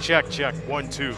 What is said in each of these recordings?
Check, check. 1, 2.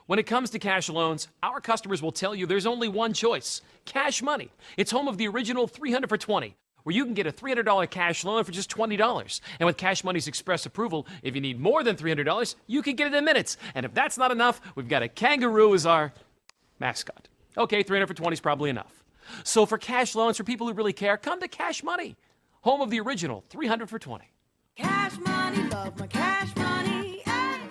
When it comes to cash loans, our customers will tell you there's only one choice: Cash Money. It's home of the original 300 for 20, where you can get a $300 cash loan for just $20. And with Cash Money's express approval, if you need more than $300, you can get it in minutes. And if that's not enough, we've got a kangaroo as our mascot. Okay, 300 for 20 is probably enough. So for cash loans for people who really care, come to Cash Money, home of the original 300 for 20. Cash Money, love my Cash Money. Hey.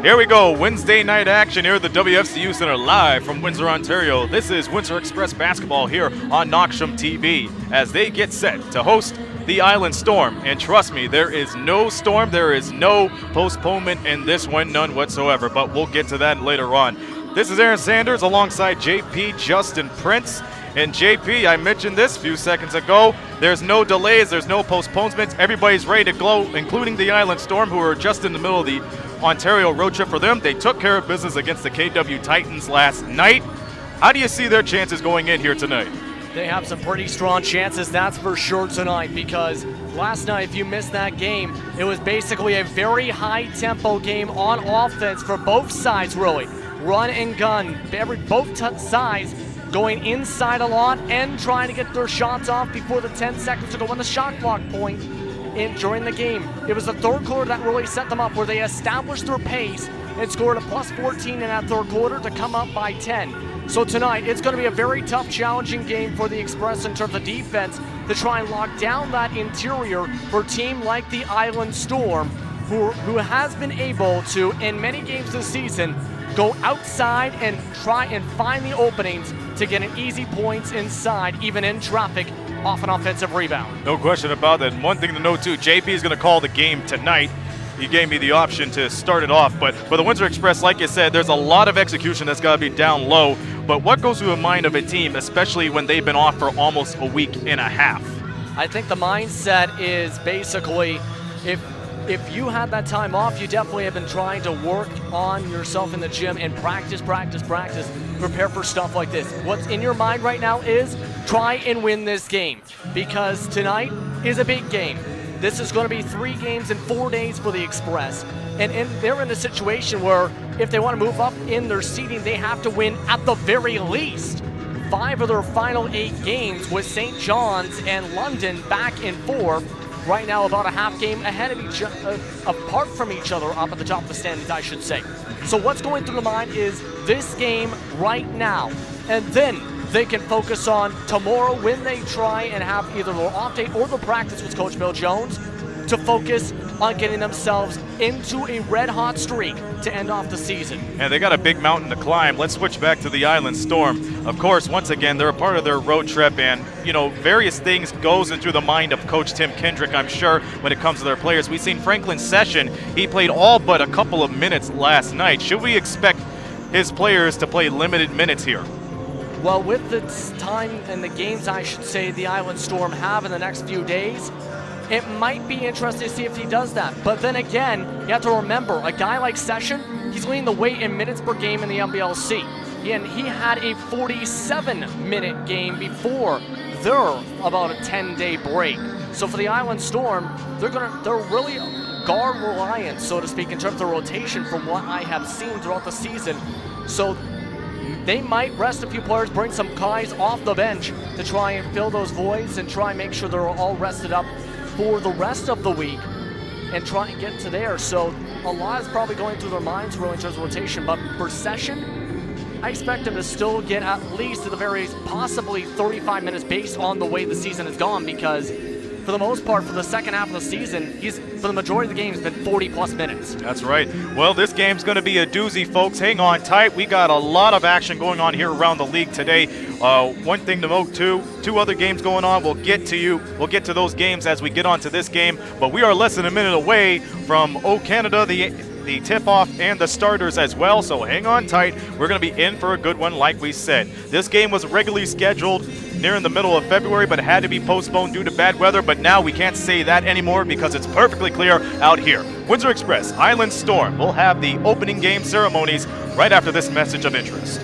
Here we go, Wednesday night action here at the WFCU Center live from Windsor, Ontario. This is Windsor Express basketball here on Knoxsham TV as they get set to host the Island Storm. And trust me, there is no storm, there is no postponement in this one, none whatsoever, but we'll get to that later on. This is Aaron Sanders alongside JP Justin Prince. And JP, I mentioned this a few seconds ago, there's no delays, there's no postponements, everybody's ready to go, including the Island Storm, who are just in the middle of the Ontario road trip for them. They took care of business against the KW Titans last night. How do you see their chances going in here tonight? They have some pretty strong chances, that's for sure tonight, because last night, if you missed that game, it was basically a very high-tempo game on offense for both sides, really. Run and gun, both sides going inside a lot and trying to get their shots off before the 10 seconds to go on the shot clock point during the game. It was the third quarter that really set them up, where they established their pace and scored a plus 14 in that third quarter to come up by 10. So tonight, it's going to be a very tough, challenging game for the Express in terms of defense to try and lock down that interior for a team like the Island Storm, who has been able to, in many games this season, go outside and try and find the openings to get an easy points inside, even in traffic, off an offensive rebound. No question about that. And one thing to note too, JP is going to call the game tonight. He gave me the option to start it off, but for the Windsor Express, like you said, there's a lot of execution that's got to be down low. But what goes through the mind of a team, especially when they've been off for almost a week and a half? I think the mindset is basically, if you had that time off, you definitely have been trying to work on yourself in the gym and practice, prepare for stuff like this. What's in your mind right now is try and win this game, because tonight is a big game. This is going to be 3 games in 4 days for the Express. And they're in a situation where if they want to move up in their seeding, they have to win at the very least 5 of their final 8 games, with St. John's and London back in 4th. Right now, about a half game ahead of apart from each other up at the top of the standings, I should say. So what's going through the mind is this game right now, and then they can focus on tomorrow when they try and have either their off day or the practice with Coach Bill Jones to focus on getting themselves into a red-hot streak to end off the season. And they got a big mountain to climb. Let's switch back to the Island Storm. Of course, once again, they're a part of their road trip, and, you know, various things goes into the mind of Coach Tim Kendrick, I'm sure, when it comes to their players. We've seen Franklin Session. He played all but a couple of minutes last night. Should we expect his players to play limited minutes here? Well, with the time and the games, I should say, the Island Storm have in the next few days, it might be interesting to see if he does that. But then again, you have to remember, a guy like Session, he's leading the way in minutes per game in the NBLC. And he had a 47-minute game before their about a 10-day break. So for the Island Storm, they're really guard reliant, so to speak, in terms of the rotation from what I have seen throughout the season. So they might rest a few players, bring some guys off the bench to try and fill those voids and try and make sure they're all rested up for the rest of the week and try and get to there. So a lot is probably going through their minds really in terms of rotation, but for Session, I expect him to still get at least to the very possibly 35 minutes based on the way the season has gone, because for the most part, for the second half of the season, for the majority of the games, been 40-plus minutes. That's right. Well, this game's going to be a doozy, folks. Hang on tight. We got a lot of action going on here around the league today. One thing to note, too, 2 other games going on. We'll get to those games as we get on to this game. But we are less than a minute away from O Canada, the tip-off, and the starters as well. So hang on tight. We're going to be in for a good one, like we said. This game was regularly scheduled near in the middle of February, but had to be postponed due to bad weather. But now we can't say that anymore because it's perfectly clear out here. Windsor Express, Island Storm will have the opening game ceremonies right after this message of interest.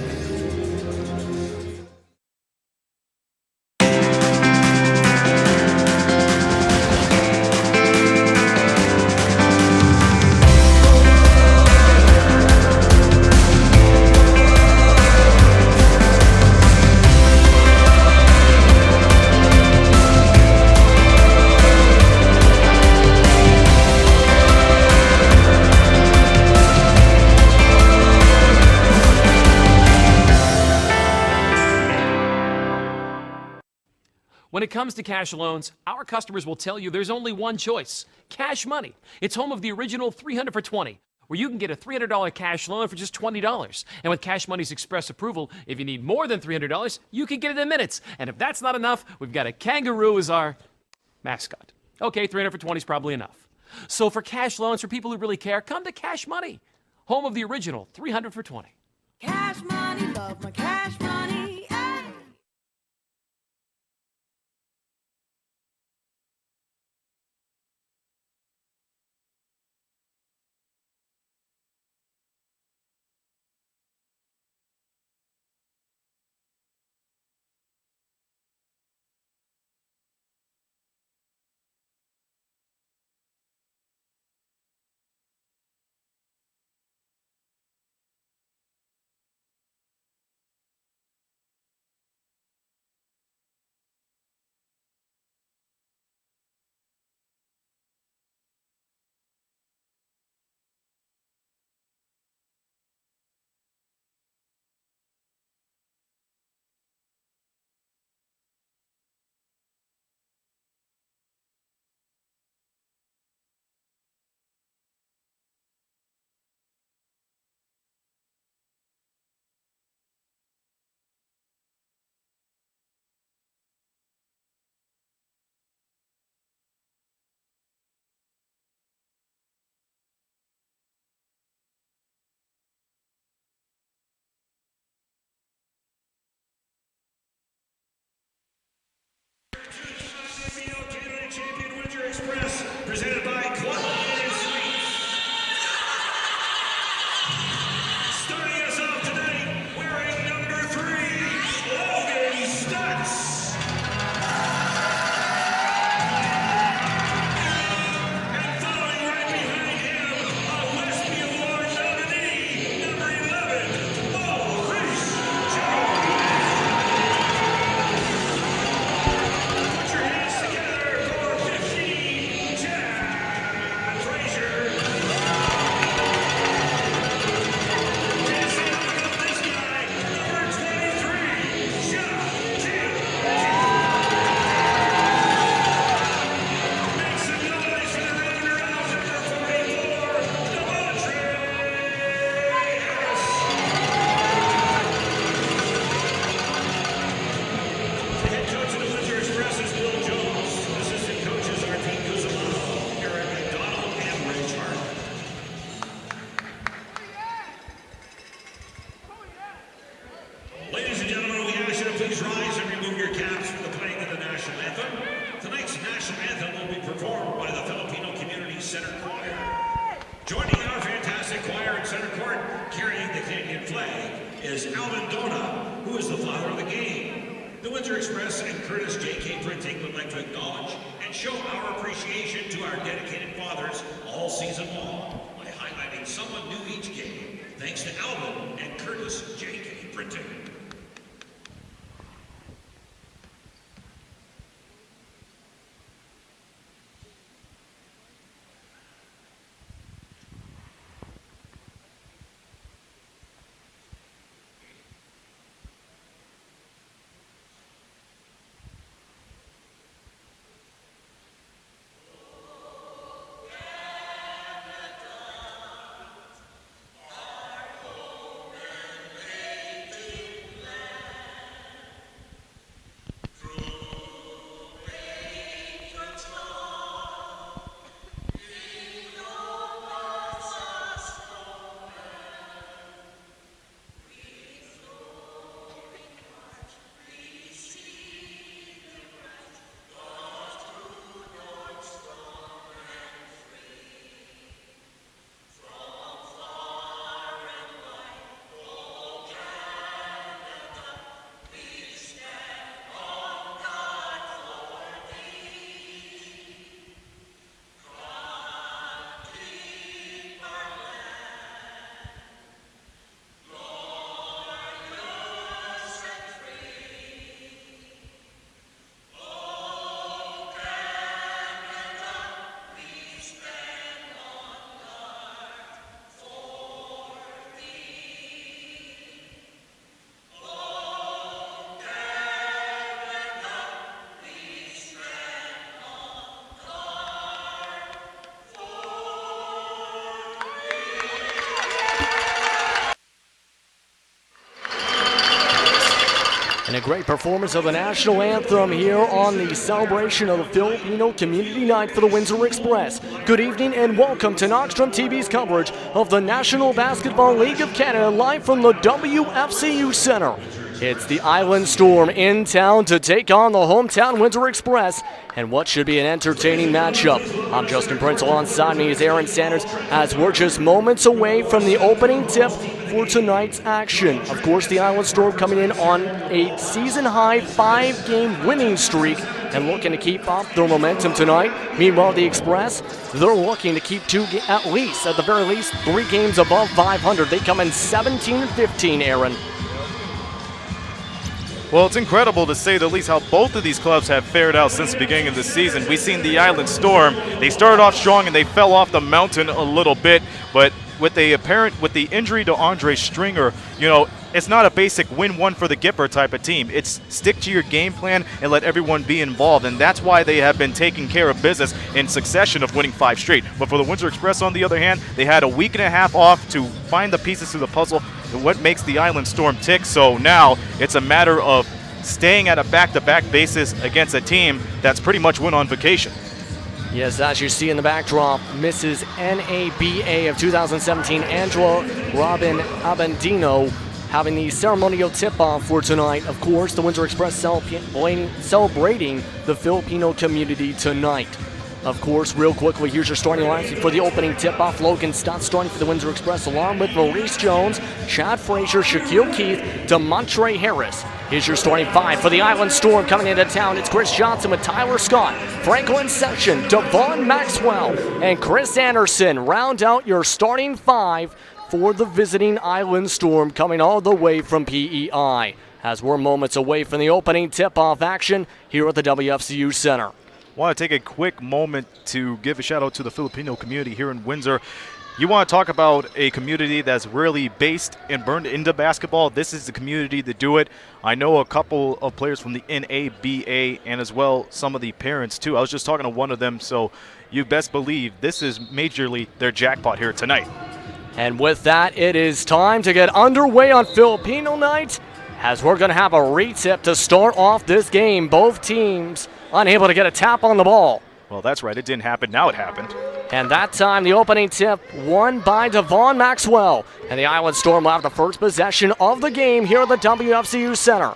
When it comes to cash loans, our customers will tell you there's only one choice: Cash Money. It's home of the original 300 for 20, where you can get a $300 cash loan for just $20. And with Cash Money's express approval, if you need more than $300, you can get it in minutes. And if that's not enough, we've got a kangaroo as our mascot. Okay, 300 for 20 is probably enough. So for cash loans for people who really care, come to Cash Money, home of the original 300 for 20. Cash money, love my cash money. Ay. NBL Canada champion Windsor Express, presented by Quality Suites. Starting us off tonight, wearing number 3, Logan Stutz. And following right behind him, a Westby Award nominee, number 11, Maurice Jones. Put your hands together for 15, Chad Frazier. Can't say enough about this guy, number 23, Sean King. Make some noise for the runner-up, number 44, Demontre Harris. The head coach of the Windsor Express is Bill Jones. Assistant coaches are Pete Cusimano, Eric McDonald, and Ray Hart. Ladies and gentlemen, we ask you to please rise and remove your caps for the playing of the national anthem. Tonight's national anthem will be performed by the Filipino Community Center Choir. Joining our fantastic choir in center court, carrying the Canadian flag, is Alvin Dona, who is the father of the game. The Windsor Express and Curtis J.K. Printing would like to acknowledge and show our appreciation to our dedicated fathers all season long by highlighting someone new each game, thanks to Alvin and Curtis J.K. Printing. great performance of the national anthem here on the celebration of the Filipino Community Night for the Windsor Express. Good evening and welcome to Knoxstrom TV's coverage of the National Basketball League of Canada live from the WFCU Center. It's the Island Storm in town to take on the hometown Windsor Express and what should be an entertaining matchup. I'm Justin Prince, alongside me is Aaron Sanders, as we're just moments away from the opening tip for tonight's action. Of course, the Island Storm coming in on a season-high 5-game winning streak and looking to keep up their momentum tonight. Meanwhile, the Express, they're looking to keep at the very least, 3 games above 500. They come in 17-15, Aaron. Well, it's incredible to say the least how both of these clubs have fared out since the beginning of the season. We've seen the Island Storm. They started off strong and they fell off the mountain a little bit, but with the injury to Andre Stringer, it's not a basic win one for the Gipper type of team. It's stick to your game plan and let everyone be involved, and that's why they have been taking care of business in succession of winning 5 straight. But for the Windsor Express, on the other hand, they had a week and a half off to find the pieces to the puzzle and what makes the Island Storm tick. So now it's a matter of staying at a back-to-back basis against a team that's pretty much went on vacation. Yes, as you see in the backdrop, Mrs. NABA of 2017, Angela Robin Abendino, having the ceremonial tip-off for tonight. Of course, the Windsor Express celebrating the Filipino community tonight. Of course, real quickly, here's your starting lineup for the opening tip-off. Logan Stott starting for the Windsor Express, along with Maurice Jones, Chad Frazier, Shaquille Keith, DeMontre Harris. Here's your starting 5 for the Island Storm coming into town. It's Chris Johnson with Tyler Scott, Franklin Session, Devon Maxwell, and Chris Anderson. Round out your starting 5 for the visiting Island Storm, coming all the way from PEI, as we're moments away from the opening tip-off action here at the WFCU Center. I want to take a quick moment to give a shout out to the Filipino community here in Windsor. You want to talk about a community that's really based and burned into basketball. This is the community to do it. I know a couple of players from the NABA and as well some of the parents too. I was just talking to one of them, so you best believe this is majorly their jackpot here tonight. And with that, it is time to get underway on Filipino night, as we're going to have a retip to start off this game. Both teams unable to get a tap on the ball. Well, that's right. It didn't happen. Now it happened. And that time, the opening tip won by Devon Maxwell. And the Island Storm will have the first possession of the game here at the WFCU Center.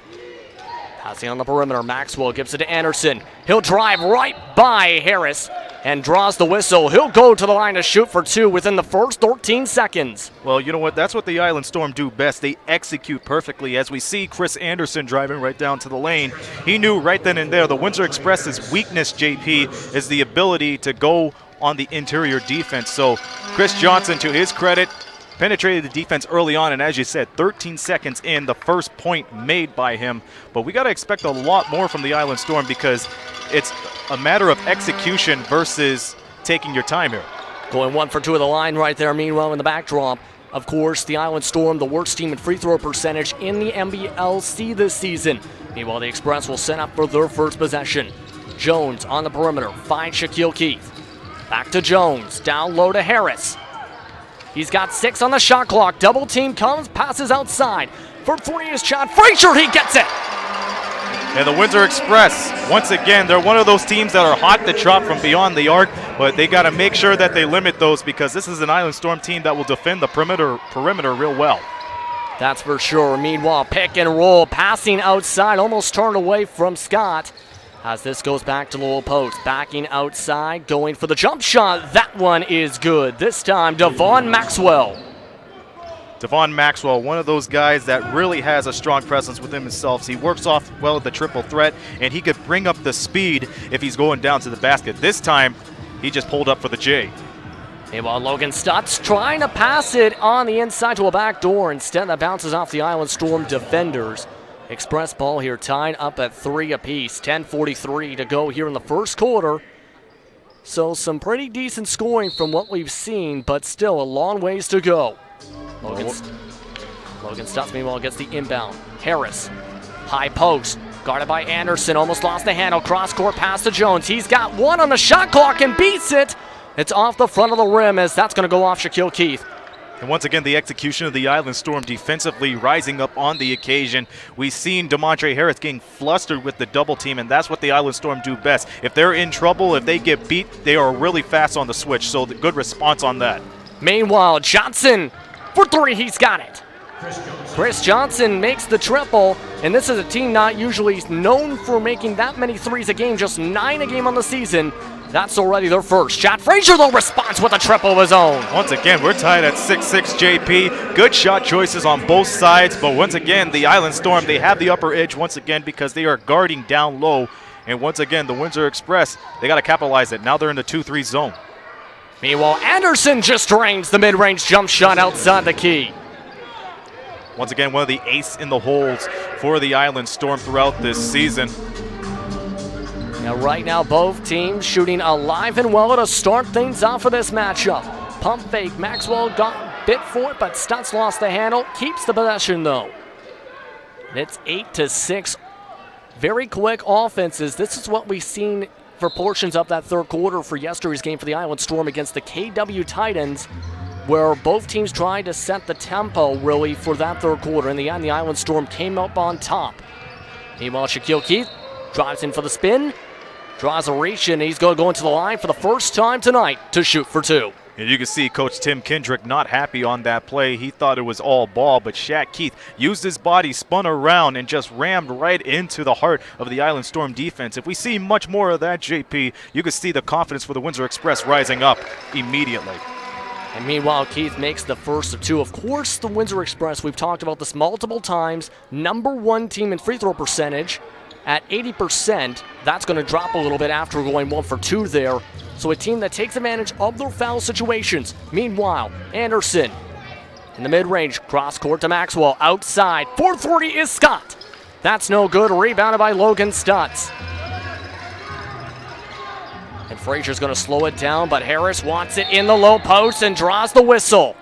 Passing on the perimeter, Maxwell gives it to Anderson. He'll drive right by Harris and draws the whistle. He'll go to the line to shoot for 2 within the first 13 seconds. Well, you know what? That's what the Island Storm do best. They execute perfectly. As we see Chris Anderson driving right down to the lane, he knew right then and there the Windsor Express's weakness, JP, is the ability to go on the interior defense. So Chris Johnson, to his credit, penetrated the defense early on, and as you said, 13 seconds in, the first point made by him. But we got to expect a lot more from the Island Storm because it's a matter of execution versus taking your time here. Going 1 for 2 of the line right there. Meanwhile, in the backdrop, of course, the Island Storm, the worst team in free throw percentage in the NBLC this season. Meanwhile, the Express will set up for their first possession. Jones on the perimeter, finds Shaquille Keith. Back to Jones, down low to Harris. He's got 6 on the shot clock. Double team comes, passes outside. For 3 is Chad Frazier. He gets it. And the Windsor Express, once again, they're one of those teams that are hot to trot from beyond the arc, but they got to make sure that they limit those because this is an Island Storm team that will defend the perimeter real well. That's for sure. Meanwhile, pick and roll, passing outside, almost turned away from Scott. As this goes back to the low post, backing outside, going for the jump shot. That one is good. This time, Devon Maxwell. Devon Maxwell, one of those guys that really has a strong presence within himself. He works off well at the triple threat, and he could bring up the speed if he's going down to the basket. This time, he just pulled up for the J. Meanwhile, Logan Stutz trying to pass it on the inside to a back door. Instead, that bounces off the Island Storm defenders. Express ball here tied up at 3 apiece. 10:43 to go here in the first quarter. So some pretty decent scoring from what we've seen, but still a long ways to go. Logan Stutz, meanwhile, gets the inbound. Harris, high post, guarded by Anderson, almost lost the handle. Cross-court pass to Jones. He's got 1 on the shot clock and beats it. It's off the front of the rim as that's going to go off Shaquille Keith. And once again, the execution of the Island Storm defensively rising up on the occasion. We've seen DeMondre Harris getting flustered with the double team, and that's what the Island Storm do best. If they're in trouble, if they get beat, they are really fast on the switch, so the good response on that. Meanwhile, Johnson for three, he's got it. Chris Johnson makes the triple, and this is a team not usually known for making that many threes a game, just 9 a game on the season. That's already their first. Chad Frazier, though, responds with a triple of his own. Once again, we're tied at 6-6 JP. Good shot choices on both sides, but once again, the Island Storm, they have the upper edge once again because they are guarding down low. And once again, the Windsor Express, they got to capitalize it. Now they're in the 2-3 zone. Meanwhile, Anderson just drains the mid-range jump shot outside the key. Once again, one of the ace in the holes for the Island Storm throughout this season. Now, right now, both teams shooting alive and well to start things off for this matchup. Pump fake, Maxwell got bit for it, but Stutz lost the handle, keeps the possession though. And it's 8-6. Very quick offenses. This is what we've seen for portions of that third quarter for yesterday's game for the Island Storm against the KW Titans, where both teams tried to set the tempo really for that third quarter. In the end, the Island Storm came up on top. Meanwhile, Shaquille Keith drives in for the spin, draws a reach, and he's going to go into the line for the first time tonight to shoot for two. And you can see Coach Tim Kendrick not happy on that play. He thought it was all ball, but Shaq Keith used his body, spun around, and just rammed right into the heart of the Island Storm defense. If we see much more of that, JP, you can see the confidence for the Windsor Express rising up immediately. And meanwhile, Keith makes the first of two. Of course, the Windsor Express, we've talked about this multiple times, #1 team in free throw percentage at 80%. That's going to drop a little bit after going 1 for 2 there. So a team that takes advantage of their foul situations. Meanwhile, Anderson in the mid-range, cross court to Maxwell. Outside, 4-3 is Scott. That's no good, rebounded by Logan Stutz. And Frazier's going to slow it down, but Harris wants it in the low post and draws the whistle.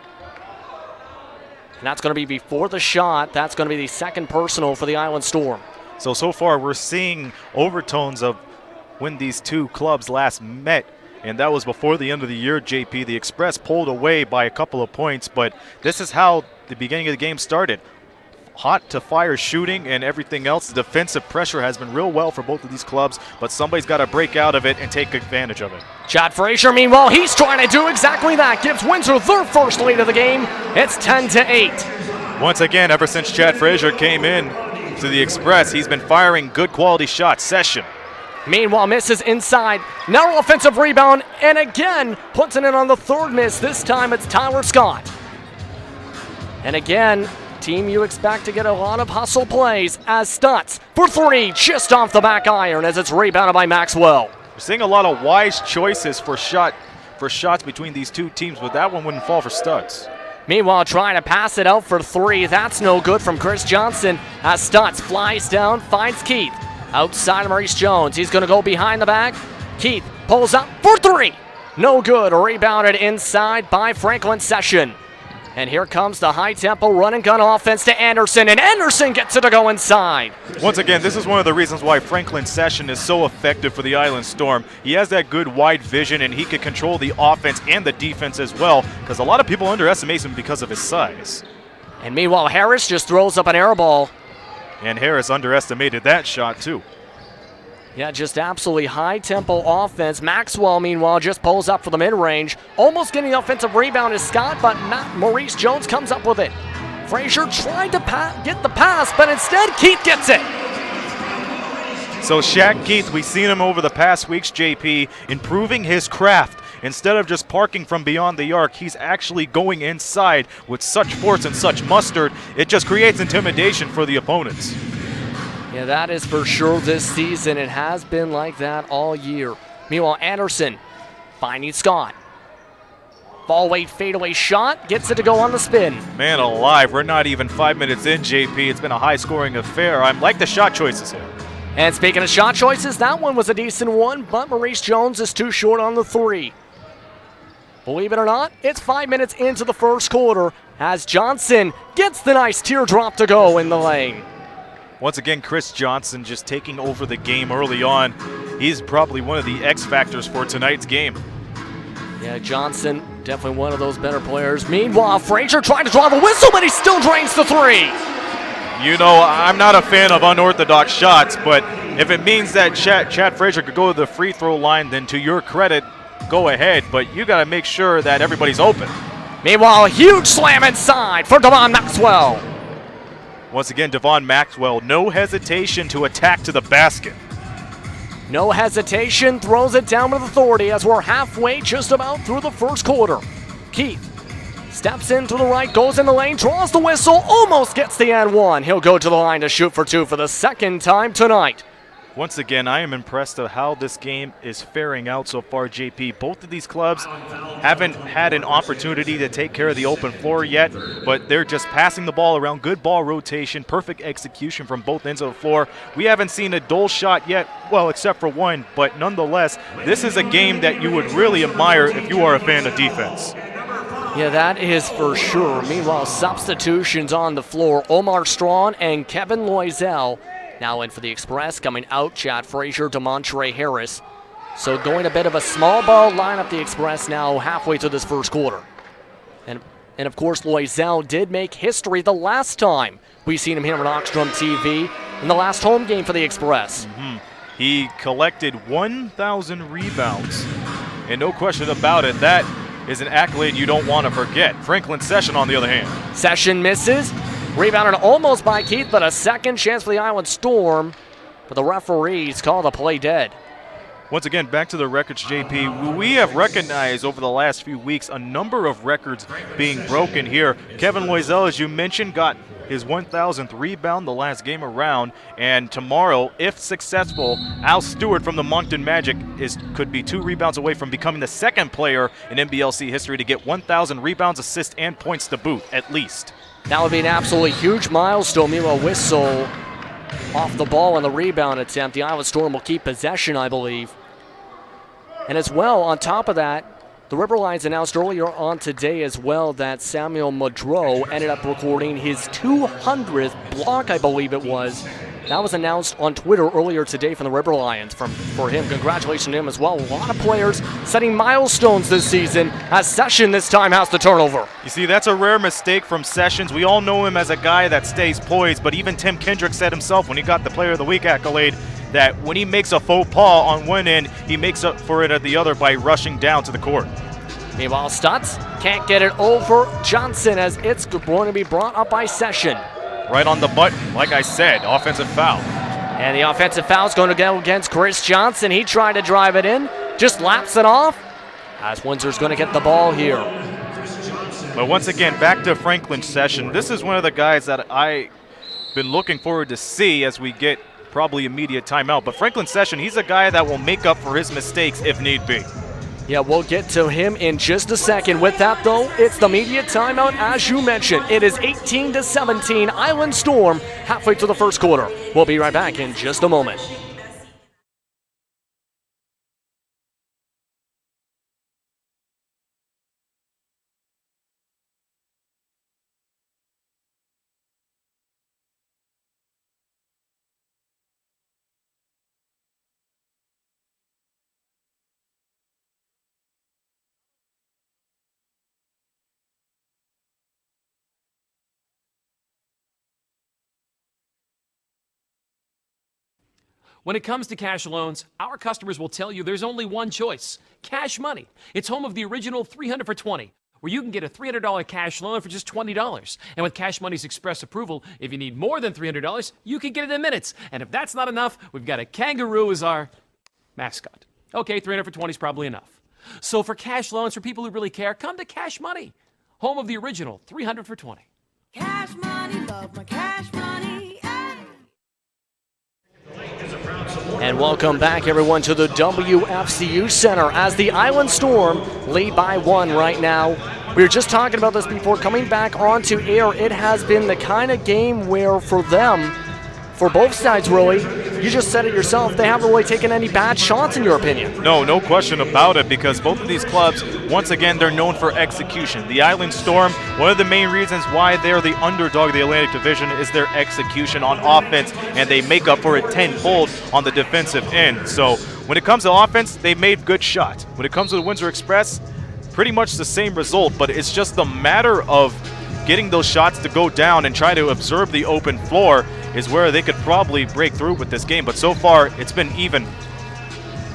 And that's going to be before the shot. That's going to be the second personal for the Island Storm. So far we're seeing overtones of when these two clubs last met, and that was before the end of the year, JP. The Express pulled away by a couple of points, but this is how the beginning of the game started. Hot to fire shooting and everything else. The defensive pressure has been real well for both of these clubs, but somebody's got to break out of it and take advantage of it. Chad Frazier, meanwhile, he's trying to do exactly that. Gives Windsor their first lead of the game. It's 10-8. Once again, ever since Chad Frazier came in to the Express, he's been firing good quality shots. Session. Meanwhile, misses inside. Narrow offensive rebound, and again, puts it in on the third miss. This time it's Tyler Scott. And again, team you expect to get a lot of hustle plays as Stutz for 3, just off the back iron as it's rebounded by Maxwell. We're seeing a lot of wise choices for shots between these two teams, but that one wouldn't fall for Stutz. Meanwhile, trying to pass it out for 3. That's no good from Chris Johnson as Stutz flies down, finds Keith. Outside of Maurice Jones. He's going to go behind the back. Keith pulls up for 3. No good. Rebounded inside by Franklin Session. And here comes the high-tempo run-and-gun offense to Anderson, and Anderson gets it to go inside. Once again, this is one of the reasons why Franklin Session is so effective for the Island Storm. He has that good wide vision, and he can control the offense and the defense as well, because a lot of people underestimate him because of his size. And meanwhile, Harris just throws up an air ball. And Harris underestimated that shot, too. Yeah, just absolutely high-tempo offense. Maxwell, meanwhile, just pulls up for the mid-range. Almost getting the offensive rebound is Scott, but Maurice Jones comes up with it. Frazier tried to get the pass, but instead Keith gets it. So Shaq Keith, we've seen him over the past weeks, JP, improving his craft. Instead of just parking from beyond the arc, he's actually going inside with such force and such mustard. It just creates intimidation for the opponents. Yeah, that is for sure this season. It has been like that all year. Meanwhile, Anderson finding Scott. Ball weight fadeaway shot, gets it to go on the spin. Man alive, we're not even 5 minutes in, JP. It's been a high-scoring affair. I like the shot choices here. And speaking of shot choices, that one was a decent one, but Maurice Jones is too short on the 3. Believe it or not, it's 5 minutes into the first quarter as Johnson gets the nice teardrop to go in the lane. Once again, Chris Johnson just taking over the game early on. He's probably one of the X factors for tonight's game. Yeah, Johnson, definitely one of those better players. Meanwhile, Frazier trying to draw the whistle, but he still drains the three. You know, I'm not a fan of unorthodox shots, but if it means that Chad Frazier could go to the free throw line, then to your credit, go ahead. But you got to make sure that everybody's open. Meanwhile, a huge slam inside for Devon Maxwell. Once again, Devon Maxwell, no hesitation to attack to the basket. No hesitation, throws it down with authority as we're halfway just about through the first quarter. Keith steps in to the right, goes in the lane, draws the whistle, almost gets the and one. He'll go to the line to shoot for two for the second time tonight. Once again, I am impressed of how this game is faring out so far, JP. Both of these clubs haven't had an opportunity to take care of the open floor yet, but they're just passing the ball around. Good ball rotation, perfect execution from both ends of the floor. We haven't seen a dull shot yet, well, except for one, but nonetheless, this is a game that you would really admire if you are a fan of defense. Yeah, that is for sure. Meanwhile, substitutions on the floor. Omar Strawn and Kevin Loisel now in for the Express. Coming out, Chad Frazier, DeMontre Harris. So going a bit of a small ball lineup, the Express now halfway through this first quarter. And of course, Loisel did make history the last time we've seen him here on Oxstrom TV in the last home game for the Express. He collected 1,000 rebounds, and no question about it, that is an accolade you don't want to forget. Franklin Session, on the other hand. Session misses. Rebounded almost by Keith, but a second chance for the Island Storm. But the referees call the play dead. Once again, back to the records, JP. We have recognized over the last few weeks a number of records being broken here. Kevin Loisel, as you mentioned, got his 1,000th rebound the last game around. And tomorrow, if successful, Al Stewart from the Moncton Magic could be 2 rebounds away from becoming the second player in NBLC history to get 1,000 rebounds, assists, and points to boot, at least. That would be an absolutely huge milestone. Meanwhile, whistle off the ball on the rebound attempt. The Island Storm will keep possession, I believe. And as well, on top of that, the River Lions announced earlier on today as well that Samuel Madreau ended up recording his 200th block, I believe it was. That was announced on Twitter earlier today from the River Lions. For him, congratulations to him as well. A lot of players setting milestones this season as Session this time has the turnover. You see, that's a rare mistake from Sessions. We all know him as a guy that stays poised, but even Tim Kendrick said himself when he got the Player of the Week accolade that when he makes a faux pas on one end, he makes up for it at the other by rushing down to the court. Meanwhile, Stutz can't get it over Johnson as it's going to be brought up by Session. Right on the button, like I said, offensive foul. And the offensive foul is going to go against Chris Johnson. He tried to drive it in, just laps it off as Windsor's going to get the ball here. But once again, back to Franklin Session. This is one of the guys that I've been looking forward to see as we get probably immediate timeout. But Franklin Session, he's a guy that will make up for his mistakes if need be. Yeah, we'll get to him in just a second. With that, though, it's the immediate timeout, as you mentioned. It is 18-17, Island Storm, halfway through the first quarter. We'll be right back in just a moment. When it comes to cash loans, our customers will tell you there's only one choice: Cash Money. It's home of the original 300 for 20, where you can get a $300 cash loan for just $20. And with Cash Money's express approval, if you need more than $300, you can get it in minutes. And if that's not enough, we've got a kangaroo as our mascot. Okay, 300 for 20 is probably enough. So for cash loans, for people who really care, come to Cash Money, home of the original 300 for 20. Cash money, love my cash money. And welcome back, everyone, to the WFCU Center as the Island Storm lead by 1 right now. We were just talking about this before coming back onto air. It has been the kind of game where for them, for both sides really, you just said it yourself, they haven't really taken any bad shots in your opinion. No question about it, because both of these clubs, once again, they're known for execution. The Island Storm, one of the main reasons why they're the underdog of the Atlantic Division is their execution on offense, and they make up for it tenfold on the defensive end. So when it comes to offense, they made good shots. When it comes to the Windsor Express, pretty much the same result, but it's just the matter of getting those shots to go down and try to observe the open floor is where they could probably break through with this game. But so far, it's been even.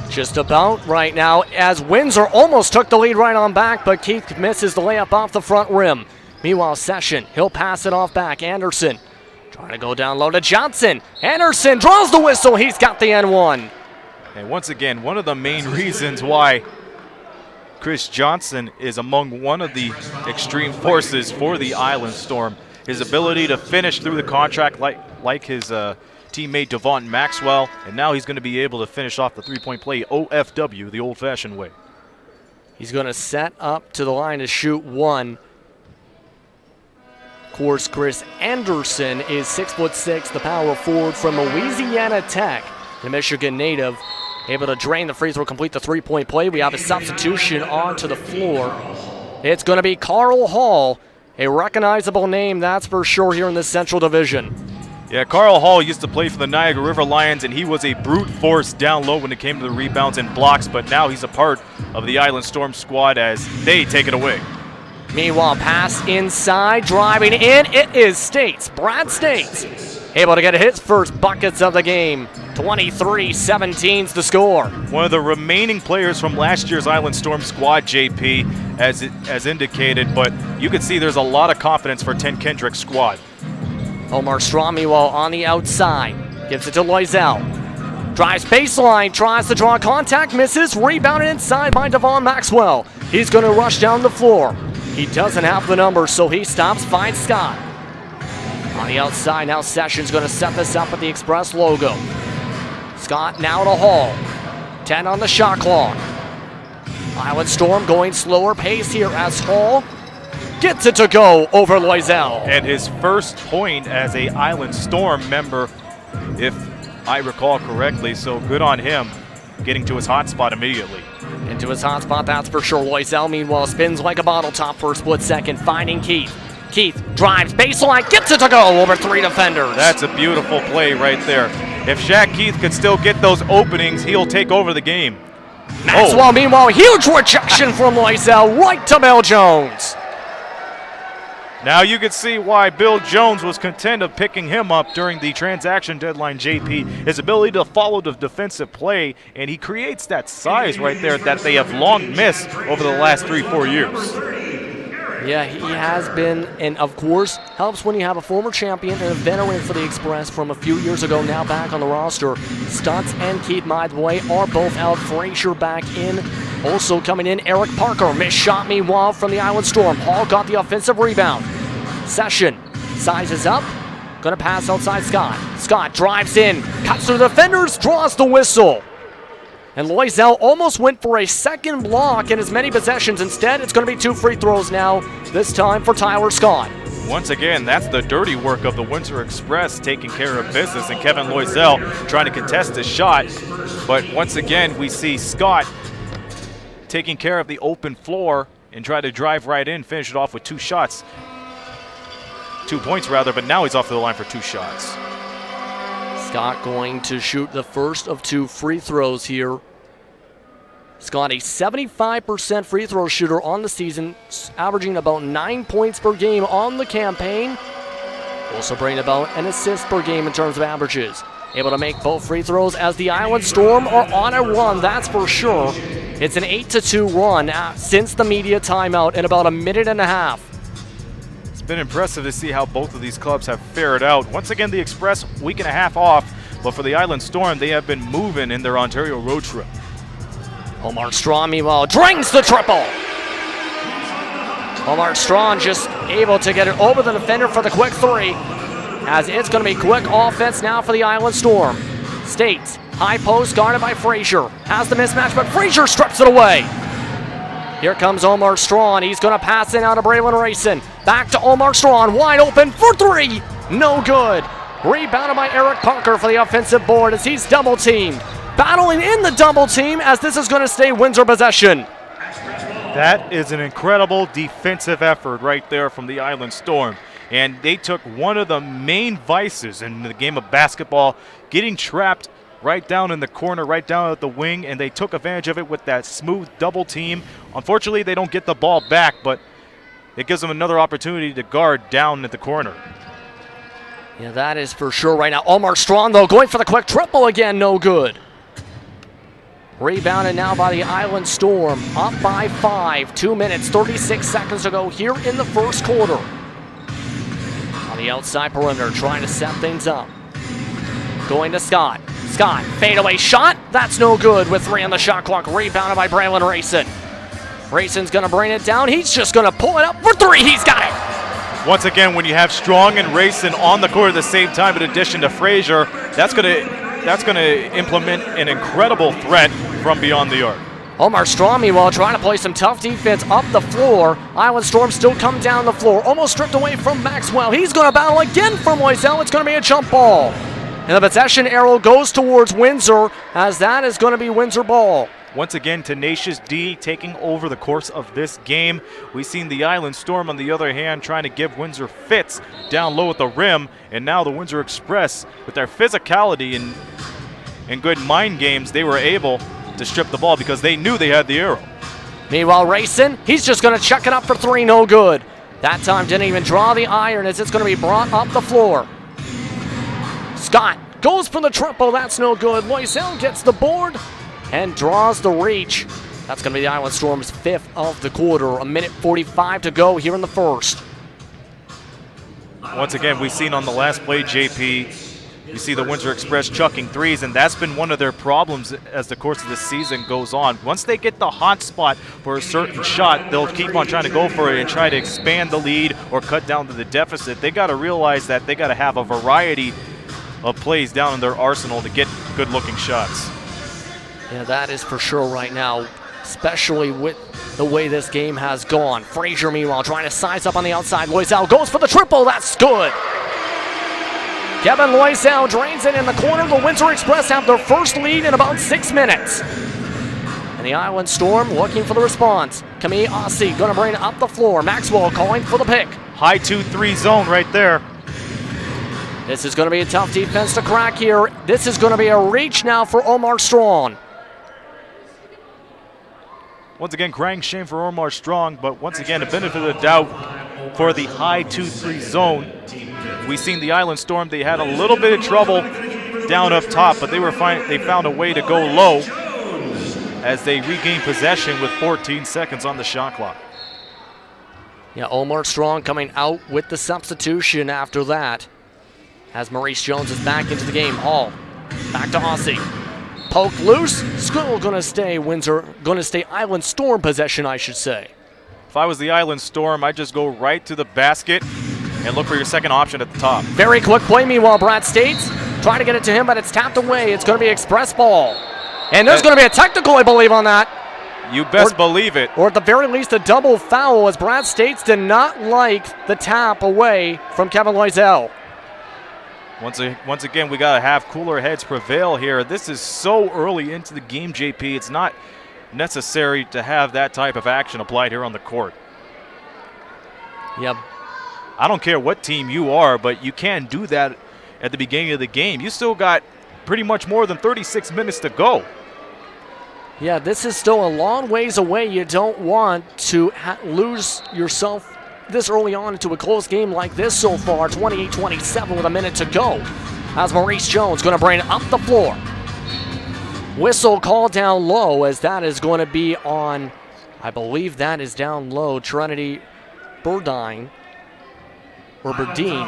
Just about right now, as Windsor almost took the lead right on back, but Keith misses the layup off the front rim. Meanwhile, Session, he'll pass it off back. Anderson trying to go down low to Johnson. Anderson draws the whistle. He's got the N1. And once again, one of the main reasons why Chris Johnson is among one of the extreme forces for the Island Storm. His ability to finish through the contract like his teammate Devon Maxwell, and now he's going to be able to finish off the three-point play OFW the old-fashioned way. He's going to set up to the line to shoot one. Of course, Chris Anderson is 6'6", the power forward from Louisiana Tech, the Michigan native. Able to drain the free throw, complete the three-point play. We have a substitution onto the floor. It's going to be Carl Hall, a recognizable name, that's for sure, here in the Central Division. Yeah, Carl Hall used to play for the Niagara River Lions, and he was a brute force down low when it came to the rebounds and blocks, but now he's a part of the Island Storm squad as they take it away. Meanwhile, pass inside, driving in, it is States. Brad States able to get his first buckets of the game. 23-17's the score. One of the remaining players from last year's Island Storm squad, JP, as indicated, but you can see there's a lot of confidence for 10 Kendrick's squad. Omar Straw, meanwhile, on the outside. Gives it to Loisel. Drives baseline, tries to draw contact, misses. Rebounded inside by Devon Maxwell. He's going to rush down the floor. He doesn't have the numbers, so he stops, finds Scott. On the outside, now Sessions going to set this up with the Express logo. Scott now to Hall. 10 on the shot clock. Island Storm going slower pace here as Hall gets it to go over Loisel. And his first point as a Island Storm member, if I recall correctly, so good on him getting to his hot spot immediately. Into his hot spot, that's for sure. Loisel, meanwhile, spins like a bottle top for a split second, finding Keith. Keith drives baseline, gets it to go over three defenders. That's a beautiful play right there. If Shaq Keith could still get those openings, he'll take over the game. Maxwell, meanwhile, huge rejection from Loisel, right to Bill Jones. Now you can see why Bill Jones was content of picking him up during the transaction deadline, JP. His ability to follow the defensive play, and he creates that size right there that they have long missed over the last 3-4 years. Yeah, he has been, and of course, helps when you have a former champion and a veteran for the Express from a few years ago, now back on the roster. Stutz and Keith Midway are both out. Frazier back in. Also coming in, Eric Parker. Missed shot, meanwhile, from the Island Storm. Hall got the offensive rebound. Session sizes up. Gonna pass outside Scott. Scott drives in, cuts through the defenders, draws the whistle. And Loisel almost went for a second block in as many possessions. Instead, it's going to be 2 free throws now, this time for Tyler Scott. Once again, that's the dirty work of the Windsor Express taking care of business, and Kevin Loisel trying to contest his shot. But once again, we see Scott taking care of the open floor and try to drive right in, finish it off with 2 shots. 2 points rather, but now he's off to the line for 2 shots. Scott going to shoot the first of 2 free throws here. Scott, a 75% free throw shooter on the season, averaging about 9 points per game on the campaign. Also bringing about an assist per game in terms of averages. Able to make both free throws as the Island Storm are on a run, that's for sure. It's an 8-2 run since the media timeout in about a minute and a half. It's been impressive to see how both of these clubs have fared out. Once again, the Express, week and a half off, but for the Island Storm, they have been moving in their Ontario road trip. Omar Strawn, meanwhile, drains the triple. Omar Strawn just able to get it over the defender for the quick 3, as it's going to be quick offense now for the Island Storm. States, high post guarded by Frazier. Has the mismatch, but Frazier strips it away. Here comes Omar Strawn. He's going to pass it out to Braylon Rayson. Back to Omar Strawn, wide open for 3. No good. Rebounded by Eric Parker for the offensive board as he's double teamed. Battling in the double team as this is going to stay Windsor possession. That is an incredible defensive effort right there from the Island Storm. And they took one of the main vices in the game of basketball, getting trapped right down in the corner, right down at the wing, and they took advantage of it with that smooth double team. Unfortunately, they don't get the ball back, but it gives them another opportunity to guard down at the corner. Yeah, that is for sure right now. Omar Strong, though, going for the quick triple again, no good. Rebounded now by the Island Storm, up by 5. 2 minutes, 36 seconds to go here in the first quarter. On the outside perimeter, trying to set things up. Going to Scott. Scott, fadeaway shot. That's no good with 3 on the shot clock. Rebounded by Braylon Rayson. Rayson's going to bring it down. He's just going to pull it up for 3. He's got it. Once again, when you have Strong and Rayson on the court at the same time, in addition to Frazier, that's going to implement an incredible threat from beyond the arc. Omar Strong, meanwhile, trying to play some tough defense up the floor. Island Storm still come down the floor. Almost stripped away from Maxwell. He's going to battle again from Loisel. It's going to be a jump ball. And the possession arrow goes towards Windsor, as that is going to be Windsor ball. Once again, tenacious D taking over the course of this game. We've seen the Island Storm, on the other hand, trying to give Windsor fits down low at the rim. And now the Windsor Express, with their physicality and good mind games, they were able to strip the ball because they knew they had the arrow. Meanwhile, Rayson, he's just going to check it up for 3, no good. That time didn't even draw the iron as it's going to be brought up the floor. Scott goes for the triple, that's no good. Loisel gets the board and draws the reach. That's going to be the Island Storm's 5th of the quarter. 1:45 to go here in the first. Once again, we've seen on the last play, JP, you see the Windsor Express chucking threes, and that's been one of their problems as the course of the season goes on. Once they get the hot spot for a certain shot, they'll keep on trying to go for it and try to expand the lead or cut down to the deficit. They got to realize that they got to have a variety of plays down in their arsenal to get good-looking shots. Yeah, that is for sure right now, especially with the way this game has gone. Frazier, meanwhile, trying to size up on the outside. Loisel goes for the triple. That's good. Kevin Loisel drains it in the corner. The Windsor Express have their first lead in about 6 minutes. And the Island Storm looking for the response. Camille Ossie going to bring it up the floor. Maxwell calling for the pick. High 2-3 zone right there. This is going to be a tough defense to crack here. This is going to be a reach now for Omar Strong. Once again, crying shame for Omar Strong, but once again, a benefit of the doubt for the high 2-3 zone. We've seen the Island Storm, they had a little bit of trouble down up top, but they found a way to go low as they regained possession with 14 seconds on the shot clock. Yeah, Omar Strong coming out with the substitution after that. As Maurice Jones is back into the game. Hall, back to Ossie. Poke loose. Still going to stay Windsor, going to stay Island Storm possession, I should say. If I was the Island Storm, I'd just go right to the basket and look for your second option at the top. Very quick play, meanwhile, Brad States trying to get it to him, but it's tapped away. It's going to be express ball. And there's going to be a technical, I believe, on that. You best believe it. Or at the very least, a double foul, as Brad States did not like the tap away from Kevin Loisel. Once again, we got to have cooler heads prevail here. This is so early into the game, JP. It's not necessary to have that type of action applied here on the court. Yep. I don't care what team you are, but you can't do that at the beginning of the game. You still got pretty much more than 36 minutes to go. Yeah, this is still a long ways away. You don't want to lose yourself this early on into a close game like this so far. 28-27 with a minute to go. As Maurice Jones going to bring it up the floor. Whistle called down low, as that is going to be on, I believe that is down low, Trinity Burdine. Or Burdine.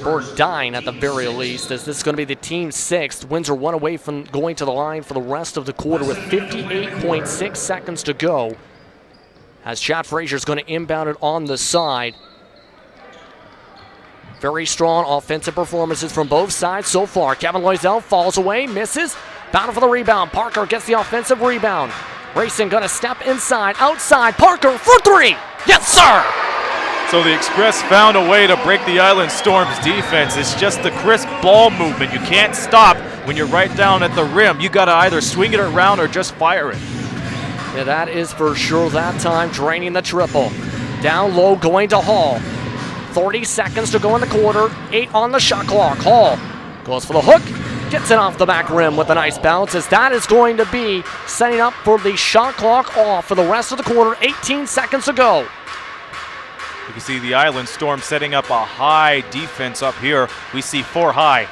Burdine at the very least, as this is going to be the team's 6th. Windsor 1 away from going to the line for the rest of the quarter with 58.6 seconds to go. As Chad Frazier is going to inbound it on the side. Very strong offensive performances from both sides so far. Kevin Loisel falls away, misses. Battle for the rebound. Parker gets the offensive rebound. Rayson going to step inside, outside. Parker for 3. Yes, sir! So the Express found a way to break the Island Storm's defense. It's just the crisp ball movement. You can't stop when you're right down at the rim. You got to either swing it around or just fire it. Yeah, that is for sure that time, draining the triple. Down low, going to Hall. 30 seconds to go in the quarter, 8 on the shot clock. Hall goes for the hook, Gets it off the back rim with a nice bounce, as that is going to be setting up for the shot clock off for the rest of the quarter. 18 seconds to go. You can see the Island Storm setting up a high defense up here. We see 4 high.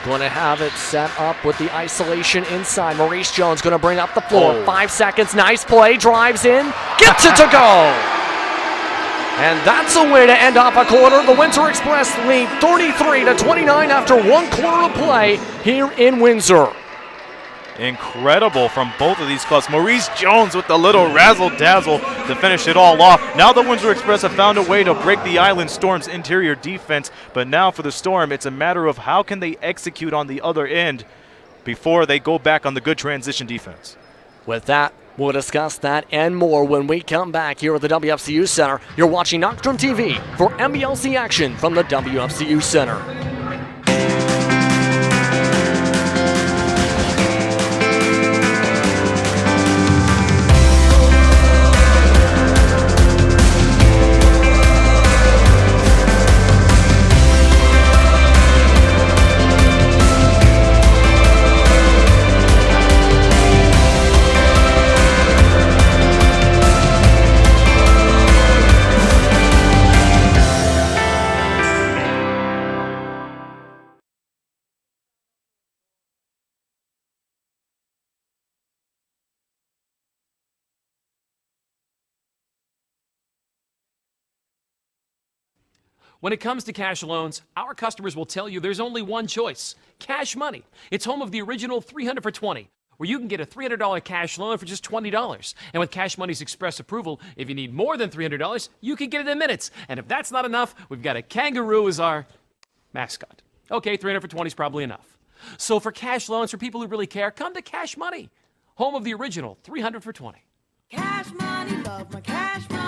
Going to have it set up with the isolation inside. Maurice Jones going to bring up the floor. Oh. 5 seconds. Nice play. Drives in. Gets it to go. And that's a way to end off a quarter. The Windsor Express lead 33-29 after 1 quarter of play here in Windsor. Incredible from both of these clubs. Maurice Jones with the little razzle-dazzle to finish it all off. Now the Windsor Express have found a way to break the Island Storm's interior defense, but now for the Storm, it's a matter of how can they execute on the other end before they go back on the good transition defense. With that, we'll discuss that and more when we come back here at the WFCU Center. You're watching Nocturne TV for NBLC action from the WFCU Center. When it comes to cash loans, our customers will tell you there's only one choice: Cash Money. It's home of the original 300 for 20, where you can get a $300 cash loan for just $20. And with Cash Money's express approval, if you need more than $300, you can get it in minutes. And if that's not enough, we've got a kangaroo as our mascot. Okay, 300 for 20 is probably enough. So for cash loans for people who really care, come to Cash Money, home of the original 300 for 20. Cash money, love my cash money.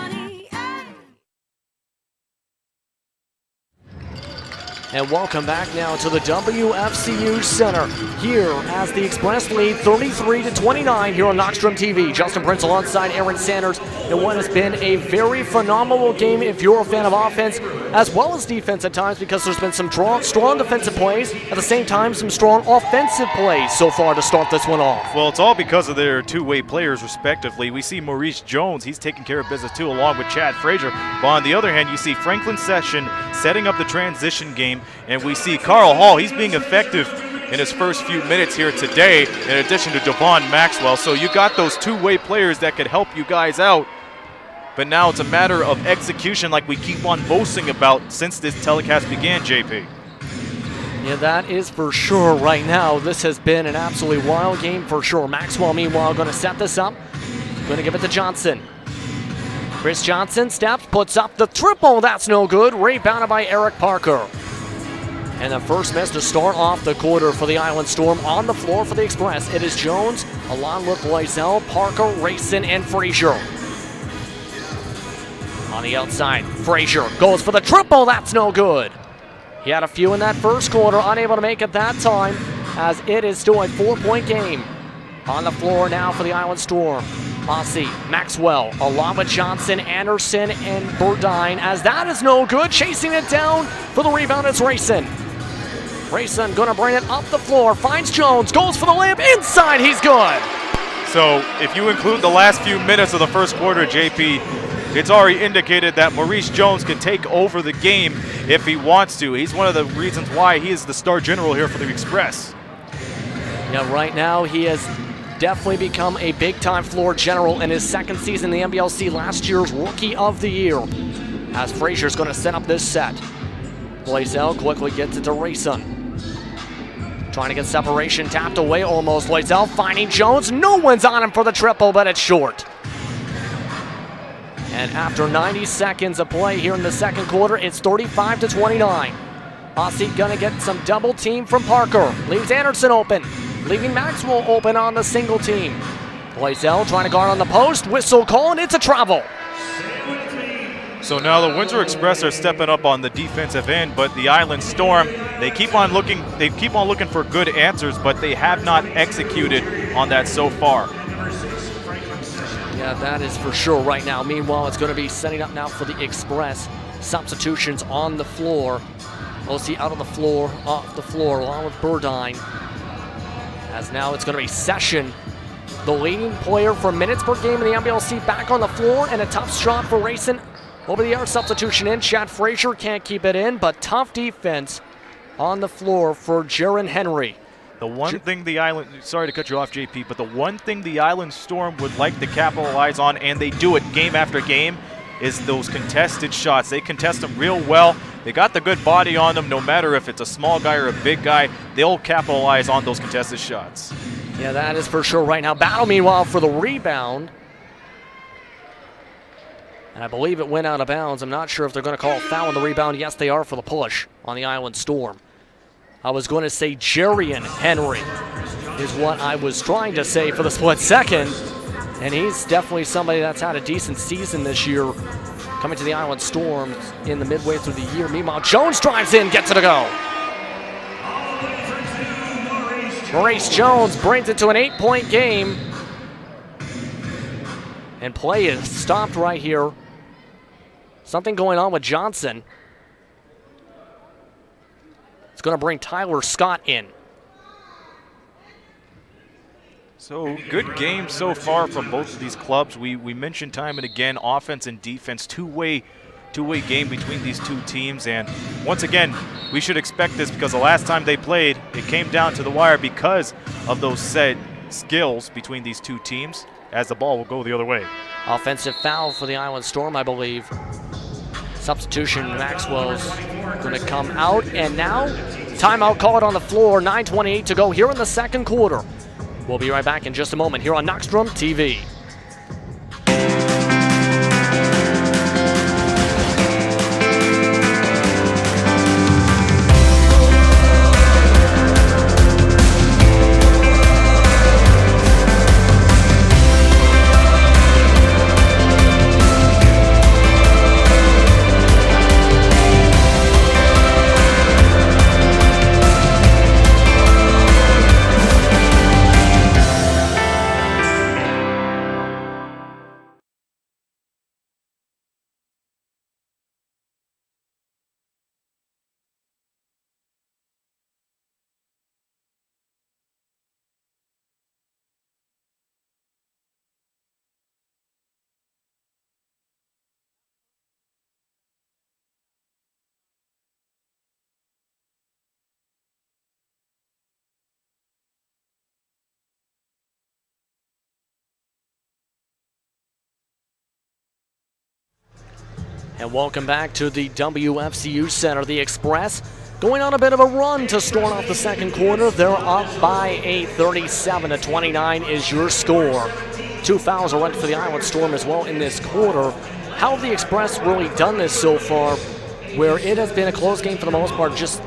And welcome back now to the WFCU Center here as the Express lead 33-29 here on Nocturne TV. Justin Prince alongside Aaron Sanders in what has been a very phenomenal game if you're a fan of offense as well as defense at times, because there's been some strong defensive plays, at the same time some strong offensive plays so far to start this one off. Well, it's all because of their two-way players respectively. We see Maurice Jones, he's taking care of business too, along with Chad Frazier. But on the other hand, you see Franklin Session setting up the transition game, and we see Carl Hall, he's being effective in his first few minutes here today, in addition to Devon Maxwell. So you got those two-way players that could help you guys out. But now it's a matter of execution, like we keep on boasting about since this telecast began, JP. Yeah, that is for sure right now. This has been an absolutely wild game for sure. Maxwell, meanwhile, going to set this up. Going to give it to Johnson. Chris Johnson steps, puts up the triple. That's no good. Rebounded by Eric Parker. And the first miss to start off the quarter for the Island Storm. On the floor for the Express, it is Jones, along with Loisel, Parker, Rayson, and Frazier. On the outside, Frazier goes for the triple. That's no good. He had a few in that first quarter, unable to make it that time, as it is still a 4-point game. On the floor now for the Island Storm. Ossie, Maxwell, along with Johnson, Anderson, and Burdine, as that is no good. Chasing it down for the rebound, it's Rayson. Rayson gonna bring it up the floor, finds Jones, goes for the layup, inside, he's good. So if you include the last few minutes of the first quarter, JP, it's already indicated that Maurice Jones can take over the game if he wants to. He's one of the reasons why he is the star general here for the Express. Yeah, right now he has definitely become a big-time floor general in his second season in the NBLC, last year's Rookie of the Year. As Frazier's going to set up this set. Loisel quickly gets it to Rayson. Trying to get separation, tapped away almost. Loisel finding Jones. No one's on him for the triple, but it's short. And after 90 seconds of play here in the second quarter, it's 35-29. Ossie gonna get some double team from Parker. Leaves Anderson open. Leaving Maxwell open on the single team. Loisel trying to guard on the post. Whistle call, and it's a travel. So now the Windsor Express are stepping up on the defensive end, but the Island Storm, they keep on looking for good answers, but they have not executed on that so far. Yeah, that is for sure right now. Meanwhile, it's going to be setting up now for the Express. Substitutions on the floor. OC out on the floor, off the floor, along with Burdine. As now it's going to be Session, the leading player for minutes per game in the NBLC, back on the floor, and a tough shot for racing over the arc substitution in. Chad Frazier can't keep it in, but tough defense on the floor for Jaron Henry. The one thing the Island, sorry to cut you off, JP, but the one thing the Island Storm would like to capitalize on, and they do it game after game, is those contested shots. They contest them real well. They got the good body on them, no matter if it's a small guy or a big guy. They'll capitalize on those contested shots. Yeah, that is for sure right now. Battle, meanwhile, for the rebound. And I believe it went out of bounds. I'm not sure if they're going to call a foul on the rebound. Yes, they are for the push on the Island Storm. I was going to say Jarian Henry is what I was trying to say for the split second. And he's definitely somebody that's had a decent season this year, coming to the Island Storm in the midway through the year. Meanwhile, Jones drives in, gets it to go. Maurice Jones brings it to an 8-point game. And play is stopped right here. Something going on with Johnson. It's going to bring Tyler Scott in. So, good game so far from both of these clubs. We mentioned time and again, offense and defense, two-way game between these two teams. And once again, we should expect this because the last time they played, it came down to the wire because of those said skills between these two teams, as the ball will go the other way. Offensive foul for the Island Storm, I believe. Substitution, Maxwell's going to come out. And now, timeout called on the floor, 9:28 to go here in the second quarter. We'll be right back in just a moment here on Knoxstrom TV. And welcome back to the WFCU Center. The Express going on a bit of a run to start off the second quarter. They're up by 8, 37-29 is your score. 2 fouls are left for the Island Storm as well in this quarter. How have the Express really done this so far, where it has been a close game for the most part? Just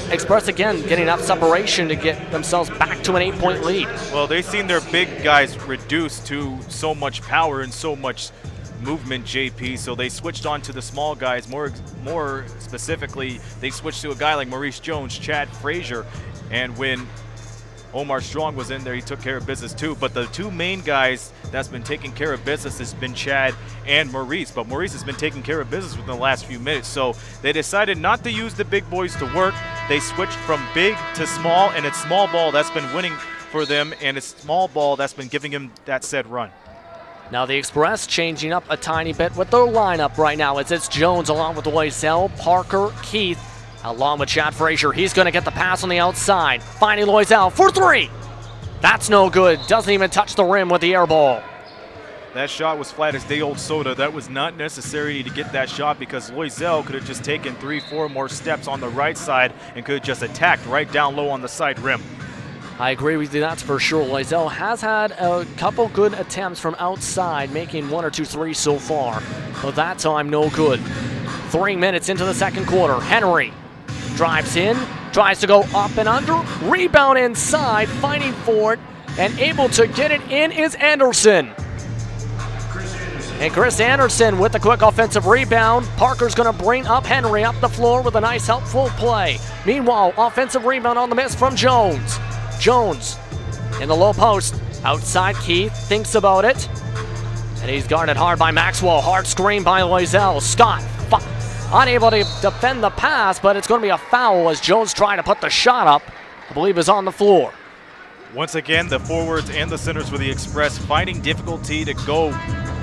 Express again getting enough separation to get themselves back to an 8-point lead. Well, they've seen their big guys reduced to so much power and so much movement, JP, so they switched on to the small guys. More specifically, they switched to a guy like Maurice Jones, Chad Frazier, and when Omar Strong was in there, he took care of business too. But the two main guys that's been taking care of business has been Chad and Maurice. But Maurice has been taking care of business within the last few minutes. So they decided not to use the big boys to work. They switched from big to small, and it's small ball that's been winning for them, and it's small ball that's been giving him that said run. Now the Express changing up a tiny bit with their lineup right now. It's Jones along with Loisel, Parker, Keith, along with Chad Frazier. He's going to get the pass on the outside. Finding Loisel for 3. That's no good. Doesn't even touch the rim with the air ball. That shot was flat as day old soda. That was not necessary to get that shot because Loisel could have just taken 3-4 more steps on the right side and could have just attacked right down low on the side rim. I agree with you, that's for sure. Loisel has had a couple good attempts from outside, making 1 or 2 threes so far, but that time no good. 3 minutes into the second quarter. Henry drives in, tries to go up and under, rebound inside, fighting for it, and able to get it in is Anderson. And Chris Anderson with the quick offensive rebound. Parker's going to bring up Henry up the floor with a nice helpful play. Meanwhile, offensive rebound on the miss from Jones. Jones in the low post. Outside, Keith thinks about it. And he's guarded hard by Maxwell. Hard screen by Loisel. Scott unable to defend the pass, but it's going to be a foul as Jones trying to put the shot up. I believe is on the floor. Once again, the forwards and the centers for the Express finding difficulty to go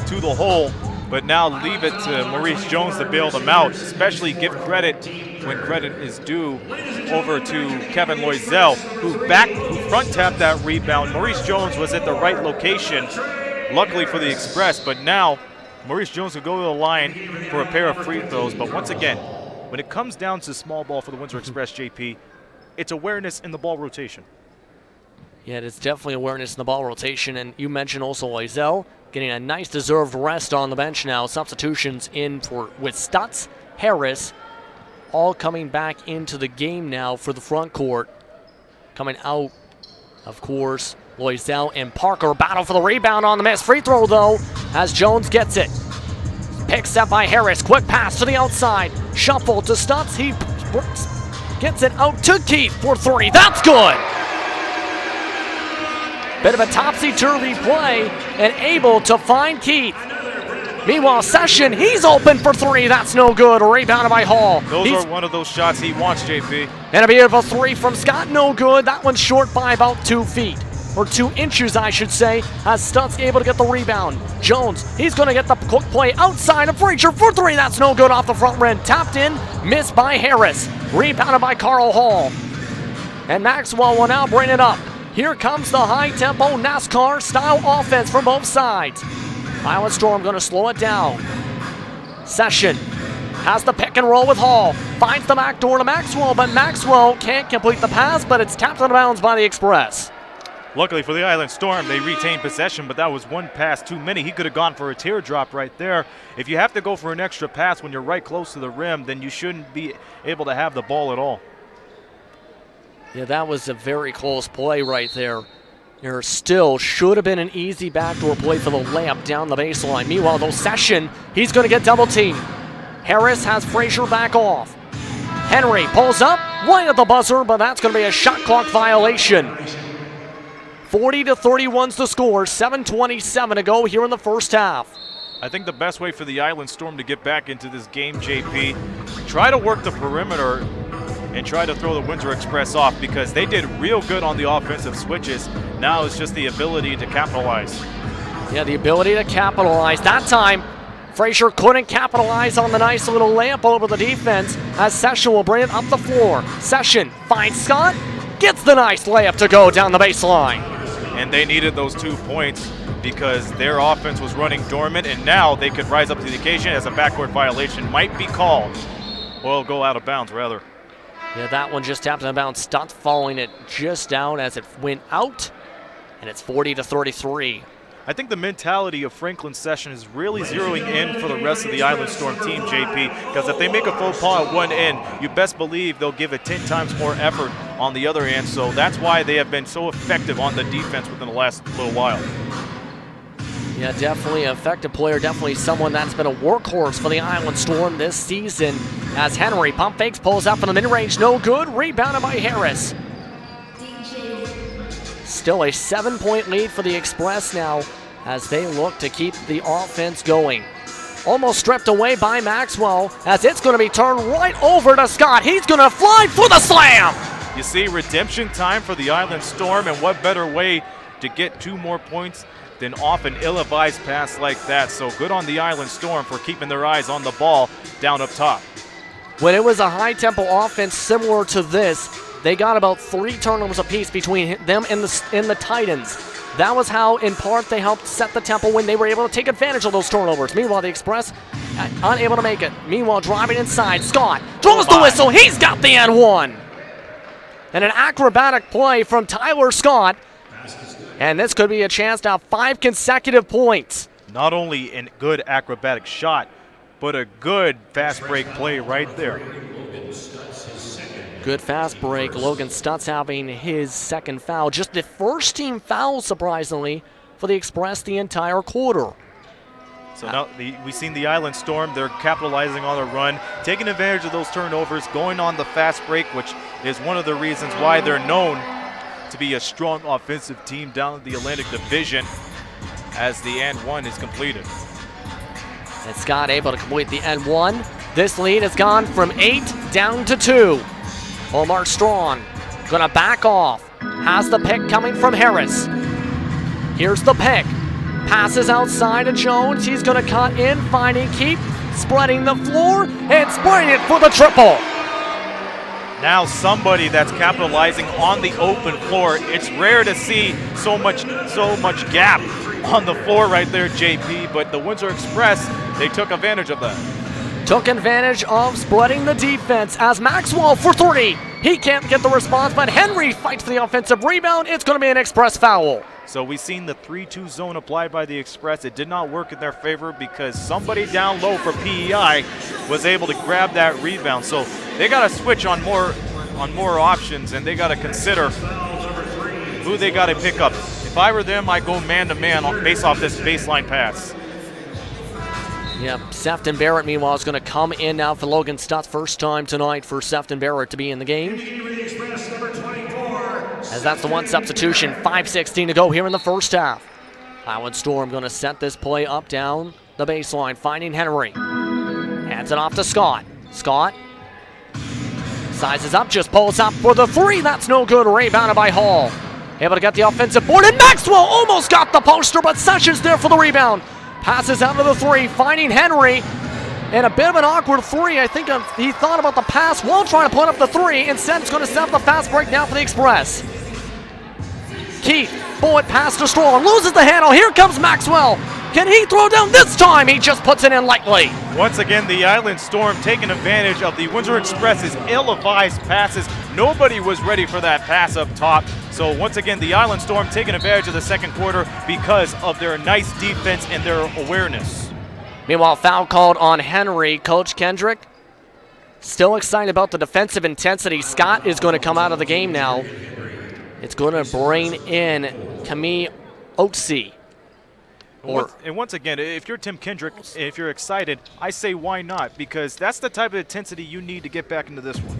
to the hole, but now leave it to Maurice Jones to bail them out, especially give credit when credit is due over to Kevin Loisel, who front tapped that rebound. Maurice Jones was at the right location, luckily for the Express, but now Maurice Jones will go to the line for a pair of free throws. But once again, when it comes down to small ball for the Windsor Express, JP, it's awareness in the ball rotation. Yeah, it's definitely awareness in the ball rotation, and you mentioned also Loisel getting a nice deserved rest on the bench now. Substitutions in with Stutz, Harris, all coming back into the game now for the front court. Coming out, of course, Loisel and Parker battle for the rebound on the miss. Free throw, though, as Jones gets it. Picks up by Harris. Quick pass to the outside. Shuffle to Stutz. He gets it out to Keith for three. That's good. Bit of a topsy-turvy play and able to find Keith. Meanwhile, Session, he's open for three. That's no good. Rebounded by Hall. Those are one of those shots he wants, JP. And a beautiful three from Scott. No good. That one's short by about 2 feet. Or 2 inches, I should say, as Stutz able to get the rebound. Jones, he's going to get the quick play outside of Frazier for three. That's no good off the front rim. Tapped in, missed by Harris. Rebounded by Carl Hall. And Maxwell will now bring it up. Here comes the high-tempo NASCAR-style offense from both sides. Island Storm going to slow it down. Session has the pick and roll with Hall. Finds the back door to Maxwell, but Maxwell can't complete the pass, but it's tapped out of bounds by the Express. Luckily for the Island Storm, they retained possession, but that was one pass too many. He could have gone for a teardrop right there. If you have to go for an extra pass when you're right close to the rim, then you shouldn't be able to have the ball at all. Yeah, that was a very close play right there. There still should have been an easy backdoor play for the layup down the baseline. Meanwhile, though, Session, he's going to get double teamed. Harris has Frazier back off. Henry pulls up, right at the buzzer, but that's going to be a shot clock violation. 40-31's the score, 7:27 to go here in the first half. I think the best way for the Island Storm to get back into this game, JP, try to work the perimeter and try to throw the Windsor Express off, because they did real good on the offensive switches. Now it's just the ability to capitalize. Yeah, the ability to capitalize. That time, Frazier couldn't capitalize on the nice little layup over the defense, as Session will bring it up the floor. Session finds Scott, gets the nice layup to go down the baseline. And they needed those 2 points because their offense was running dormant, and now they could rise up to the occasion as a backcourt violation might be called. Or go out of bounds, rather. Yeah, that one just tapped out of bounds. Stutz following it just down as it went out, and it's 40-33. I think the mentality of Franklin Session is really zeroing in for the rest of the Island Storm team, JP, because if they make a faux pas at one end, you best believe they'll give it 10 times more effort on the other end. So that's why they have been so effective on the defense within the last little while. Yeah, definitely an effective player, definitely someone that's been a workhorse for the Island Storm this season. As Henry pump fakes, pulls out from the mid-range, no good, rebounded by Harris. Still a 7-point lead for the Express now as they look to keep the offense going. Almost stripped away by Maxwell as it's going to be turned right over to Scott. He's going to fly for the slam. You see, redemption time for the Island Storm, and what better way to get 2 more points than off an ill-advised pass like that. So good on the Island Storm for keeping their eyes on the ball down up top. When it was a high-tempo offense similar to this, they got about 3 turnovers apiece between them and the Titans. That was how, in part, they helped set the tempo when they were able to take advantage of those turnovers. Meanwhile, the Express unable to make it. Meanwhile, driving inside, Scott throws the whistle. He's got the N1. And an acrobatic play from Tyler Scott. And this could be a chance to have 5 consecutive points. Not only a good acrobatic shot, but a good fast break play right there. Good fast break. Logan Stutz having his second foul. Just the first team foul, surprisingly, for the Express the entire quarter. So now we've seen the Island Storm. They're capitalizing on their run, taking advantage of those turnovers, going on the fast break, which is one of the reasons why they're known to be a strong offensive team down in the Atlantic Division as the N1 is completed. And Scott able to complete the N1. This lead has gone from 8 down to 2. Omar Strong gonna back off. Has the pick coming from Harris. Here's the pick. Passes outside to Jones. He's gonna cut in, finding Keith, spreading the floor, and spraying it for the triple. Now somebody that's capitalizing on the open floor. It's rare to see so much gap on the floor right there, JP, but the Windsor Express, they took advantage of that. Took advantage of spreading the defense as Maxwell for 3. He can't get the response, but Henry fights for the offensive rebound. It's going to be an Express foul. So we've seen the 3-2 zone applied by the Express. It did not work in their favor because somebody down low for PEI was able to grab that rebound. So they got to switch on more options, and they got to consider who they got to pick up. If I were them, I'd go man-to-man based off this baseline pass. Yep, Sefton Barrett, meanwhile, is going to come in now for Logan Stutz. First time tonight for Sefton Barrett to be in the game. As that's the one substitution, 5:16 to go here in the first half. Island Storm going to set this play up down the baseline, finding Henry. Hands it off to Scott. Scott sizes up, just pulls up for the 3. That's no good. Rebounded by Hall. Able to get the offensive board, and Maxwell almost got the poster, but Sessions there for the rebound. Passes out to the 3, finding Henry. And a bit of an awkward 3. I think he thought about the pass while trying to put up the 3. Instead, it's going to set up the fast break now for the Express. Keith, bullet pass to Strong, loses the handle. Here comes Maxwell. Can he throw down this time? He just puts it in lightly. Once again, the Island Storm taking advantage of the Windsor Express's ill-advised passes. Nobody was ready for that pass up top. So once again, the Island Storm taking advantage of the second quarter because of their nice defense and their awareness. Meanwhile, foul called on Henry. Coach Kendrick still excited about the defensive intensity. Scott is going to come out of the game now. It's going to bring in Camille Otsi. And once again, if you're Tim Kendrick, if you're excited, I say why not? Because that's the type of intensity you need to get back into this one.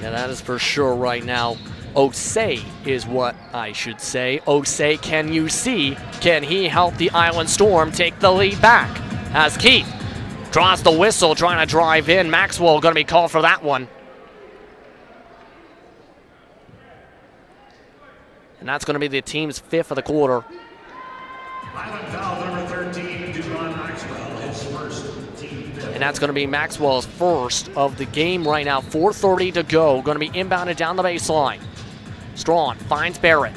Yeah, that is for sure right now. Osei is what I should say. Osei, can you see? Can he help the Island Storm take the lead back? As Keith draws the whistle, trying to drive in. Maxwell going to be called for that one. And that's going to be the team's 5th of the quarter. Island foul number 13, Duvon Maxwell, his first team fifth. And that's going to be Maxwell's first of the game right now. 4:30 to go. Going to be inbounded down the baseline. Strong finds Barrett.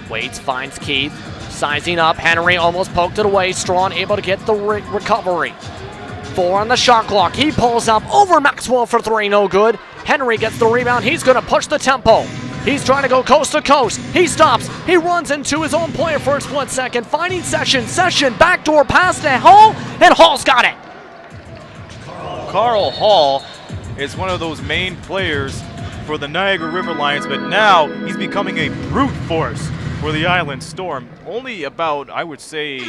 Waits, finds Keith. Sizing up. Henry almost poked it away. Strong able to get the recovery. 4 on the shot clock. He pulls up over Maxwell for 3. No good. Henry gets the rebound. He's going to push the tempo. He's trying to go coast to coast. He stops. He runs into his own player for a split second. Finding Session. Session backdoor pass to Hall, and Hall's got it. Carl Hall is one of those main players for the Niagara River Lions, but now he's becoming a brute force for the Island Storm. Only about, I would say,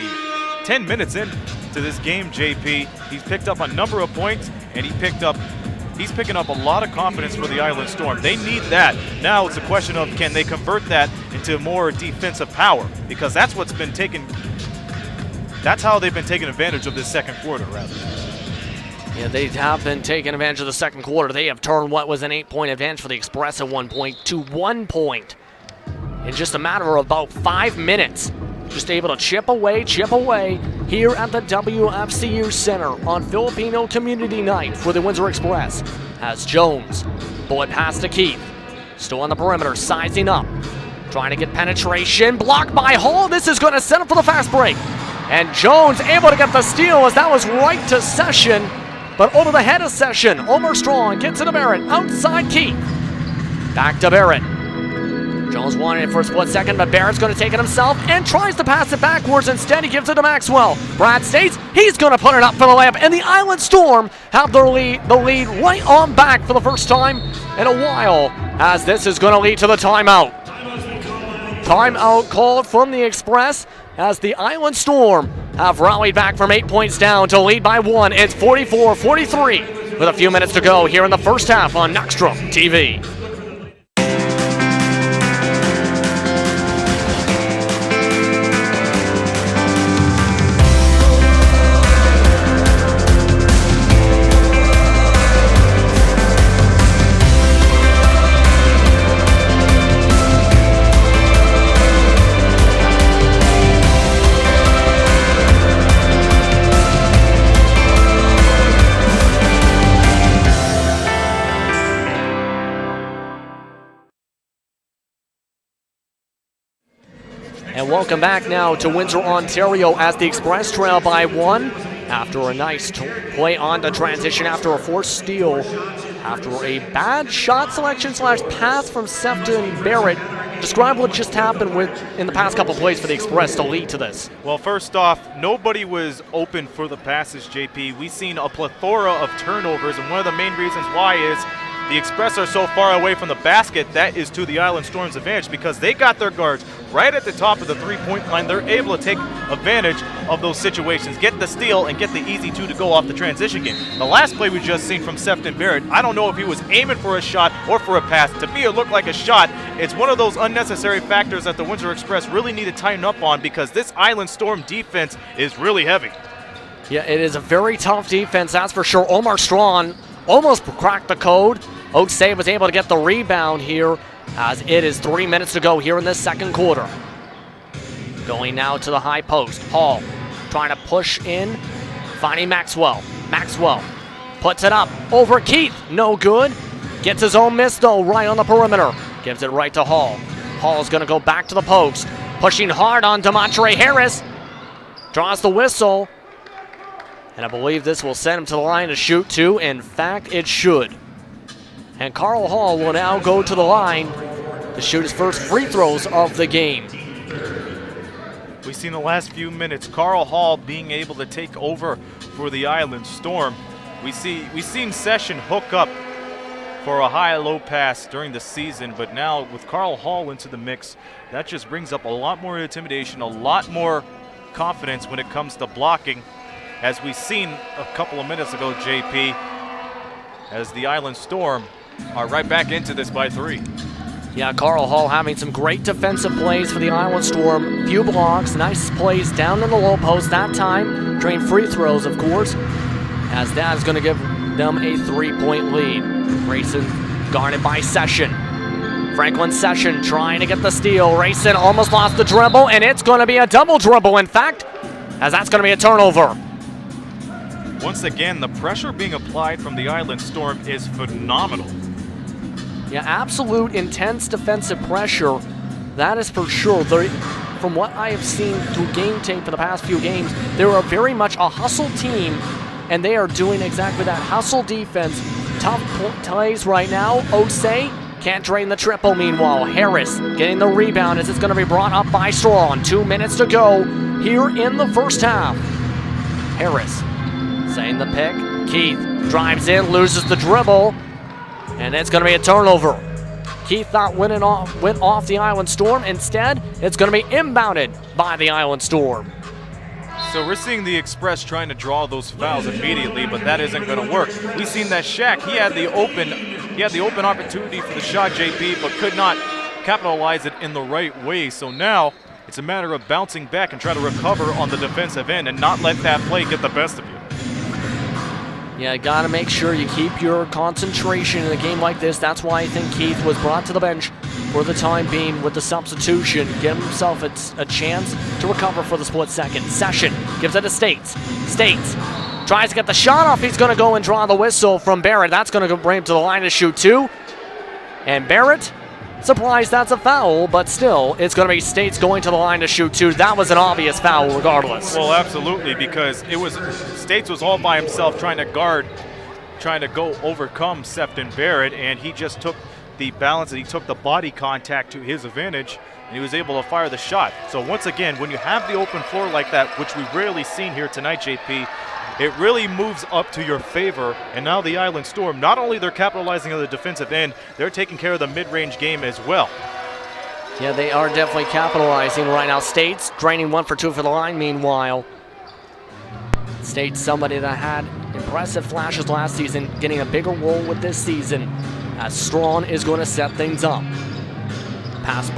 10 minutes into this game, JP. He's picked up a number of points, and he's picking up a lot of confidence for the Island Storm. They need that. Now it's a question of, can they convert that into more defensive power? Because that's how they've been taking advantage of this second quarter, rather. Yeah, they have been taking advantage of the second quarter. They have turned what was an 8-point advantage for the Express at one point to 1 point in just a matter of about 5 minutes. Just able to chip away here at the WFCU Center on Filipino Community Night for the Windsor Express. As Jones, bullet pass to Keith. Still on the perimeter, sizing up. Trying to get penetration, blocked by Hall. This is going to set up for the fast break. And Jones able to get the steal as that was right to Session. But over the head of Session, Omar Strong gets it to Barrett. Outside Keith. Back to Barrett. Jones wanted it for a split second, but Barrett's going to take it himself and tries to pass it backwards. Instead, he gives it to Maxwell. Brad States, he's going to put it up for the layup, and the Island Storm have the lead right on back for the first time in a while, as this is going to lead to the timeout. Timeout called from the Express as the Island Storm have rallied back from 8 points down to lead by 1. It's 44-43 with a few minutes to go here in the first half on Knoxstrom TV. And welcome back now to Windsor, Ontario, as the Express trail by 1 after a nice play on the transition, after a forced steal, after a bad shot selection / pass from Sefton Barrett. Describe what just happened in the past couple plays for the Express to lead to this. Well, first off, nobody was open for the passes, JP. We've seen a plethora of turnovers, and one of the main reasons why is the Express are so far away from the basket. That is to the Island Storm's advantage because they got their guards right at the top of the three-point line. They're able to take advantage of those situations, get the steal, and get the easy two to go off the transition game. The last play we just seen from Sefton Barrett, I don't know if he was aiming for a shot or for a pass. To me, it looked like a shot. It's one of those unnecessary factors that the Windsor Express really need to tighten up on because this Island Storm defense is really heavy. Yeah, it is a very tough defense, that's for sure. Omar Strawn almost cracked the code. Osei was able to get the rebound here as it is 3 minutes to go here in this second quarter. Going now to the high post. Hall trying to push in, finding Maxwell. Maxwell puts it up over Keith. No good. Gets his own miss though right on the perimeter. Gives it right to Hall. Hall's going to go back to the post. Pushing hard on DeMontre Harris. Draws the whistle. And I believe this will send him to the line to shoot too. In fact, it should. And Carl Hall will now go to the line to shoot his first free throws of the game. We've seen the last few minutes Carl Hall being able to take over for the Island Storm. We've seen Session hook up for a high-low pass during the season, but now with Carl Hall into the mix, that just brings up a lot more intimidation, a lot more confidence when it comes to blocking. As we've seen a couple of minutes ago, JP, as the Island Storm are right back into this by 3. Yeah, Carl Hall having some great defensive plays for the Island Storm. Few blocks, nice plays down in the low post that time. Drained free throws, of course, as that is going to give them a 3-point lead. Rayson guarded by Session. Franklin Session trying to get the steal. Rayson almost lost the dribble, and it's going to be a double dribble, in fact, as that's going to be a turnover. Once again, the pressure being applied from the Island Storm is phenomenal. Yeah, absolute intense defensive pressure. That is for sure. From what I have seen through game tape for the past few games, they are very much a hustle team, and they are doing exactly that. Hustle defense. Tough plays right now. Osei can't drain the triple. Meanwhile, Harris getting the rebound as it's going to be brought up by Strawn. 2 minutes to go here in the first half. Harris setting the pick. Keith drives in, loses the dribble, and it's going to be a turnover. Keith thought went off the Island Storm. Instead, it's going to be inbounded by the Island Storm. So we're seeing the Express trying to draw those fouls immediately, but that isn't going to work. We've seen that Shaq, he had the open opportunity for the shot, JP, but could not capitalize it in the right way. So now it's a matter of bouncing back and try to recover on the defensive end and not let that play get the best of you. Yeah, got to make sure you keep your concentration in a game like this. That's why I think Keith was brought to the bench for the time being with the substitution. Give himself a chance to recover for the split second. Session gives it to States. States tries to get the shot off. He's going to go and draw the whistle from Barrett. That's going to bring him to the line to shoot 2. And Barrett, surprised that's a foul, but still, it's going to be States going to the line to shoot 2. That was an obvious foul regardless. Well, absolutely, because States was all by himself trying to go overcome Sefton Barrett, and he just took the balance and he took the body contact to his advantage, and he was able to fire the shot. So once again, when you have the open floor like that, which we've rarely seen here tonight, JP, it really moves up to your favor. And now the Island Storm, not only they're capitalizing on the defensive end, they're taking care of the mid-range game as well. Yeah, they are definitely capitalizing right now. States draining 1 for 2 for the line meanwhile. States somebody that had impressive flashes last season, getting a bigger role with this season, as Strawn is going to set things up. Pass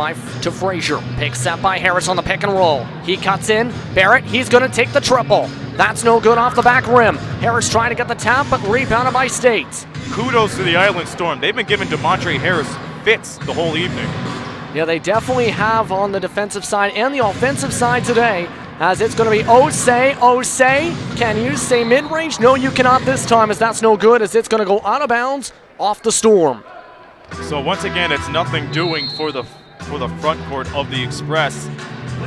to Frazier. Pick set by Harris on the pick and roll. He cuts in. Barrett, he's going to take the triple. That's no good off the back rim. Harris trying to get the tap, but rebounded by States. Kudos to the Island Storm. They've been giving DeMontre Harris fits the whole evening. Yeah, they definitely have on the defensive side and the offensive side today, as it's going to be Osei. Can you say mid-range? No, you cannot this time, as that's no good, as it's going to go out of bounds off the Storm. So once again, it's nothing doing for the front court of the Express.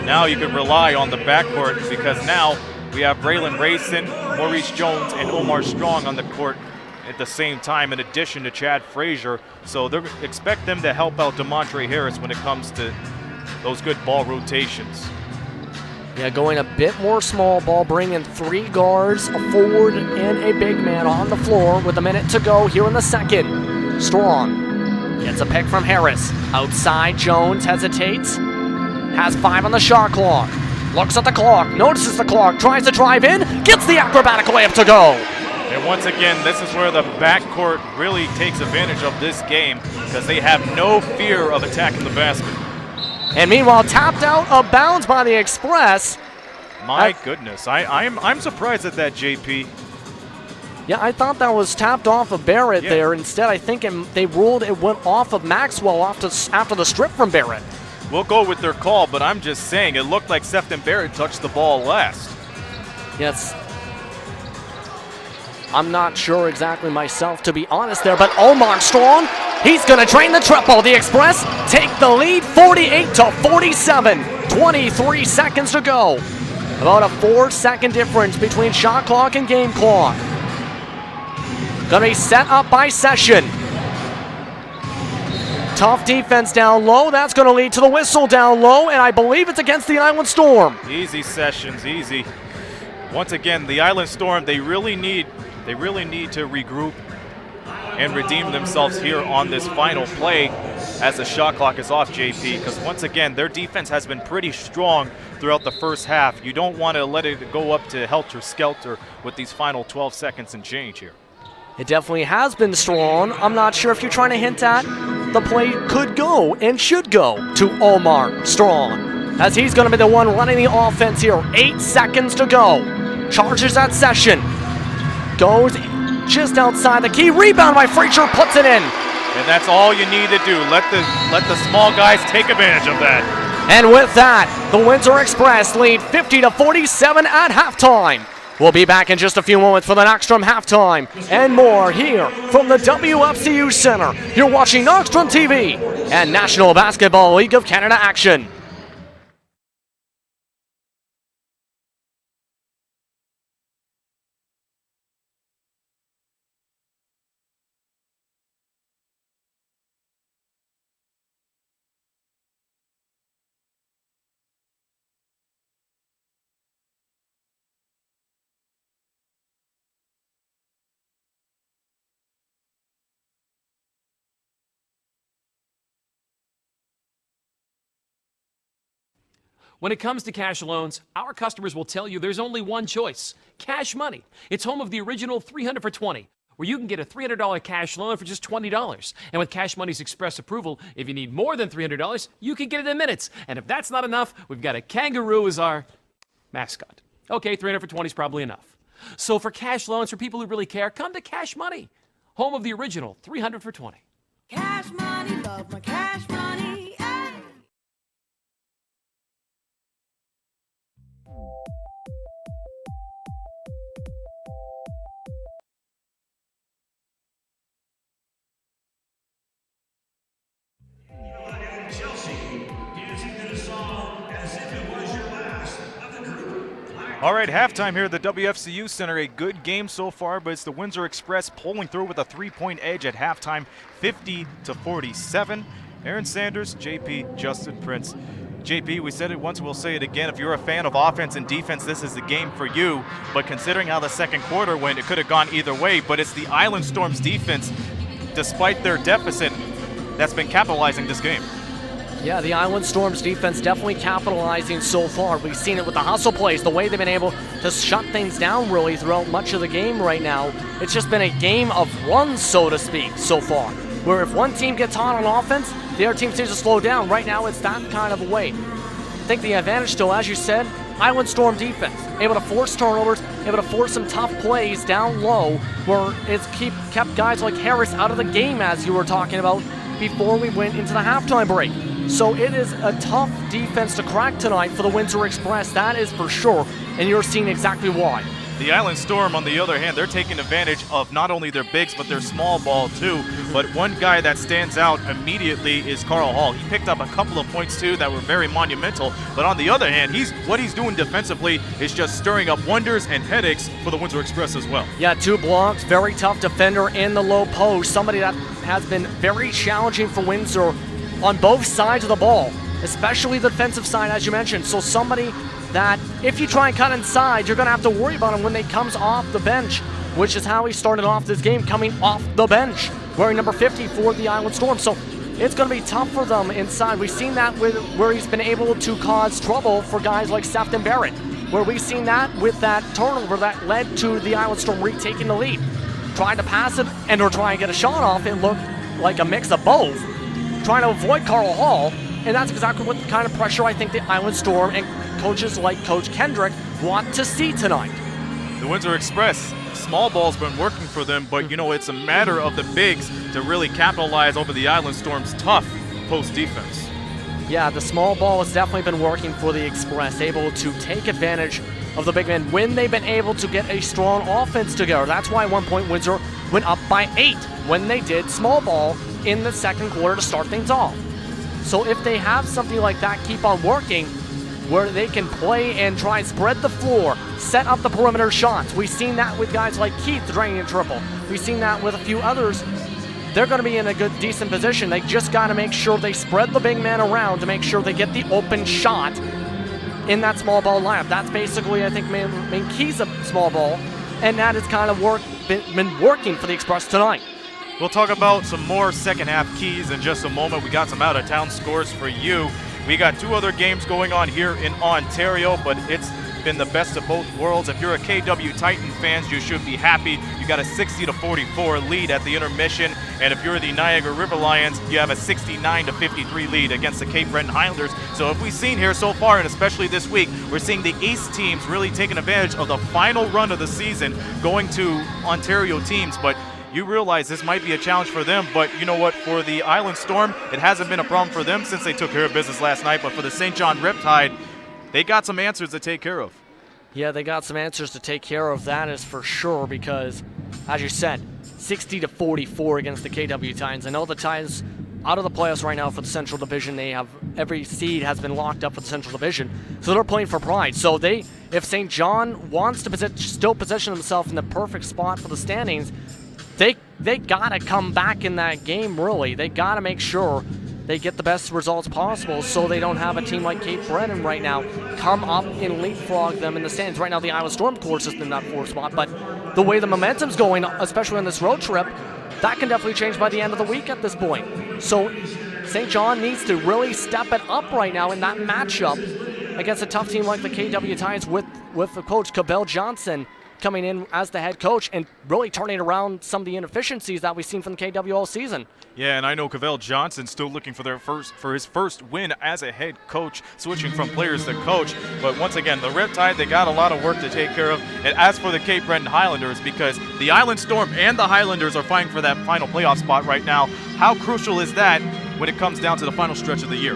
Now you can rely on the backcourt because now we have Braylon Rayson, Maurice Jones, and Omar Strong on the court at the same time, in addition to Chad Frazier. So they expect them to help out DeMontre Harris when it comes to those good ball rotations. Yeah, going a bit more small ball, bringing 3 guards, a forward, and a big man on the floor with a minute to go here in the second. Strong gets a pick from Harris. Outside, Jones hesitates. Has 5 on the shot clock. Looks at the clock, notices the clock, tries to drive in, gets the acrobatic layup to go. And once again, this is where the backcourt really takes advantage of this game because they have no fear of attacking the basket. And meanwhile, tapped out of bounds by the Express. My goodness, I'm surprised at that, JP. Yeah, I thought that was tapped off of Barrett there. Instead, I think they ruled it went off of Maxwell after the strip from Barrett. We'll go with their call, but I'm just saying it looked like Sefton Barrett touched the ball last. Yes. I'm not sure exactly myself, to be honest there, but Omar Strong, he's going to drain the triple. The Express take the lead 48-47. 23 seconds to go. About a 4-second difference between shot clock and game clock. Going to be set up by Session. Tough defense down low. That's going to lead to the whistle down low, and I believe it's against the Island Storm. Easy, Sessions, easy. Once again, the Island Storm, they really need to regroup and redeem themselves here on this final play as the shot clock is off, JP, because once again, their defense has been pretty strong throughout the first half. You don't want to let it go up to helter-skelter with these final 12 seconds and change here. It definitely has been strong. I'm not sure if you're trying to hint at the play could go and should go to Omar Strong, as he's going to be the one running the offense here. 8 seconds to go. Charges that Session. Goes just outside the key. Rebound by Frazier, puts it in. And that's all you need to do. Let the small guys take advantage of that. And with that, the Windsor Express lead 50-47 at halftime. We'll be back in just a few moments for the Knockstrom halftime and more here from the WFCU Center. You're watching Knockstrom TV and National Basketball League of Canada action. When it comes to cash loans, our customers will tell you there's only one choice: Cash Money. It's home of the original 300 for 20, where you can get a $300 cash loan for just $20. And with Cash Money's express approval, if you need more than $300, you can get it in minutes. And if that's not enough, we've got a kangaroo as our mascot. Okay, 300 for 20 is probably enough. So for cash loans for people who really care, come to Cash Money, home of the original 300 for 20. Cash money, love my cash money. All right, halftime here at the WFCU Center. A good game so far, but it's the Windsor Express pulling through with a 3-point edge at halftime, 50-47. Aaron Sanders, JP, Justin Prince. JP, we said it once, we'll say it again. If you're a fan of offense and defense, this is the game for you. But considering how the second quarter went, it could have gone either way. But it's the Island Storm's defense, despite their deficit, that's been capitalizing this game. Yeah, the Island Storm's defense definitely capitalizing so far. We've seen it with the hustle plays, the way they've been able to shut things down really throughout much of the game right now. It's just been a game of runs, so to speak, so far, where if one team gets hot on offense, the other team seems to slow down. Right now, it's that kind of a way. I think the advantage still, as you said, Island Storm defense, able to force turnovers, able to force some tough plays down low, where it's kept guys like Harris out of the game, as you were talking about before we went into the halftime break. So it is a tough defense to crack tonight for the Windsor Express, that is for sure, and you're seeing exactly why. The Island Storm, on the other hand, they're taking advantage of not only their bigs, but their small ball too. But one guy that stands out immediately is Carl Hall. He picked up a couple of points too that were very monumental. But on the other hand, what he's doing defensively is just stirring up wonders and headaches for the Windsor Express as well. Yeah, 2 blocks, very tough defender in the low post. Somebody that has been very challenging for Windsor on both sides of the ball, especially the defensive side, as you mentioned. So somebody that if you try and cut inside, you're going to have to worry about him when he comes off the bench, which is how he started off this game, coming off the bench, wearing number 50 for the Island Storm. So it's going to be tough for them inside. We've seen that with where he's been able to cause trouble for guys like Sefton Barrett, where we've seen that with that turnover that led to the Island Storm retaking the lead. Trying to pass it and or try and get a shot off, it looked like a mix of both. Trying to avoid Carl Hall, and that's exactly what the kind of pressure I think the Island Storm and coaches like Coach Kendrick want to see tonight. The Windsor Express, small ball's been working for them, but it's a matter of the bigs to really capitalize over the Island Storm's tough post defense. Yeah, the small ball has definitely been working for the Express, able to take advantage of the big men when they've been able to get a strong offense together. That's why at one point Windsor went up by 8 when they did small ball in the second quarter to start things off. So if they have something like that keep on working, where they can play and try and spread the floor, set up the perimeter shots. We've seen that with guys like Keith draining a triple. We've seen that with a few others. They're going to be in a good, decent position. They just got to make sure they spread the big man around to make sure they get the open shot in that small ball lineup. That's basically, I think, main keys of small ball, and that has kind of been working for the Express tonight. We'll talk about some more second half keys in just a moment. We got some out of town scores for you. We got 2 other games going on here in Ontario, but it's been the best of both worlds. If you're a KW Titan fans, you should be happy. You got a 60-44 lead at the intermission, and if you're the Niagara River Lions, you have a 69-53 lead against the Cape Breton Highlanders. So if we've seen here so far, and especially this week, we're seeing the East teams really taking advantage of the final run of the season, going to Ontario teams, but you realize this might be a challenge for them, but you know what? For the Island Storm, it hasn't been a problem for them since they took care of business last night, but for the St. John Riptide, they got some answers to take care of. Yeah, they got some answers to take care of, that is for sure, because, as you said, 60-44 against the KW Titans. I know the Titans out of the playoffs right now for the Central Division. They have every seed has been locked up for the Central Division, so they're playing for pride. So if St. John wants to still position themselves in the perfect spot for the standings, they gotta come back in that game, really. They gotta make sure they get the best results possible so they don't have a team like Cape Breton right now come up and leapfrog them in the standings. Right now, the Island Storm course is in that 4th spot, but the way the momentum's going, especially on this road trip, that can definitely change by the end of the week at this point. So St. John needs to really step it up right now in that matchup against a tough team like the KW Titans with the coach, Cabell Johnson, coming in as the head coach and really turning around some of the inefficiencies that we've seen from the KW all season. Yeah, and I know Cavell Johnson's still looking for his first win as a head coach, switching from players to coach. But once again, the Riptide, they got a lot of work to take care of. And as for the Cape Breton Highlanders, because the Island Storm and the Highlanders are fighting for that final playoff spot right now, how crucial is that when it comes down to the final stretch of the year?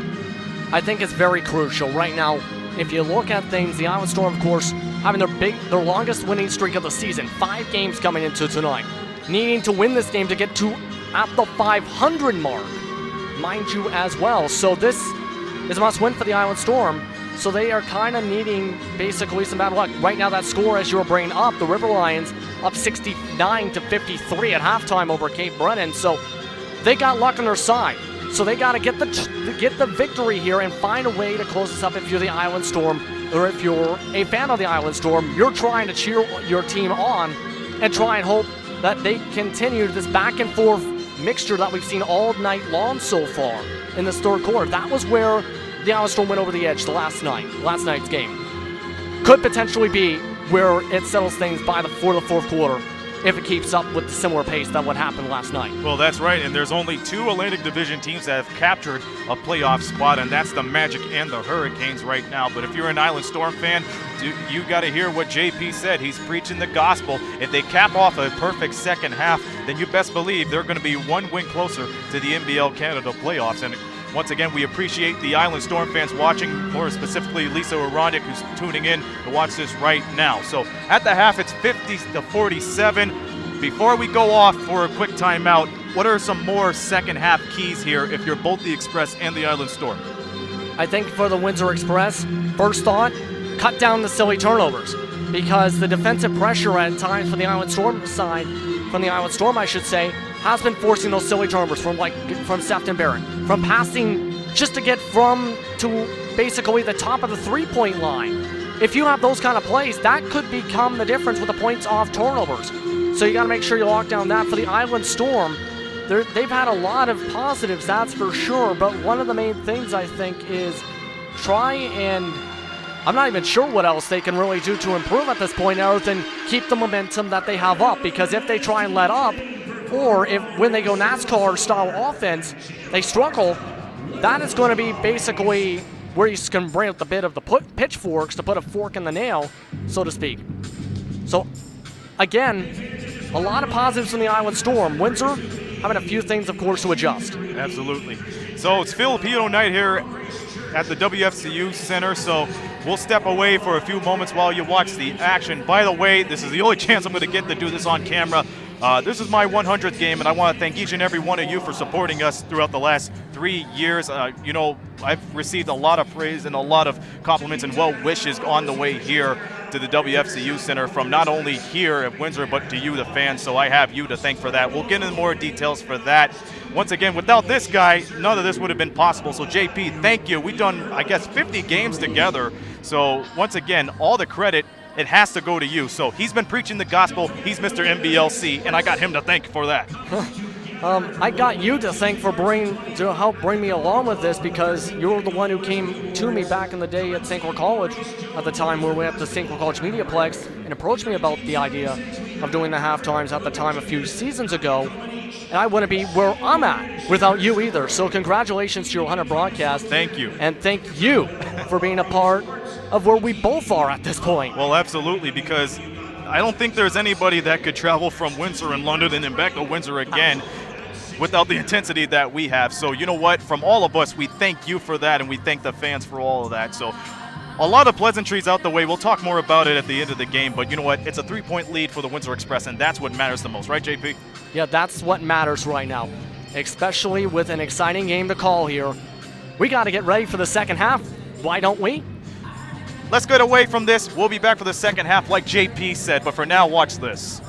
I think it's very crucial right now. If you look at things, the Island Storm, of course, having their longest winning streak of the season, 5 games coming into tonight, needing to win this game to get to at the 500 mark, mind you, as well. So this is a must-win for the Island Storm. So they are kind of needing basically some bad luck. Right now, that score, as you were bringing up, the River Lions up 69-53 at halftime over Cape Breton. So they got luck on their side. So they got to get the victory here and find a way to close this up. If you're the Island Storm, or if you're a fan of the Island Storm, you're trying to cheer your team on and try and hope that they continue this back and forth mixture that we've seen all night long so far in this 3rd quarter. That was where the Island Storm went over the edge last night's game. Could potentially be where it settles things for the 4th quarter, if it keeps up with the similar pace that what happened last night. Well, that's right, and there's only 2 Atlantic Division teams that have captured a playoff spot, and that's the Magic and the Hurricanes right now. But if you're an Island Storm fan, you got to hear what JP said. He's preaching the gospel. If they cap off a perfect second half, then you best believe they're going to be 1 win closer to the NBL Canada playoffs. And Once again, we appreciate the Island Storm fans watching, more specifically Lisa Arondick, who's tuning in to watch this right now. So at the half, it's 50-47. Before we go off for a quick timeout, what are some more second half keys here if you're both the Express and the Island Storm? I think for the Windsor Express, first thought, cut down the silly turnovers, because the defensive pressure at times from the Island Storm side, I should say, has been forcing those silly turnovers from Sefton Barrett, from passing just to get to basically the top of the three-point line. If you have those kind of plays, that could become the difference with the points off turnovers. So you got to make sure you lock down that. For the Island Storm, they've had a lot of positives, that's for sure, but one of the main things I think is try and, I'm not even sure what else they can really do to improve at this point other than keep the momentum that they have up, because if they try and let up, or if when they go NASCAR style offense, they struggle, that is going to be basically where you can bring out the bit of the pitchforks to put a fork in the nail, so to speak. So again, a lot of positives from the Island Storm. Windsor having a few things, of course, to adjust. Absolutely. So it's Filipino night here at the WFCU Center, so we'll step away for a few moments while you watch the action. By the way, this is the only chance I'm going to get to do this on camera. This is my 100th game, and I want to thank each and every one of you for supporting us throughout the last 3 years. I've received a lot of praise and a lot of compliments and well wishes on the way here to the WFCU Center from not only here at Windsor, but to you, the fans. So I have you to thank for that. We'll get into more details for that. Once again, without this guy, none of this would have been possible. So JP, thank you. We've done, I guess, 50 games together. So once again, all the credit, it has to go to you. So he's been preaching the gospel. He's Mr. NBLC, and I got him to thank for that. I got you to thank for to help bring me along with this, because you were the one who came to me back in the day at St. Clair College at the time where we went to St. Clair College Mediaplex and approached me about the idea of doing the halftimes at the time a few seasons ago. And I wouldn't be where I'm at without you either. So congratulations to your 100 broadcast. Thank you. And thank you for being a part of where we both are at this point. Well, absolutely, because I don't think there's anybody that could travel from Windsor and London and then back to Windsor again without the intensity that we have. So you know what? From all of us, we thank you for that, and we thank the fans for all of that. So a lot of pleasantries out the way. We'll talk more about it at the end of the game, but you know what? It's a 3-point lead for the Windsor Express, and that's what matters the most, right, JP? Yeah, that's what matters right now, especially with an exciting game to call here. We got to get ready for the second half. Why don't we? Let's get away from this. We'll be back for the second half like JP said, but for now, watch this.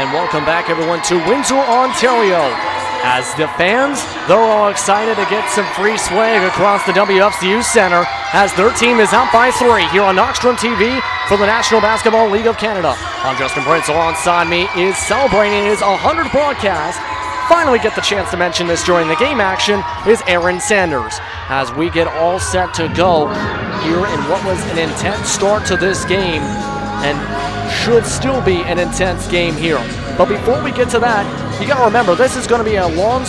And welcome back, everyone, to Windsor, Ontario. As the fans, they're all excited to get some free swag across the WFCU Center as their team is up by 3 here on Knoxstrom TV for the National Basketball League of Canada. I'm Justin Prince. Alongside me is celebrating his 100th broadcast. Finally get the chance to mention this during the game action is Aaron Sanders. As we get all set to go here in what was an intense start to this game and should still be an intense game here. But before we get to that, you got to remember this is going to be a long,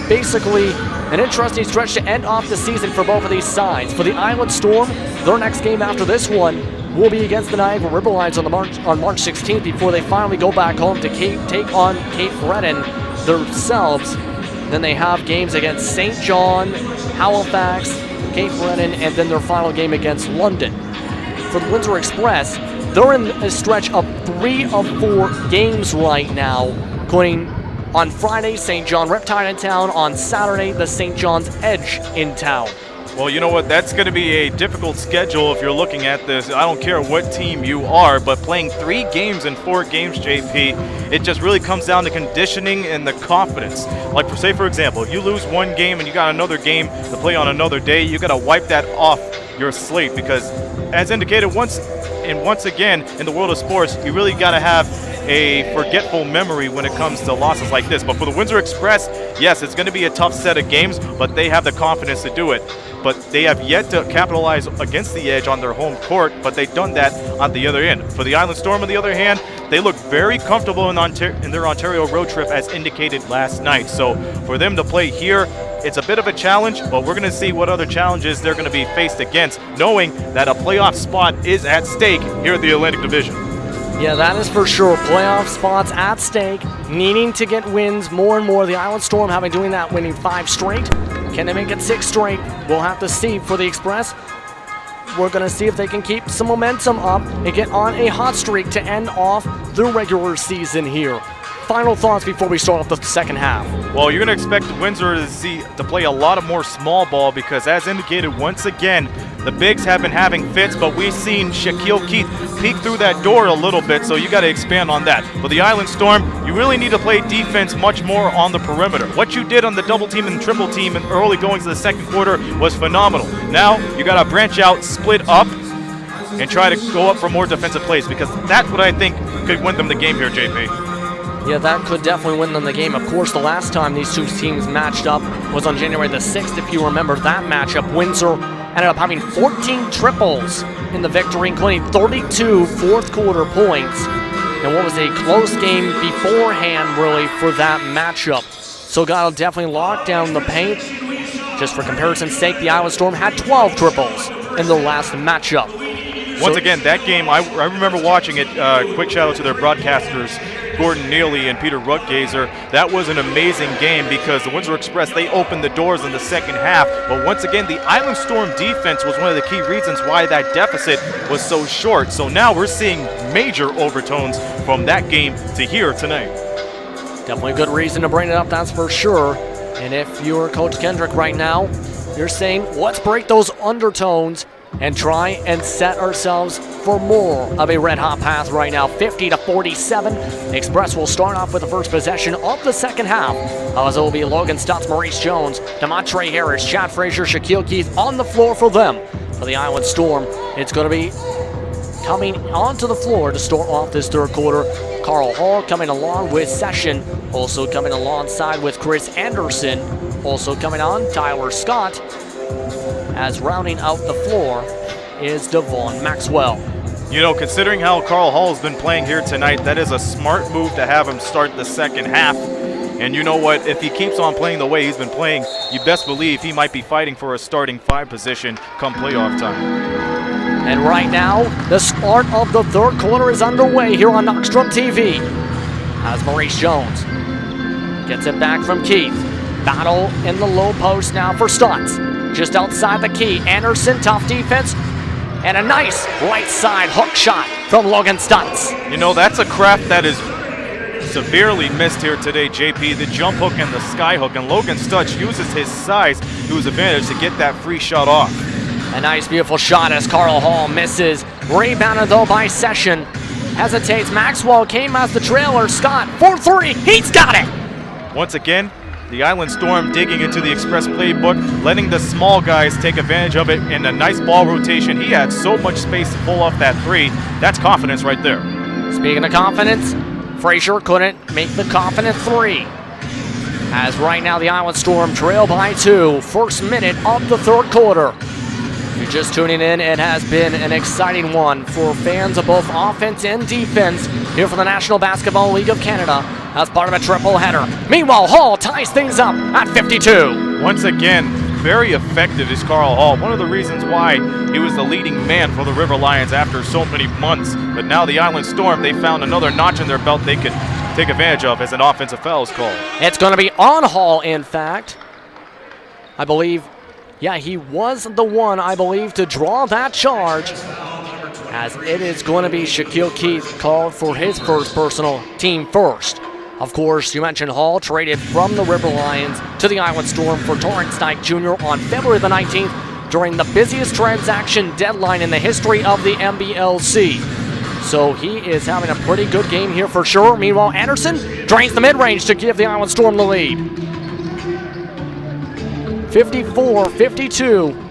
basically an interesting stretch to end off the season for both of these sides. For the Island Storm, their next game after this one will be against the Niagara River Lions on March 16th before they finally go back home to take on Cape Breton themselves. Then they have games against St. John, Halifax, Cape Breton, and then their final game against London. For the Windsor Express, they're in a stretch of 3 of 4 games right now, including on Friday, St. John Riptide in town. On Saturday, the St. John's Edge in town. Well, you know what? That's going to be a difficult schedule if you're looking at this. I don't care what team you are, but playing 3 games in 4 games, JP, it just really comes down to conditioning and the confidence. Like, for example, you lose one game and you got another game to play on another day, you got to wipe that off your slate because, as indicated once again in the world of sports, you really got to have a forgetful memory when it comes to losses like this. But for the Windsor Express, yes, it's going to be a tough set of games, but they have the confidence to do it. But they have yet to capitalize against the Edge on their home court, but they've done that on the other end. For the Island Storm, on the other hand, they look very comfortable in their Ontario road trip as indicated last night. So for them to play here, it's a bit of a challenge, but we're going to see what other challenges they're going to be faced against, knowing that a playoff spot is at stake here at the Atlantic Division. Yeah, that is for sure. Playoff spots at stake, needing to get wins more and more. The Island Storm having doing that, winning 5 straight. Can they make it 6 straight? We'll have to see. For the Express, we're going to see if they can keep some momentum up and get on a hot streak to end off the regular season here. Final thoughts before we start off the second half. Well, you're going to expect Windsor to play a lot of more small ball because, as indicated once again, the bigs have been having fits, but we've seen Shaquille Keith peek through that door a little bit, so you got to expand on that. For the Island Storm, you really need to play defense much more on the perimeter. What you did on the double team and triple team in early goings of the second quarter was phenomenal. Now you got to branch out, split up, and try to go up for more defensive plays because that's what I think could win them the game here, JP. Yeah, that could definitely win them the game. Of course, the last time these two teams matched up was on January the 6th. If you remember that matchup, Windsor ended up having 14 triples in the victory, including 32 fourth quarter points. And what was a close game beforehand, really, for that matchup. So got to definitely lock down the paint. Just for comparison's sake, the Island Storm had 12 triples in the last matchup. Once again, that game, I remember watching it. Quick shout out to their broadcasters, Gordon Neely and Peter Rutgazer. That was an amazing game because the Windsor Express, they opened the doors in the second half. But once again, the Island Storm defense was one of the key reasons why that deficit was so short. So now we're seeing major overtones from that game to here tonight. Definitely a good reason to bring it up, that's for sure. And if you're Coach Kendrick right now, you're saying, let's break those undertones and try and set ourselves for more of a red-hot path right now. 50-47. Express will start off with the first possession of the second half, as it will be Logan Stutz, Maurice Jones, Demontre Harris, Chad Frazier, Shaquille Keith on the floor for them. For the Island Storm, it's going to be coming onto the floor to start off this third quarter. Carl Hall coming along with Session, also coming alongside with Chris Anderson, also coming on Tyler Scott. As rounding out the floor is Devon Maxwell. You know, considering how Carl Hall has been playing here tonight, that is a smart move to have him start the second half. And you know what? If he keeps on playing the way he's been playing, you best believe he might be fighting for a starting 5 position come playoff time. And right now, the start of the third quarter is underway here on Knoxstrom TV. As Maurice Jones gets it back from Keith. Battle in the low post now for Stutz. Just outside the key, Anderson, tough defense, and a nice right side hook shot from Logan Stutz. You know, that's a craft that is severely missed here today, JP. The jump hook and the sky hook, and Logan Stutz uses his size to his advantage to get that free shot off. A nice, beautiful shot as Carl Hall misses. Rebounded, though, by Session hesitates. Maxwell came as the trailer. Scott, 4-3, he's got it! Once again, the Island Storm digging into the Express playbook, letting the small guys take advantage of it in a nice ball rotation. He had so much space to pull off that three. That's confidence right there. Speaking of confidence, Frazier couldn't make the confident three. As right now the Island Storm trail by 2, first minute of the third quarter. If you're just tuning in, it has been an exciting one for fans of both offense and defense here for the National Basketball League of Canada as part of a triple header. Meanwhile, Hall ties things up at 52. Once again, very effective is Carl Hall. One of the reasons why he was the leading man for the River Lions after so many months. But now the Island Storm, they found another notch in their belt they could take advantage of as an offensive foul is called. It's going to be on Hall, in fact. I believe, yeah, he was the one, I believe, to draw that charge. As it is going to be Shaquille Keith called for his first personal, team first. Of course, you mentioned Hall traded from the River Lions to the Island Storm for Torrance Dyke Jr. on February the 19th during the busiest transaction deadline in the history of the NBLC. So he is having a pretty good game here for sure. Meanwhile, Anderson drains the mid-range to give the Island Storm the lead. 54-52.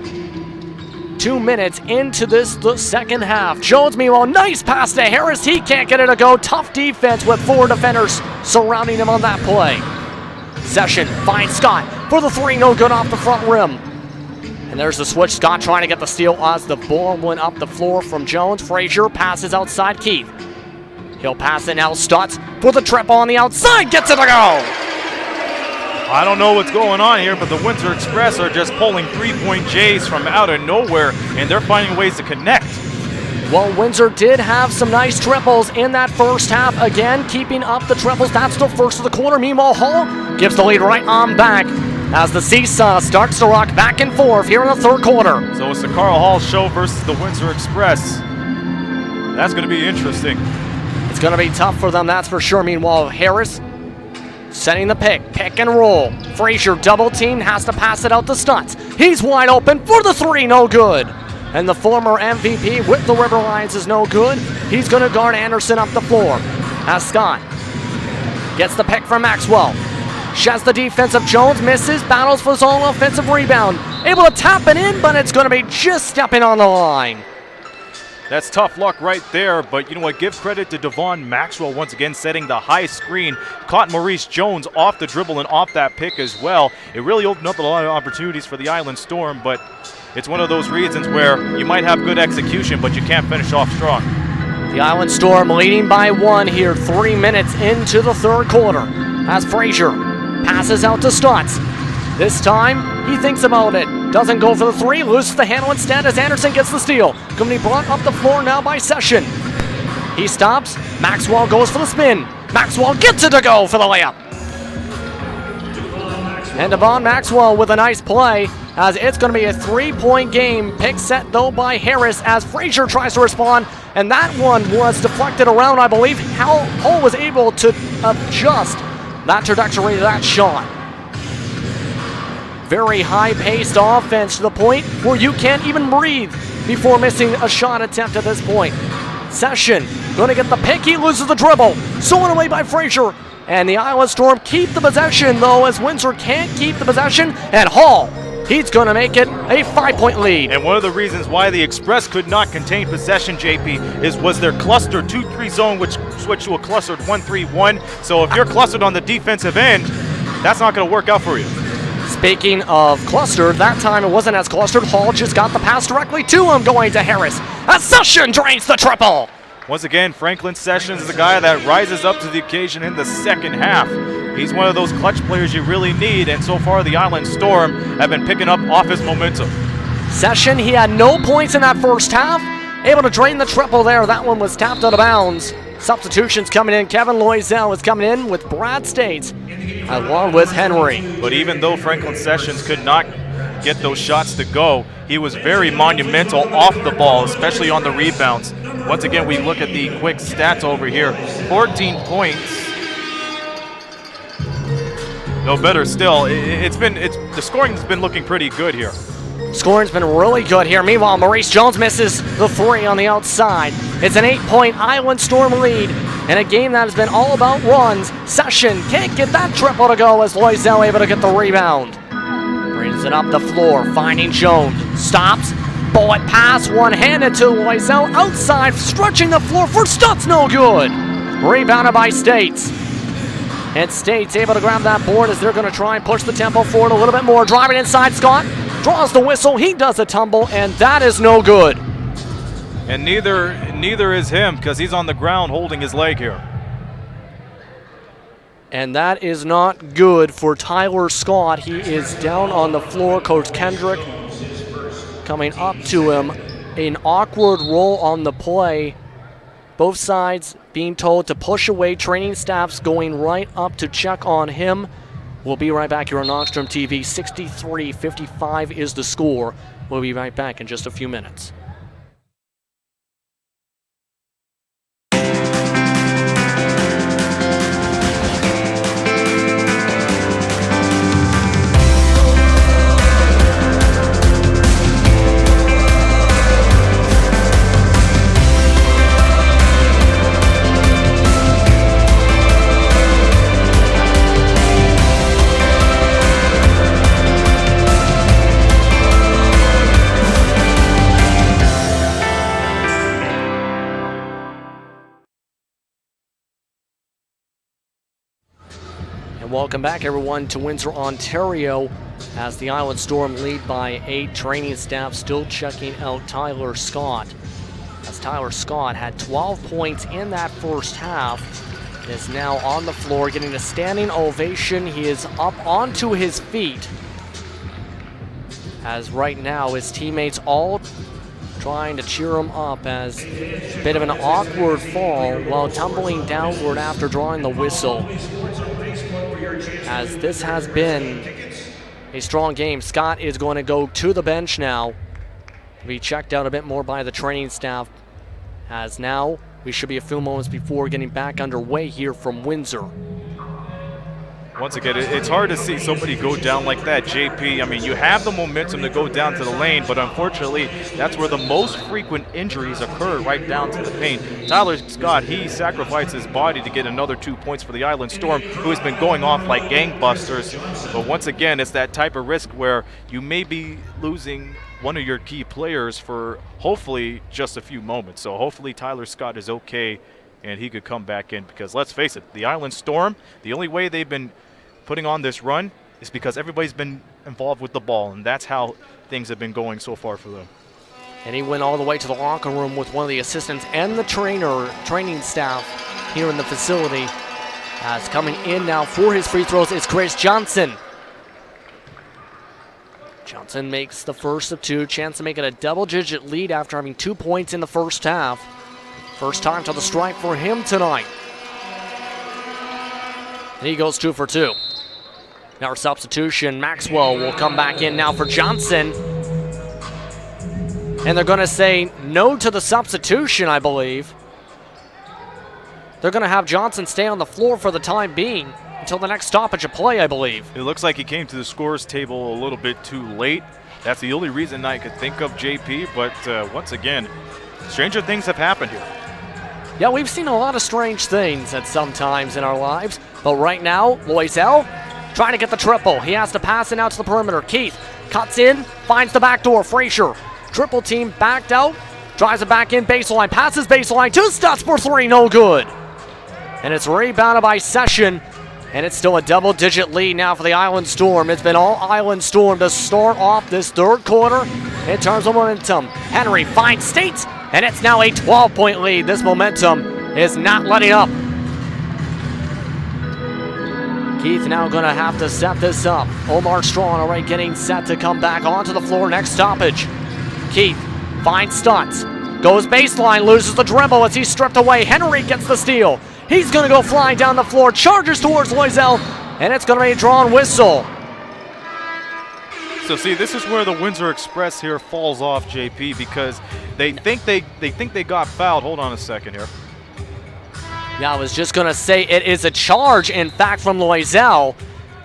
2 minutes into the second half. Jones, meanwhile, nice pass to Harris. He can't get it to go. Tough defense with 4 defenders surrounding him on that play. Session finds Scott for the three. No good off the front rim. And there's the switch. Scott trying to get the steal as the ball went up the floor from Jones. Frazier passes outside Keith. He'll pass it now. Stutz for the triple on the outside. Gets it to go. I don't know what's going on here, but the Windsor Express are just pulling three-point Jays from out of nowhere, and they're finding ways to connect. Well, Windsor did have some nice triples in that first half. Again, keeping up the triples. That's the first of the quarter. Meanwhile, Hall gives the lead right on back as the seesaw starts to rock back and forth here in the third quarter. So it's the Carl Hall show versus the Windsor Express. That's going to be interesting. It's going to be tough for them, that's for sure. Meanwhile, Harris setting the pick and roll. Frazier double team, has to pass it out to Stutz. He's wide open for the three, no good. And the former MVP with the River Lions is no good. He's going to guard Anderson up the floor. As Scott gets the pick from Maxwell. Sheds the defense of Jones, misses, battles for his own offensive rebound. Able to tap it in, but it's going to be just stepping on the line. That's tough luck right there, but you know what? Give credit to Devon Maxwell once again setting the high screen. Caught Maurice Jones off the dribble and off that pick as well. It really opened up a lot of opportunities for the Island Storm, but it's one of those reasons where you might have good execution, but you can't finish off strong. The Island Storm leading by 1 here, 3 minutes into the third quarter. As Frazier passes out to Stutz. This time, he thinks about it. Doesn't go for the three, loses the handle instead as Anderson gets the steal. Going to be brought up the floor now by Session. He stops, Maxwell goes for the spin. Maxwell gets it to go for the layup. And Devon Maxwell with a nice play as it's going to be a 3-point game. Pick set though by Harris as Frazier tries to respond. And that one was deflected around, I believe. Hull was able to adjust that trajectory of that shot. Very high-paced offense to the point where you can't even breathe before missing a shot attempt at this point. Session going to get the pick. He loses the dribble. Stolen away by Frazier. And the Island Storm keep the possession, though, as Windsor can't keep the possession. And Hall, he's going to make it a 5-point lead. And one of the reasons why the Express could not contain possession, JP, was their cluster 2-3 zone, which switched to a clustered 1-3-1. So if you're clustered on the defensive end, that's not going to work out for you. Speaking of clustered, that time it wasn't as clustered. Hall just got the pass directly to him, going to Harris. As Session drains the triple. Once again, Franklin Sessions is the guy that rises up to the occasion in the second half. He's one of those clutch players you really need, and so far the Island Storm have been picking up off his momentum. Session, he had no points in that first half. Able to drain the triple there. That one was tapped out of bounds. Substitutions coming in. Kevin Loisel is coming in with Brad States along with Henry. But even though Franklin Sessions could not get those shots to go, he was very monumental off the ball, especially on the rebounds. Once again, we look at the quick stats over here. 14 points. No, better still. The scoring's been looking pretty good here. Scoring's been really good here. Meanwhile, Maurice Jones misses the 3 on the outside. It's an 8-point Island Storm lead in a game that has been all about runs. Session can't get that triple to go as Loisel able to get the rebound. Brings it up the floor, finding Jones. Stops. Bullet pass, one-handed to Loisel. Outside, stretching the floor for Stutz, no good. Rebounded by States. And States able to grab that board as they're going to try and push the tempo forward a little bit more. Driving inside, Scott draws the whistle. He does a tumble, and that is no good. And neither is him, because he's on the ground holding his leg here. And that is not good for Tyler Scott. He is down on the floor. Coach Kendrick coming up to him. An awkward roll on the play. Both sides being told to push away. Training staff's going right up to check on him. We'll be right back here on Knoxstrom TV. 63-55 is the score. We'll be right back in just a few minutes. And welcome back, everyone, to Windsor, Ontario, as the Island Storm lead by 8. Training staff still checking out Tyler Scott, as Tyler Scott had 12 points in that first half. Is now on the floor getting a standing ovation. He is up onto his feet, as right now his teammates all trying to cheer him up, as a bit of an awkward fall while tumbling downward after drawing the whistle. As this has been a strong game, Scott is going to go to the bench now. Be checked out a bit more by the training staff, as now we should be a few moments before getting back underway here from Windsor. Once again, it's hard to see somebody go down like that, JP. I mean, you have the momentum to go down to the lane, but unfortunately, that's where the most frequent injuries occur, right down to the paint. Tyler Scott, he sacrificed his body to get another 2 points for the Island Storm, who has been going off like gangbusters. But once again, it's that type of risk where you may be losing one of your key players for hopefully just a few moments. So hopefully Tyler Scott is okay and he could come back in, because let's face it, the Island Storm, the only way they've been putting on this run is because everybody's been involved with the ball, and that's how things have been going so far for them. And he went all the way to the locker room with one of the assistants and the training staff here in the facility. As coming in now for his free throws is Chris Johnson. Johnson makes the first of 2, chance to make it a double-digit lead after having 2 points in the first half. First time to the stripe for him tonight. And he goes 2 for 2. Now our substitution, Maxwell will come back in now for Johnson. And they're going to say no to the substitution, I believe. They're going to have Johnson stay on the floor for the time being until the next stoppage of play, I believe. It looks like he came to the scorer's table a little bit too late. That's the only reason I could think of, JP. But once again, stranger things have happened here. Yeah, we've seen a lot of strange things at some times in our lives. But right now, Loisel trying to get the triple. He has to pass it out to the perimeter. Keith cuts in, finds the back door. Frazier, triple team backed out, drives it back in, baseline, passes baseline to Stutz for 3, no good. And it's rebounded by Session, and it's still a double-digit lead now for the Island Storm. It's been all Island Storm to start off this third quarter in terms of momentum. Henry finds States, and it's now a 12-point lead. This momentum is not letting up. Keith now going to have to set this up. Omar Strong already getting set to come back onto the floor. Next stoppage. Keith finds Stutz. Goes baseline, loses the dribble as he's stripped away. Henry gets the steal. He's going to go flying down the floor, charges towards Loisel, and it's going to be a drawn whistle. So see, this is where the Windsor Express here falls off, JP, because they think they got fouled. Hold on a second here. Yeah, I was just going to say it is a charge, in fact, from Loisel.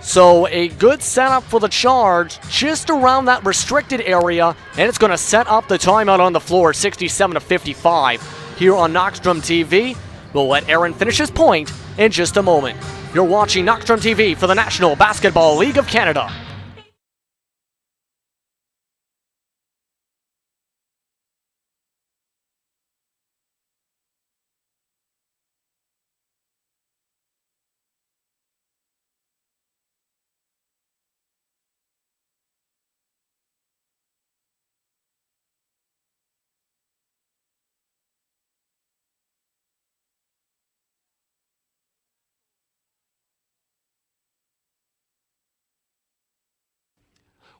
So a good setup for the charge just around that restricted area, and it's going to set up the timeout on the floor, 67-55 here on Knockstrom TV. We'll let Aaron finish his point in just a moment. You're watching Knockstrom TV for the National Basketball League of Canada.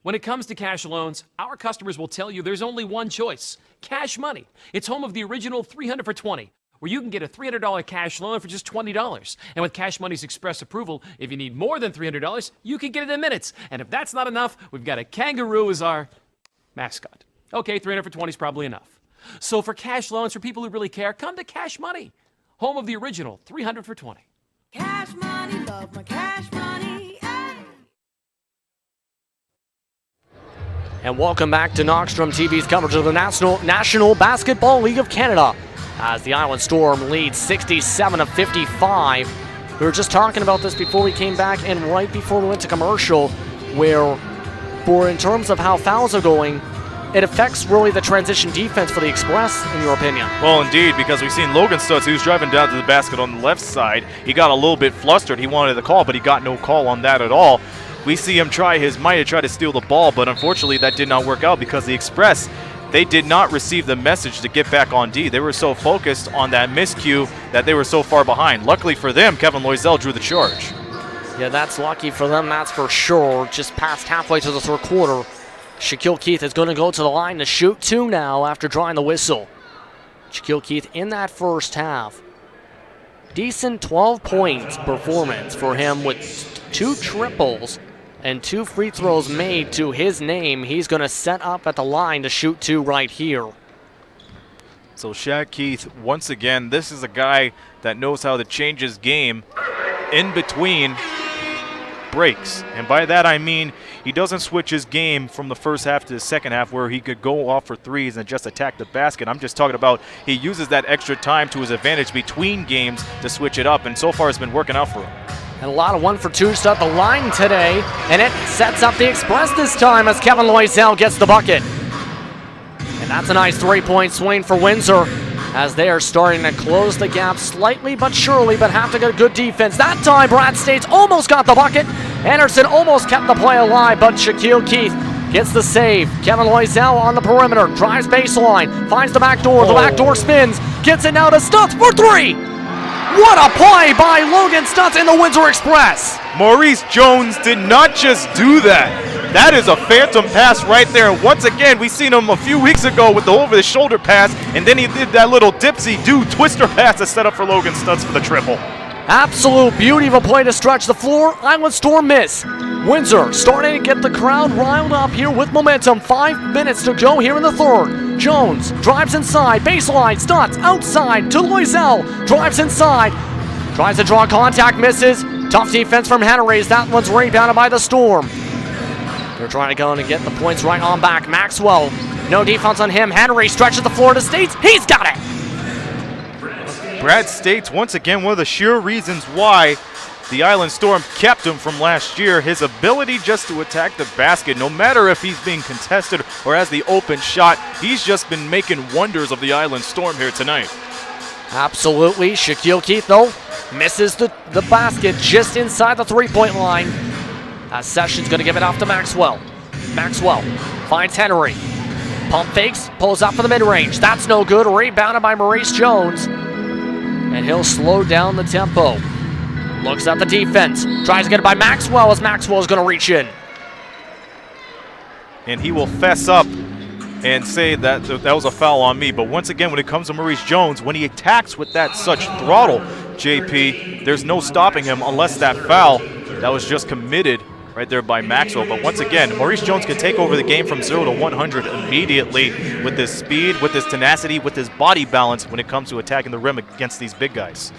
When it comes to cash loans, our customers will tell you there's only one choice: Cash Money. It's home of the original 300 for 20, where you can get a $300 cash loan for just $20. And with Cash Money's express approval, if you need more than $300, you can get it in minutes. And if that's not enough, we've got a kangaroo as our mascot. Okay, 300 for 20 is probably enough. So for cash loans for people who really care, come to Cash Money, home of the original 300 for 20. Cash money, love my cash money. And welcome back to Knockstrom TV's coverage of the National Basketball League of Canada as the Island Storm leads 67-55. We were just talking about this before we came back and right before we went to commercial, where in terms of how fouls are going, it affects really the transition defense for the Express, in your opinion. Well, indeed, because we've seen Logan Stutz, who's driving down to the basket on the left side. He got a little bit flustered. He wanted the call, but he got no call on that at all. We see him try his might to try to steal the ball, but unfortunately that did not work out because the Express, they did not receive the message to get back on D. They were so focused on that miscue that they were so far behind. Luckily for them, Kevin Loisel drew the charge. Yeah, that's lucky for them, that's for sure. Just past halfway to the third quarter. Shaquille Keith is going to go to the line to shoot two now after drawing the whistle. Shaquille Keith in that first half. Decent 12 points performance for him with 2 triples and 2 free throws made to his name. He's going to set up at the line to shoot 2 right here. So Shaq Keith, once again, this is a guy that knows how to change his game in between breaks. And by that I mean he doesn't switch his game from the first half to the second half where he could go off for threes and just attack the basket. I'm just talking about he uses that extra time to his advantage between games to switch it up, and so far it's been working out for him. And a lot of 1-for-2s at the line today, and it sets up the Express this time as Kevin Loisel gets the bucket. And that's a nice 3-point swing for Windsor as they are starting to close the gap slightly but surely, but have to get a good defense. That time, Brad States almost got the bucket. Anderson almost kept the play alive, but Shaquille Keith gets the save. Kevin Loisel on the perimeter, drives baseline, finds the back door. The back door spins, gets it now to Stutz for 3. What a play by Logan Stutz in the Windsor Express. Maurice Jones did not just do that. That is a phantom pass right there. And once again, we seen him a few weeks ago with the over-the-shoulder pass, and then he did that little dipsy-do twister pass to set up for Logan Stutz for the triple. Absolute beauty of a play to stretch the floor. Island Storm miss. Windsor starting to get the crowd riled up here with momentum. 5 minutes to go here in the third. Jones drives inside, baseline, Stutz outside to Loisel. Drives inside, tries to draw contact, misses. Tough defense from Henry's. That one's rebounded by the Storm. They're trying to go and get the points right on back. Maxwell, no defense on him. Henry stretches the floor to States. He's got it. Brad States, once again, one of the sheer reasons why the Island Storm kept him from last year. His ability just to attack the basket, no matter if he's being contested or has the open shot, he's just been making wonders of the Island Storm here tonight. Absolutely. Shaquille Keith, though, misses the basket just inside the three-point line. As Sessions going to give it off to Maxwell. Maxwell finds Henry. Pump fakes, pulls up for the mid-range. That's no good. Rebounded by Maurice Jones. And he'll slow down the tempo. Looks at the defense. Tries to get it by Maxwell as Maxwell's going to reach in. And he will fess up and say that that was a foul on me. But once again, when it comes to Maurice Jones, when he attacks with that such throttle, JP, there's no stopping him unless that foul that was just committed right there by Maxwell. But once again, Maurice Jones can take over the game from 0 to 100 immediately with his speed, with his tenacity, with his body balance when it comes to attacking the rim against these big guys.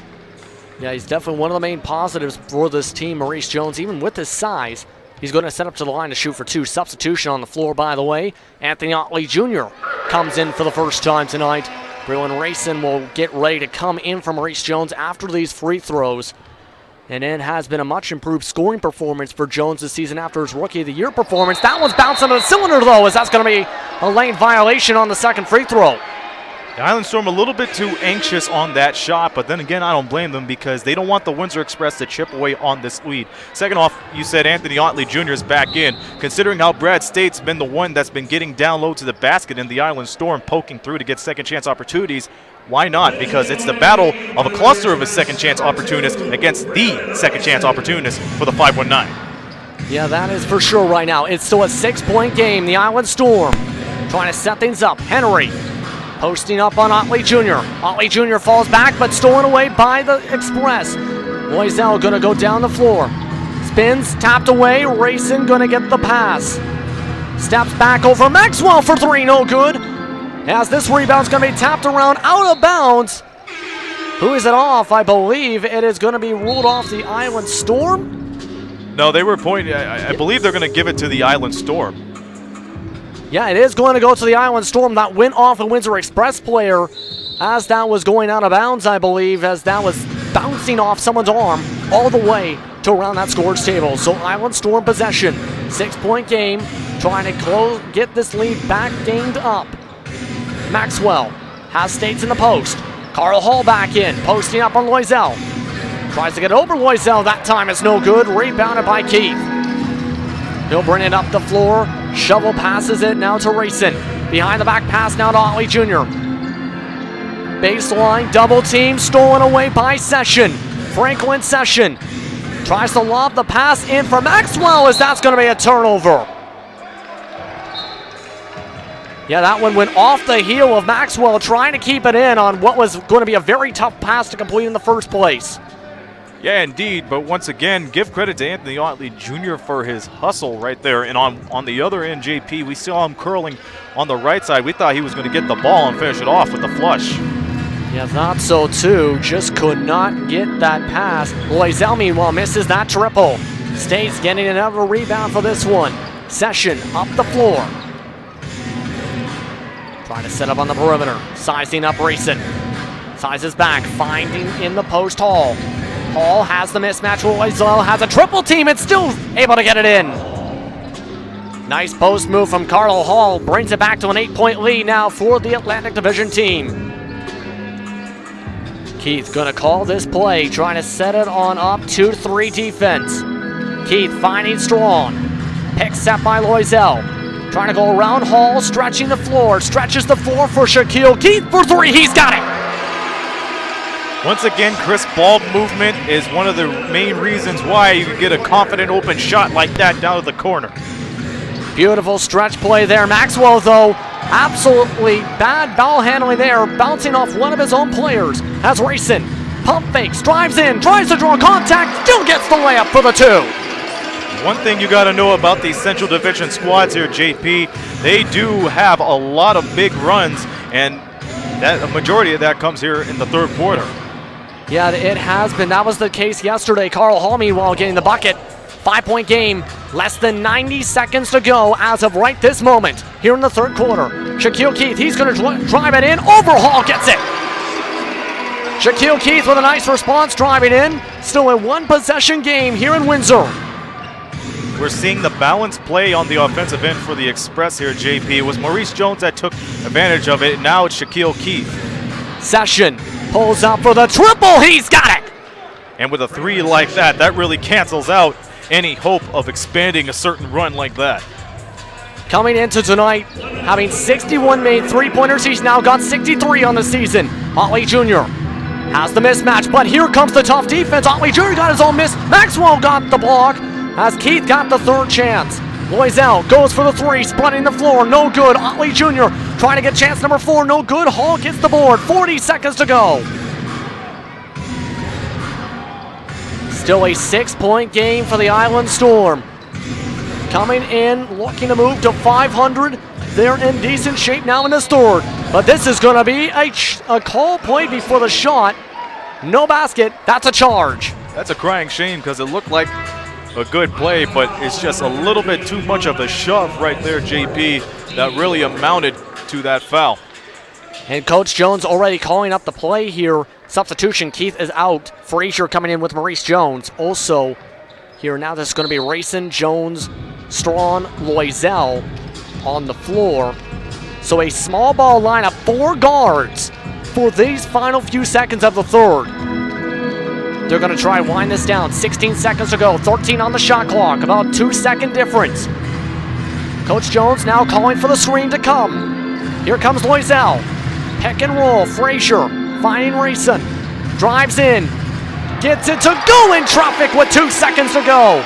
Yeah, he's definitely one of the main positives for this team, Maurice Jones. Even with his size, he's going to set up to the line to shoot for 2. Substitution on the floor, by the way. Anthony Otley Jr. comes in for the first time tonight. Braylon Rayson will get ready to come in for Maurice Jones after these free throws. And it has been a much improved scoring performance for Jones this season after his Rookie of the Year performance. That one's bouncing to the cylinder, though, as that's going to be a lane violation on the second free throw. The Island Storm a little bit too anxious on that shot, but then again, I don't blame them because they don't want the Windsor Express to chip away on this lead. Second off, you said Anthony Otley Jr. is back in. Considering how Brad State's been the one that's been getting down low to the basket and the Island Storm poking through to get second chance opportunities, why not? Because it's the battle of a cluster of his second chance opportunists against the second chance opportunist for the 519. Yeah, that is for sure right now. It's still a 6-point game. The Island Storm trying to set things up. Henry posting up on Otley Jr. Otley Jr. falls back, but stolen away by the Express. Loisel gonna go down the floor. Spins, tapped away. Rayson gonna get the pass. Steps back over Maxwell for 3, no good. As this rebound's gonna be tapped around out of bounds. Who is it off? I believe it is gonna be ruled off the Island Storm. No, they were pointing. I believe they're going to give it to the Island Storm. Yeah, it is going to go to the Island Storm. That went off a Windsor Express player as that was going out of bounds, I believe, as that was bouncing off someone's arm all the way to around that scores table. So Island Storm possession. 6-point game, trying to get this lead back gained up. Maxwell has States in the post. Carl Hall back in, posting up on Loisel. Tries to get over Loisel. That time is no good. Rebounded by Keith. He'll bring it up the floor. Shovel passes it now to Rayson. Behind the back pass now to Otley Jr. Baseline double team stolen away by Session. Franklin Session tries to lob the pass in for Maxwell as that's going to be a turnover. Yeah, that one went off the heel of Maxwell trying to keep it in on what was going to be a very tough pass to complete in the first place. Yeah, indeed, but once again, give credit to Anthony Otley Jr. for his hustle right there. And on the other end, JP, we saw him curling on the right side. We thought he was going to get the ball and finish it off with the flush. Yeah, thought so too. Just could not get that pass. Loisel, meanwhile, misses that triple. States getting another rebound for this one. Session up the floor. Trying to set up on the perimeter. Sizing up Rayson. Sizes back, finding in the post Hall. Hall has the mismatch. Loisel has a triple team and still able to get it in. Nice post move from Carl Hall. Brings it back to an 8-point lead now for the Atlantic Division team. Keith gonna call this play, trying to set it on up 2-3 defense. Keith finding Strong. Pick set by Loisel. Trying to go around Hall, stretching the floor. Stretches the floor for Shaquille Keith for 3. He's got it. Once again, crisp ball movement is one of the main reasons why you can get a confident open shot like that down to the corner. Beautiful stretch play there. Maxwell, though, absolutely bad ball handling there, bouncing off one of his own players. Has Rayson. Pump fakes, drives in, tries to draw contact, still gets the layup for the 2. One thing you got to know about these Central Division squads here, JP, they do have a lot of big runs, and a majority of that comes here in the third quarter. Yeah, it has been. That was the case yesterday. Carl Hall, meanwhile, getting the bucket. 5-point game. Less than 90 seconds to go as of right this moment here in the third quarter. Shaquille Keith, he's going to drive it in. Over Hall gets it. Shaquille Keith with a nice response driving in. Still a one-possession game here in Windsor. We're seeing the balanced play on the offensive end for the Express here, JP. It was Maurice Jones that took advantage of it. Now it's Shaquille Keith. Session pulls up for the triple. He's got it. And with a 3 like that, that really cancels out any hope of expanding a certain run like that. Coming into tonight, having 61 made three-pointers, he's now got 63 on the season. Otley Jr. has the mismatch, but here comes the tough defense. Otley Jr. got his own miss. Maxwell got the block as Keith got the third chance. Loisel goes for the 3, splitting the floor, no good. Otley Jr. trying to get chance number 4, no good. Hall gets the board, 40 seconds to go. Still a 6-point game for the Island Storm. Coming in, looking to move to 500. They're in decent shape now in this third. But this is going to be a call play before the shot. No basket. That's a charge. That's a crying shame because it looked like a good play, but it's just a little bit too much of a shove right there, JP, that really amounted to that foul. And Coach Jones already calling up the play here. Substitution, Keith is out. Frazier coming in with Maurice Jones. Also here now, this is going to be Rayson, Jones, Strawn, Loisel on the floor. So a small ball lineup, 4 guards for these final few seconds of the third. They're going to try and wind this down. 16 seconds to go, 13 on the shot clock, about 2-second difference. Coach Jones now calling for the screen to come. Here comes Loisel. Pick and roll, Frazier finding Rayson. Drives in, gets it to go in traffic with 2 seconds to go.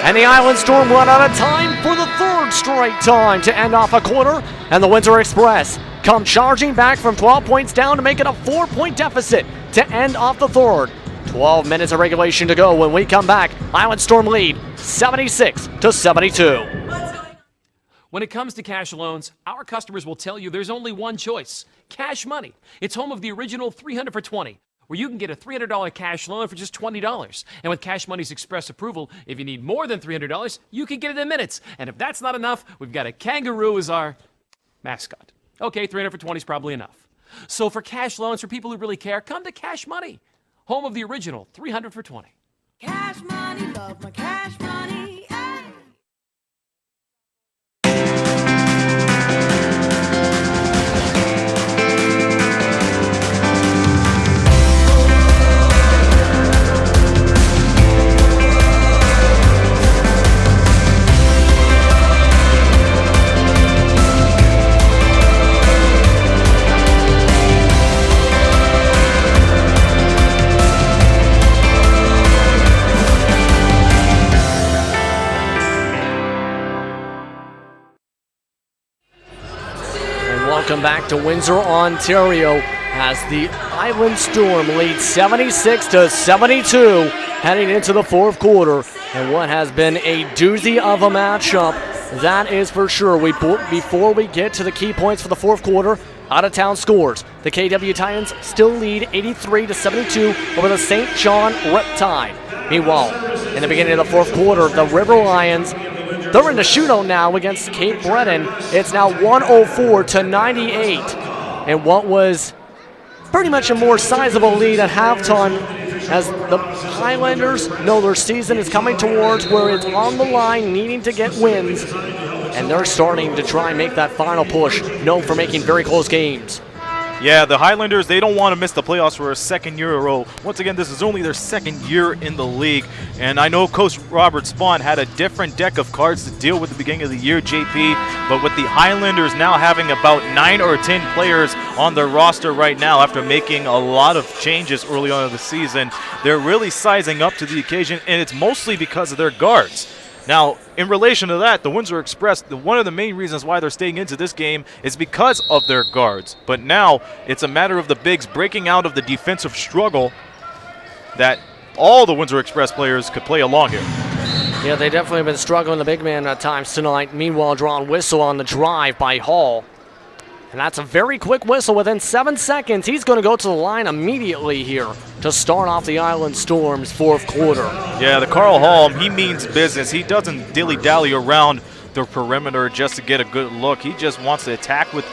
And the Island Storm run out of time for the third straight time to end off a quarter. And the Windsor Express come charging back from 12 points down to make it a 4-point deficit to end off the third. 12 minutes of regulation to go. When we come back, Island Storm lead 76-72. When it comes to cash loans, our customers will tell you there's only one choice: Cash Money. It's home of the original 300 for 20, where you can get a $300 cash loan for just $20. And with Cash Money's express approval, if you need more than $300, you can get it in minutes. And if that's not enough, we've got a kangaroo as our mascot. Okay, 300 for 20 is probably enough. So for cash loans for people who really care, come to Cash Money, home of the original 300 for 20. Cash money, love my cash money. Ay. Welcome back to Windsor, Ontario, as the Island Storm leads 76-72 heading into the fourth quarter. And what has been a doozy of a matchup, that is for sure. Before we get to the key points for the fourth quarter, out-of-town scores. The KW Titans still lead 83-72 over the St. John Riptide. Meanwhile, in the beginning of the fourth quarter, the River Lions, they're in the shootout now against Cape Breton. It's now 104-98. And what was pretty much a more sizable lead at halftime, as the Highlanders know their season is coming towards where it's on the line, needing to get wins. And they're starting to try and make that final push, known for making very close games. Yeah, the Highlanders, they don't want to miss the playoffs for a second year in a row. Once again, this is only their second year in the league. And I know Coach Robert Spahn had a different deck of cards to deal with at the beginning of the year, JP. But with the Highlanders now having about 9 or 10 players on their roster right now after making a lot of changes early on in the season, they're really sizing up to the occasion, and it's mostly because of their guards. Now, in relation to that, the Windsor Express, one of the main reasons why they're staying into this game is because of their guards. But now it's a matter of the bigs breaking out of the defensive struggle that all the Windsor Express players could play along here. Yeah, they definitely have been struggling, the big man at times tonight. Meanwhile, drawn whistle on the drive by Hall. And that's a very quick whistle. Within 7 seconds, he's going to go to the line immediately here to start off the Island Storm's fourth quarter. Yeah, the Carl Hall, he means business. He doesn't dilly-dally around the perimeter just to get a good look. He just wants to attack with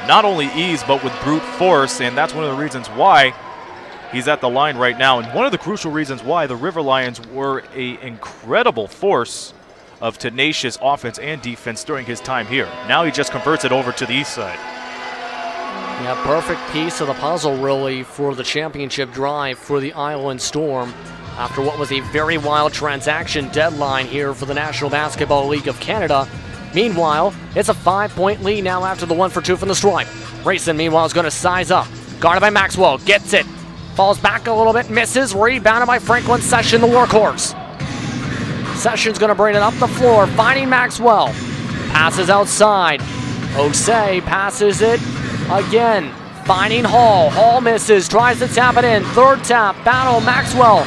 not only ease, but with brute force, and that's one of the reasons why he's at the line right now. And one of the crucial reasons why the River Lions were an incredible force of tenacious offense and defense during his time here. Now he just converts it over to the east side. Yeah, perfect piece of the puzzle, really, for the championship drive for the Island Storm after what was a very wild transaction deadline here for the National Basketball League of Canada. Meanwhile, it's a 5-point lead now after the 1-for-2 from the stripe. Rayson, meanwhile, is going to size up. Guarded by Maxwell, gets it. Falls back a little bit, misses. Rebounded by Franklin Session, the workhorse. Session's going to bring it up the floor, finding Maxwell. Passes outside. Osei passes it again, finding Hall. Hall misses, tries to tap it in. Third tap, battle, Maxwell.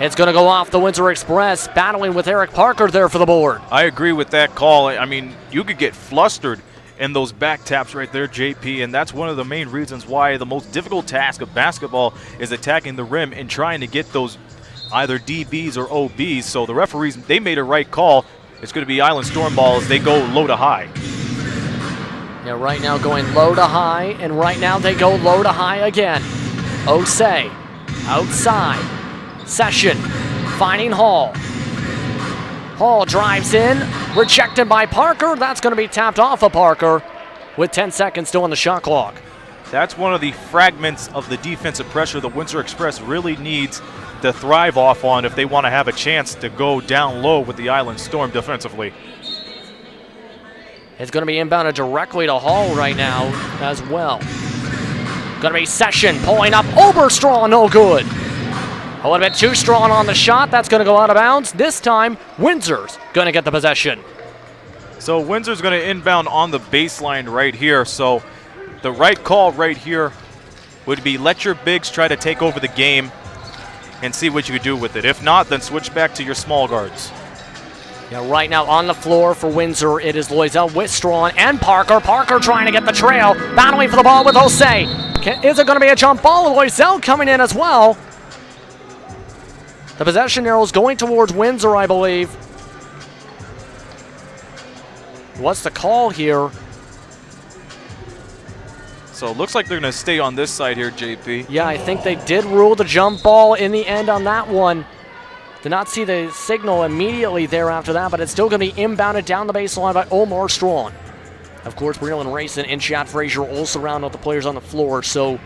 It's going to go off the Windsor Express, battling with Eric Parker there for the board. I agree with that call. I mean, you could get flustered and those back taps right there, JP, and that's one of the main reasons why the most difficult task of basketball is attacking the rim and trying to get those either DBs or OBs. So the referees, they made a right call. It's going to be Island Storm ball as they go low to high. Yeah, right now going low to high, and right now they go low to high again. Osei, outside. Session, finding Hall. Hall drives in, rejected by Parker. That's going to be tapped off of Parker with 10 seconds still on the shot clock. That's one of the fragments of the defensive pressure the Windsor Express really needs to thrive off on if they want to have a chance to go down low with the Island Storm defensively. It's going to be inbounded directly to Hall right now as well. Going to be Session pulling up Oberstraw, no good. A little bit too strong on the shot. That's going to go out of bounds. This time, Windsor's going to get the possession. So Windsor's going to inbound on the baseline right here. So the right call right here would be let your bigs try to take over the game and see what you can do with it. If not, then switch back to your small guards. Yeah, right now on the floor for Windsor, it is Loisel with Strawn and Parker. Parker trying to get the trail, battling for the ball with Osei. Is it going to be a jump ball? Loisel coming in as well. The possession arrow is going towards Windsor, I believe. What's the call here? So it looks like they're going to stay on this side here, JP. Yeah, I think they did rule the jump ball in the end on that one. Did not see the signal immediately there after that, but it's still going to be inbounded down the baseline by Omar Strawn. Of course, Breland Rayson and Chad Frazier also round out the players on the floor, so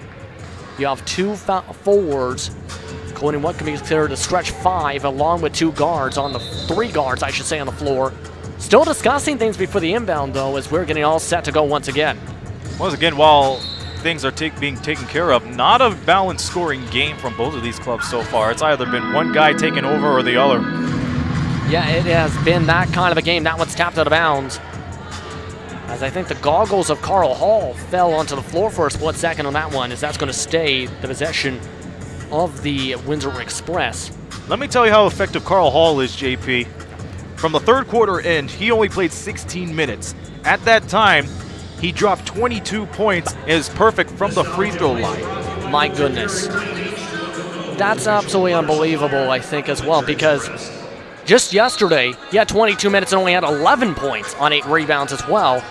you have two forwards, including what can be considered a stretch five, along with two guards on the three guards, I should say, on the floor. Still discussing things before the inbound, though, as we're getting all set to go once again. Once again, while things are being taken care of, not a balanced scoring game from both of these clubs so far. It's either been one guy taking over or the other. Yeah, it has been that kind of a game. That one's tapped out of bounds, as I think the goggles of Carl Hall fell onto the floor for a split second on that one, as that's going to stay the possession of the Windsor Express. Let me tell you how effective Carl Hall is, JP. From the third quarter end, he only played 16 minutes. At that time, he dropped 22 points and is perfect from the free throw line. My goodness. That's absolutely unbelievable, I think, as well, because just yesterday, he had 22 minutes and only had 11 points on 8 rebounds as well.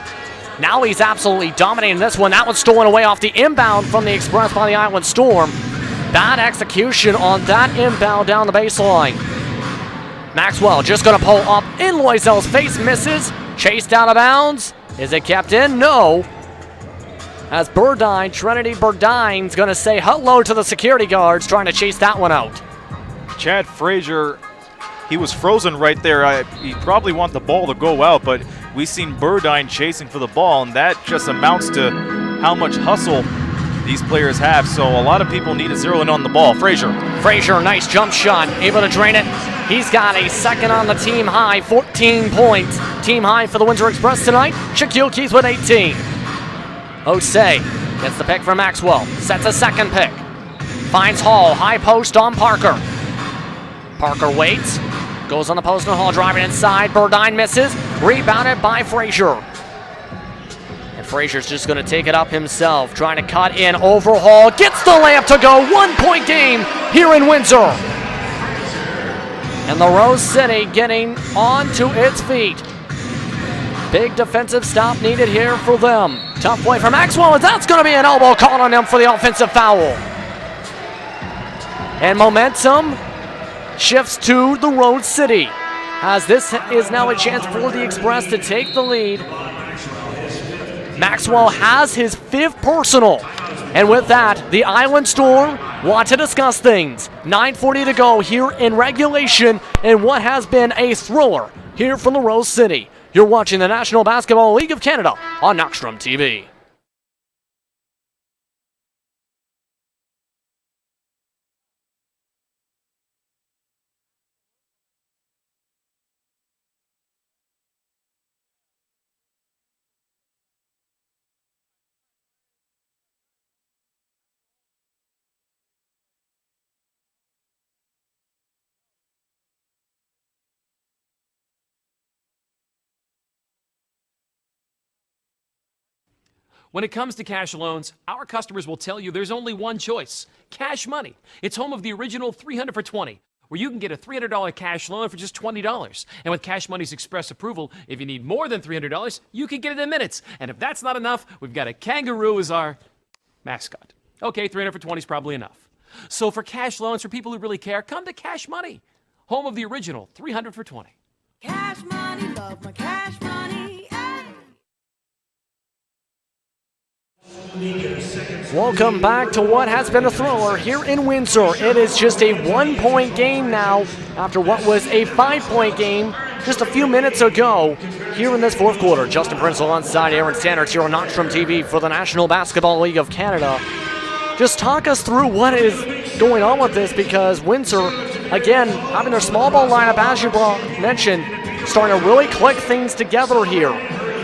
Now he's absolutely dominating this one. That one's stolen away off the inbound from the Express by the Island Storm. Bad execution on that inbound down the baseline. Maxwell just going to pull up in Loisel's face, misses. Chased out of bounds. Is it kept in? No. As Burdine, Trinity Burdine's going to say hello to the security guards trying to chase that one out. Chad Frazier, he was frozen right there. He probably want the ball to go out, but we've seen Burdine chasing for the ball, and that just amounts to how much hustle these players have. So a lot of people need to zero in on the ball. Frazier, nice jump shot, able to drain it. He's got a second on the team high, 14 points. Team high for the Windsor Express tonight. Shaquille Keys with 18. Osei gets the pick from Maxwell, sets a second pick. Finds Hall, high post on Parker. Parker waits, goes on the post and Hall driving inside. Burdine misses, rebounded by Frazier. And Frazier's just going to take it up himself, trying to cut in over Hall. Gets the layup to go. 1 point game here in Windsor. And the Rose City getting onto its feet. Big defensive stop needed here for them. Tough play for Maxwell, and that's going to be an elbow called on him for the offensive foul. And momentum shifts to the Rose City, as this is now a chance for the Express to take the lead. Maxwell has his 5th personal. And with that, the Island Storm want to discuss things. 9:40 to go here in regulation in what has been a thriller here from the Rose City. You're watching the National Basketball League of Canada on Knockstrom TV. When it comes to cash loans, our customers will tell you there's only one choice: Cash Money. It's home of the original 300 for 20, where you can get a $300 cash loan for just $20. And with Cash Money's express approval, if you need more than $300, you can get it in minutes. And if that's not enough, we've got a kangaroo as our mascot. Okay, 300 for 20 is probably enough. So for cash loans for people who really care, come to Cash Money, home of the original 300 for 20. Cash money, love my cash money. Ay. Welcome back to what has been a thriller here in Windsor. It is just a 1-point game now after what was a 5-point game just a few minutes ago here in this fourth quarter. Justin Prince alongside Aaron Standards here on Knoxstrom TV for the National Basketball League of Canada. Just talk us through what is going on with this, because Windsor, again, having their small ball lineup, as you mentioned, starting to really click things together here.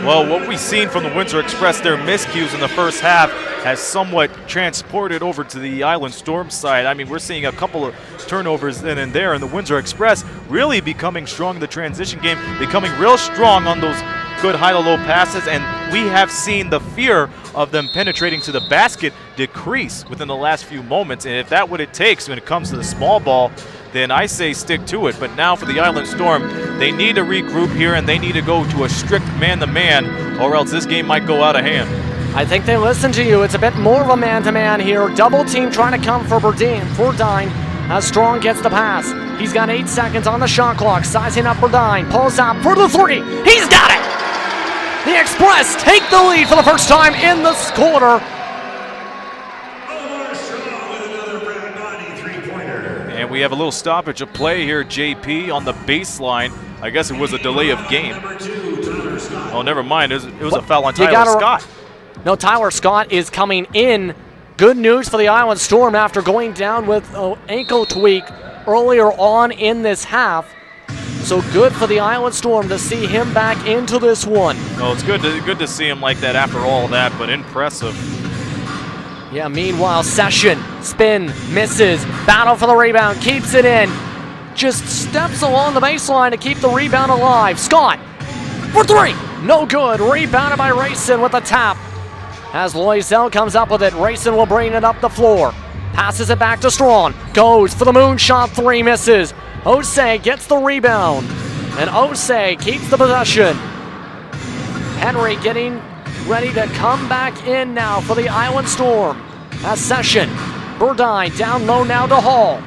Well, what we've seen from the Windsor Express, their miscues in the first half, has somewhat transported over to the Island Storm side. I mean, we're seeing a couple of turnovers then and there, and the Windsor Express really becoming strong in the transition game, becoming real strong on those good high-to-low passes, and we have seen the fear of them penetrating to the basket decrease within the last few moments. And if that's what it takes when it comes to the small ball, then I say stick to it. But now for the Island Storm, they need to regroup here, and they need to go to a strict man-to-man, or else this game might go out of hand. I think they listen to you. It's a bit more of a man-to-man here. Double team trying to come for Burdine as Strong gets the pass. He's got 8 seconds on the shot clock. Sizing up Burdine. Pulls out for the three. He's got it! The Express take the lead for the first time in this quarter. And we have a little stoppage of play here, JP, on the baseline. I guess it was a delay of game. Oh, never mind. It was a foul on Tyler Scott. No, Tyler Scott is coming in. Good news for the Island Storm after going down with an ankle tweak earlier on in this half. So good for the Island Storm to see him back into this one. Oh, it's good to see him like that after all that, but impressive. Yeah, meanwhile, Session, spin, misses, battle for the rebound, keeps it in. Just steps along the baseline to keep the rebound alive. Scott, for three, no good. Rebounded by Rayson with a tap. As Loisel comes up with it, Rayson will bring it up the floor. Passes it back to Strawn, goes for the moonshot, three, misses. Osei gets the rebound, and Osei keeps the possession. Henry getting ready to come back in now for the Island Storm. As Session, Burdine down low now to Hall.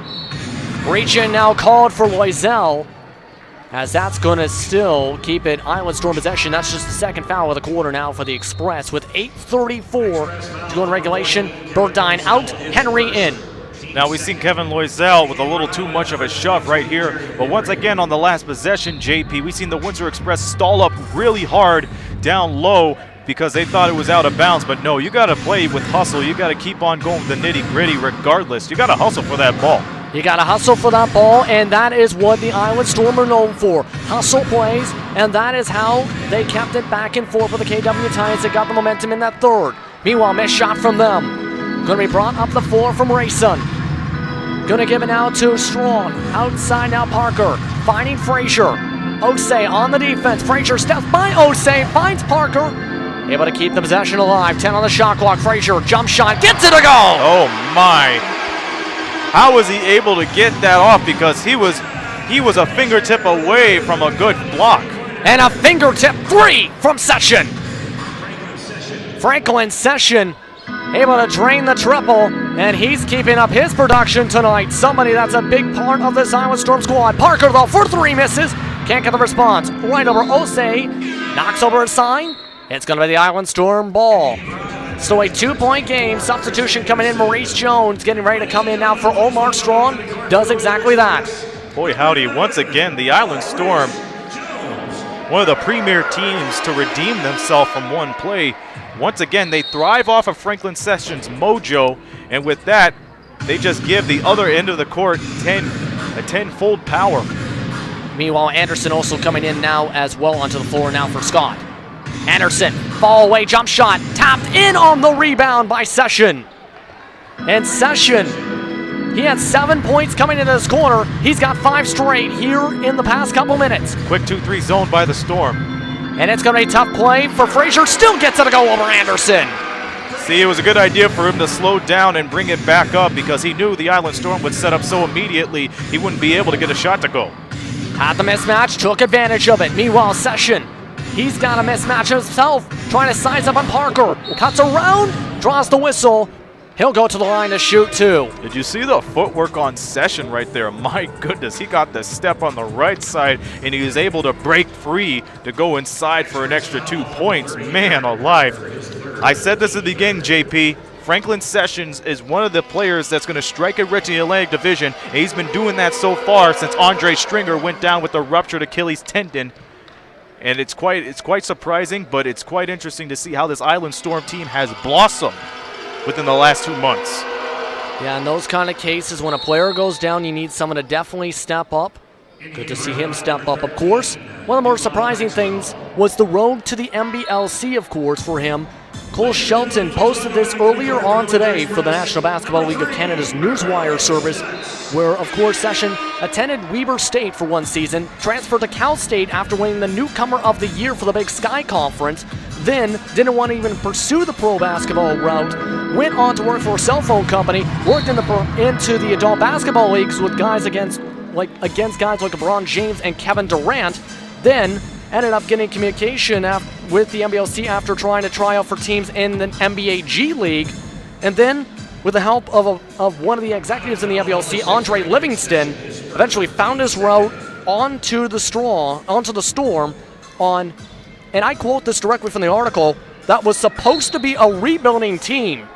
Reach-in now called for Loisel, as that's going to still keep it Island Storm possession. That's just the second foul of the quarter now for the Express with 8:34 to go in regulation. Burdine out, Henry in. Now we've seen Kevin Loisel with a little too much of a shove right here. But once again on the last possession, JP, we've seen the Windsor Express stall up really hard down low because they thought it was out of bounds. But no, you got to play with hustle. You got to keep on going with the nitty-gritty regardless. You got to hustle for that ball. You got to hustle for that ball, and that is what the Island Storm are known for. Hustle plays, and that is how they kept it back and forth for the KW Titans. They got the momentum in that third. Meanwhile, missed shot from them. Going to be brought up the floor from Rayson. Going to give it now to Strong. Outside now Parker. Finding Frazier. Osei on the defense. Frazier steps by Osei. Finds Parker. Able to keep the possession alive. 10 on the shot clock. Frazier, jump shot. Gets it to go! Oh my. How was he able to get that off? Because he was a fingertip away from a good block. And a fingertip three from Session. Franklin Session able to drain the triple, and he's keeping up his production tonight. Somebody that's a big part of this Island Storm squad. Parker, though, for three, misses. Can't get the response. Right over Osei. Knocks over a sign. It's going to be the Island Storm ball. So a 2-point game. Substitution coming in. Maurice Jones getting ready to come in now for Omar Strong. Does exactly that. Boy, howdy. Once again, the Island Storm, one of the premier teams to redeem themselves from one play. Once again, they thrive off of Franklin Sessions' mojo, and with that, they just give the other end of the court a tenfold power. Meanwhile, Anderson also coming in now as well onto the floor now for Scott. Anderson, fall away, jump shot, tapped in on the rebound by Session. And Session, he had 7 points coming into this corner. He's got 5 straight here in the past couple minutes. Quick 2-3 zone by the Storm. And it's going to be a tough play for Frazier. Still gets it to go over Anderson. See, it was a good idea for him to slow down and bring it back up because he knew the Island Storm would set up so immediately he wouldn't be able to get a shot to go. Had the mismatch, took advantage of it. Meanwhile, Session, he's got a mismatch himself, trying to size up on Parker. Cuts around, draws the whistle. He'll go to the line to shoot two. Did you see the footwork on Session right there? My goodness, he got the step on the right side, and he was able to break free to go inside for an extra 2 points. Man alive. I said this at the beginning, JP. Franklin Sessions is one of the players that's going to strike it rich in the Atlantic Division, and he's been doing that so far since Andre Stringer went down with a ruptured Achilles tendon. And it's quite surprising, but it's quite interesting to see how this Island Storm team has blossomed within the last 2 months. Yeah, in those kind of cases, when a player goes down, you need someone to definitely step up. Good to see him step up, of course. One of the more surprising things was the road to the NBLC, of course, for him. Cole Shelton posted this earlier on today for the National Basketball League of Canada's Newswire service, where, of course, Session attended Weber State for one season, transferred to Cal State after winning the Newcomer of the Year for the Big Sky Conference, then didn't want to even pursue the pro basketball route, went on to work for a cell phone company, worked into the adult basketball leagues with guys against guys like LeBron James and Kevin Durant, then ended up getting communication with the NBLC after trying to try out for teams in the NBA G League, and then with the help of one of the executives in the NBLC, Andre Livingston, eventually found his route onto the Storm on, and I quote this directly from the article, that was supposed to be a rebuilding team.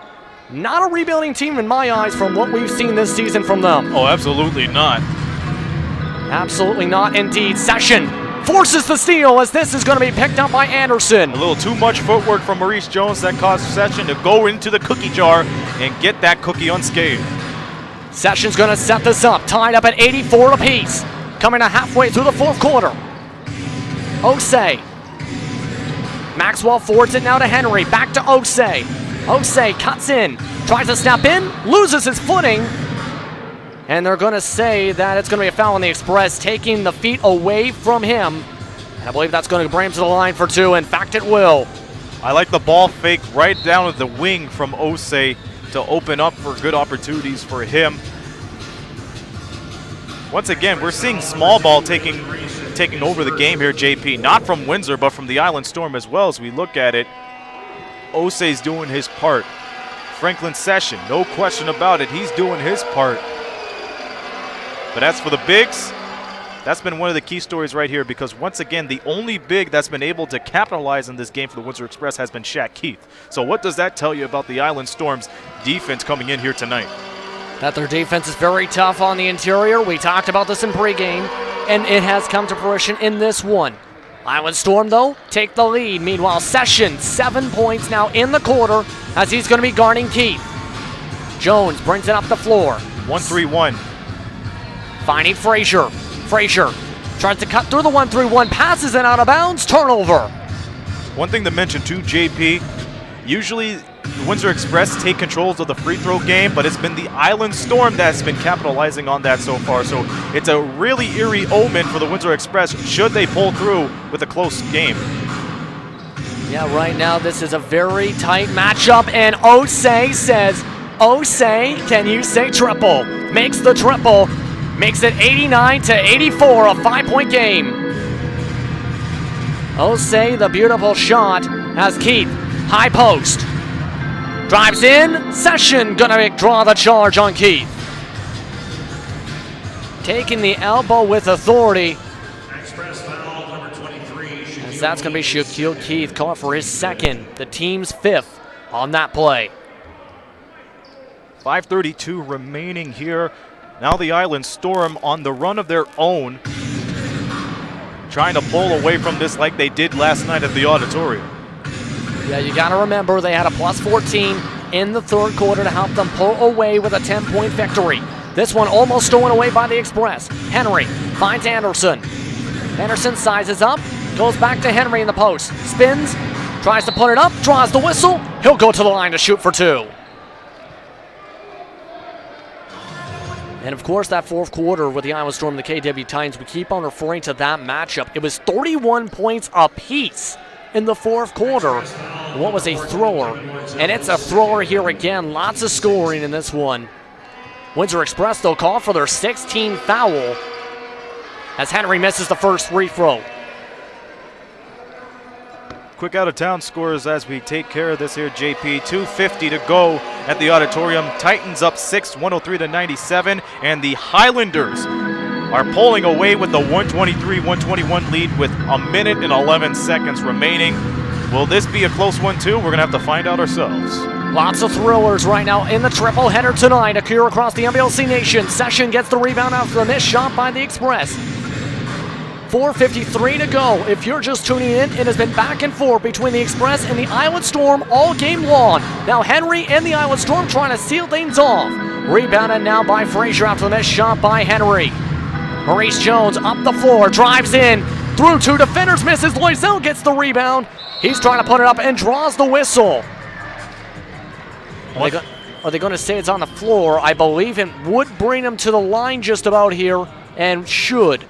Not a rebuilding team in my eyes from what we've seen this season from them. Oh, absolutely not. Absolutely not indeed. Session forces the steal as this is going to be picked up by Anderson. A little too much footwork from Maurice Jones that caused Session to go into the cookie jar and get that cookie unscathed. Session's going to set this up, tied up at 84 apiece. Coming to halfway through the fourth quarter. Osei. Maxwell forwards it now to Henry. Back to Osei. Osei cuts in, tries to step in, loses his footing. And they're going to say that it's going to be a foul on the Express, taking the feet away from him. And I believe that's going to bring him to the line for two. In fact, it will. I like the ball fake right down at the wing from Osei to open up for good opportunities for him. Once again, we're seeing small ball taking over the game here, JP. Not from Windsor, but from the Island Storm as well as we look at it. Osei's doing his part. Franklin Session, no question about it, he's doing his part. But as for the bigs, that's been one of the key stories right here because once again, the only big that's been able to capitalize on this game for the Windsor Express has been Shaq Keith. So what does that tell you about the Island Storm's defense coming in here tonight? That their defense is very tough on the interior. We talked about this in pregame, and it has come to fruition in this one. Island Storm, though, take the lead. Meanwhile, Session, 7 points now in the quarter as he's going to be guarding Keith. Jones brings it up the floor. 1-3-1. Finding Frazier. Frazier tries to cut through the 1-3-1, passes it out of bounds, turnover. One thing to mention too, JP, usually the Windsor Express take controls of the free throw game, but it's been the Island Storm that's been capitalizing on that so far. So it's a really eerie omen for the Windsor Express should they pull through with a close game. Yeah, right now this is a very tight matchup, and Osei says, Osei, can you say triple? Makes the triple. Makes it 89-84, a 5-point game. Osei, the beautiful shot, has Keith, high post. Drives in, Session gonna draw the charge on Keith. Taking the elbow with authority. Express foul number 23. As that's gonna be Shaquille Keith calling for his second, the team's fifth on that play. 5:32 remaining here. Now the Island Storm on the run of their own, trying to pull away from this like they did last night at the auditorium. Yeah, you gotta remember they had a plus 14 in the third quarter to help them pull away with a 10-point victory. This one almost stolen away by the Express. Henry finds Anderson. Anderson sizes up, goes back to Henry in the post, spins, tries to put it up, draws the whistle. He'll go to the line to shoot for two. And of course, that fourth quarter with the Island Storm and the KW Titans, we keep on referring to that matchup. It was 31 points apiece in the fourth quarter. What was a thrower? And it's a thrower here again. Lots of scoring in this one. Windsor Express, they'll call for their 16th foul as Henry misses the first free throw. Quick out-of-town scores as we take care of this here, JP. 2:50 to go at the auditorium. Titans up 6, 103-97, and the Highlanders are pulling away with the 123-121 lead with a minute and 11 seconds remaining. Will this be a close one too? We're going to have to find out ourselves. Lots of thrillers right now in the triple header tonight. Occur across the NBLC Nation. Session gets the rebound after a missed shot by the Express. 4:53 to go. If you're just tuning in, it has been back and forth between the Express and the Island Storm all game long. Now Henry and the Island Storm trying to seal things off. Rebounded now by Frazier after the missed shot by Henry. Maurice Jones up the floor, drives in, through two defenders, misses. Loisel gets the rebound. He's trying to put it up and draws the whistle. Are they going to say it's on the floor? I believe it would bring him to the line just about here, and should.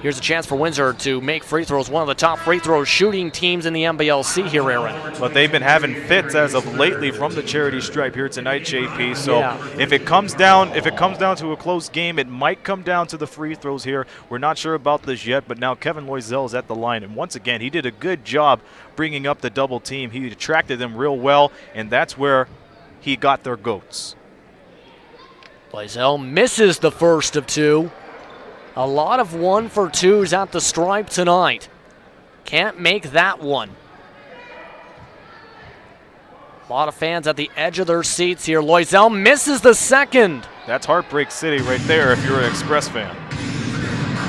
Here's a chance for Windsor to make free throws. One of the top free throw shooting teams in the NBLC here, Aaron. But they've been having fits as of lately from the charity stripe here tonight, JP. So if it comes down to a close game, it might come down to the free throws here. We're not sure about this yet, but now Kevin Loisel is at the line, and once again, he did a good job bringing up the double team. He attracted them real well, and that's where he got their goats. Loisel misses the first of two. A lot of 1-for-2s at the stripe tonight. Can't make that one. A lot of fans at the edge of their seats here. Loisel misses the second. That's Heartbreak City right there if you're an Express fan.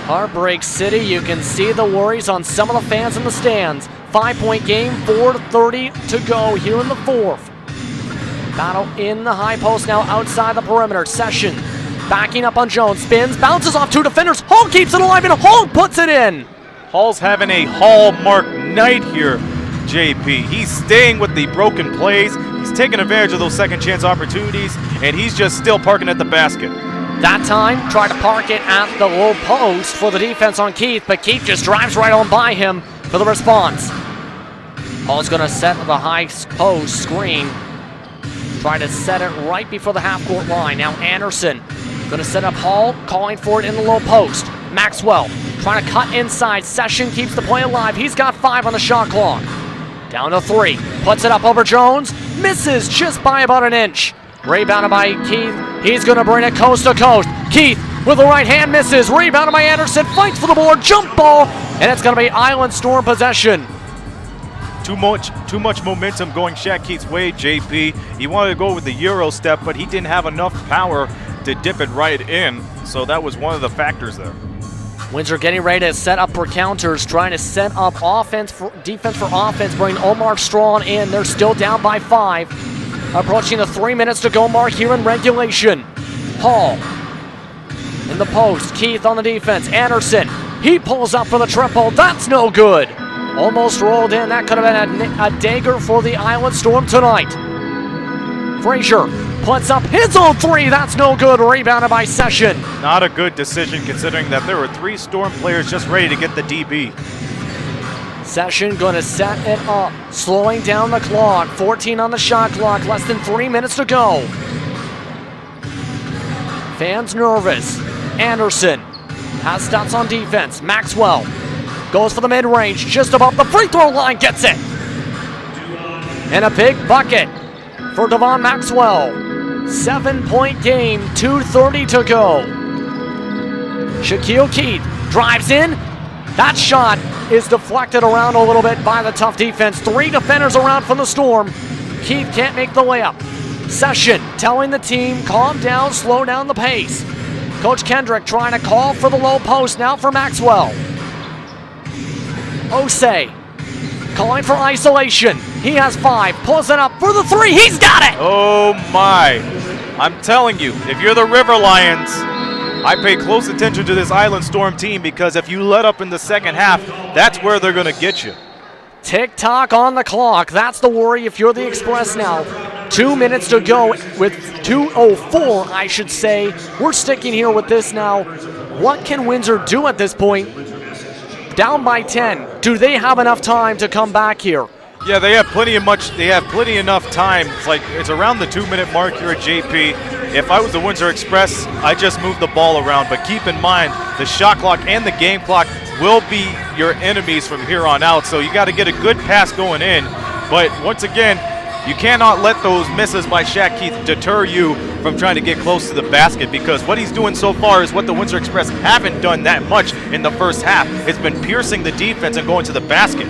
Heartbreak City, you can see the worries on some of the fans in the stands. 5-point game, 4:30 to go here in the fourth. Battle in the high post now outside the perimeter. Session backing up on Jones, spins, bounces off two defenders. Hall keeps it alive, and Hall puts it in. Hall's having a hallmark night here, JP. He's staying with the broken plays. He's taking advantage of those second chance opportunities, and he's just still parking at the basket. That time, tried to park it at the low post for the defense on Keith, but Keith just drives right on by him for the response. Hall's going to set the high post screen. Try to set it right before the half-court line. Now Anderson going to set up Hall, calling for it in the low post. Maxwell trying to cut inside. Session keeps the play alive. He's got 5 on the shot clock. Down to 3. Puts it up over Jones. Misses just by about an inch. Rebounded by Keith. He's going to bring it coast to coast. Keith with the right hand misses. Rebounded by Anderson. Fights for the board. Jump ball. And it's going to be Island Storm possession. Too much momentum going Shaq Keith's way, JP. He wanted to go with the Euro step, but he didn't have enough power to dip it right in. So that was one of the factors there. Windsor getting ready to set up for counters, trying to set up defense for offense, bring Omar Strawn in. They're still down by 5. Approaching the 3 minutes to go mark here in regulation. Hall in the post. Keith on the defense. Anderson, he pulls up for the triple. That's no good. Almost rolled in. That could have been a dagger for the Island Storm tonight. Frazier puts up his own 3. That's no good. Rebounded by Session. Not a good decision considering that there were 3 Storm players just ready to get the DB. Session going to set it up. Slowing down the clock. 14 on the shot clock. Less than 3 minutes to go. Fans nervous. Anderson has stats on defense. Maxwell goes for the mid-range, just above the free throw line, gets it. And a big bucket for Devon Maxwell. 7-point game, 2:30 to go. Shaquille Keith drives in. That shot is deflected around a little bit by the tough defense. 3 defenders around from the Storm. Keith can't make the layup. Session telling the team, calm down, slow down the pace. Coach Kendrick trying to call for the low post now for Maxwell. Osei calling for isolation. He has 5, pulls it up for the 3. He's got it! Oh my. I'm telling you, if you're the River Lions, I pay close attention to this Island Storm team because if you let up in the second half, that's where they're going to get you. Tick-tock on the clock. That's the worry if you're the Express now. 2 minutes to go with 2:04, I should say. We're sticking here with this now. What can Windsor do at this point? down by 10. Do they have enough time to come back here? Yeah, they have plenty enough time. It's around the 2-minute mark here at JP. If I was the Windsor Express, I just move the ball around. But keep in mind, the shot clock and the game clock will be your enemies from here on out. So you got to get a good pass going in. But once again, you cannot let those misses by Shaq Keith deter you from trying to get close to the basket, because what he's doing so far is what the Windsor Express haven't done that much in the first half. It's been piercing the defense and going to the basket.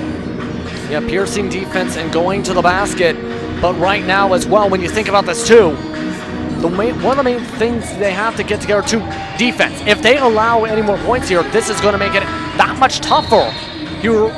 Yeah, piercing defense and going to the basket. But right now as well, when you think about this too, one of the main things they have to get together too, defense. If they allow any more points here, this is going to make it that much tougher. You're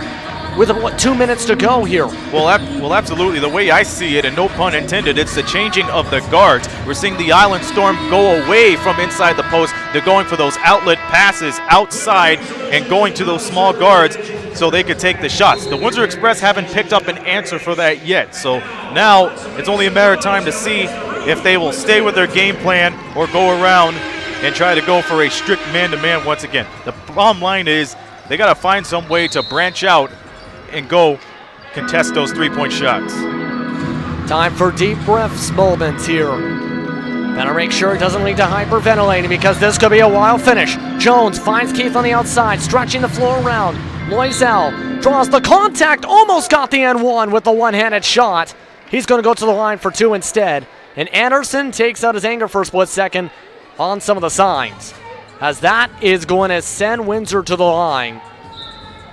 with 2 minutes to go here. Well, absolutely. The way I see it, and no pun intended, it's the changing of the guards. We're seeing the Island Storm go away from inside the post. They're going for those outlet passes outside and going to those small guards so they could take the shots. The Windsor Express haven't picked up an answer for that yet. So now it's only a matter of time to see if they will stay with their game plan or go around and try to go for a strict man-to-man once again. The bottom line is they got to find some way to branch out and go contest those three-point shots. Time for deep breaths moments here. Better make sure it doesn't lead to hyperventilating, because this could be a wild finish. Jones finds Keith on the outside, stretching the floor around. Loisel draws the contact, almost got the N1 with the one-handed shot. He's going to go to the line for 2 instead. And Anderson takes out his anger for a split second on some of the signs, as that is going to send Windsor to the line.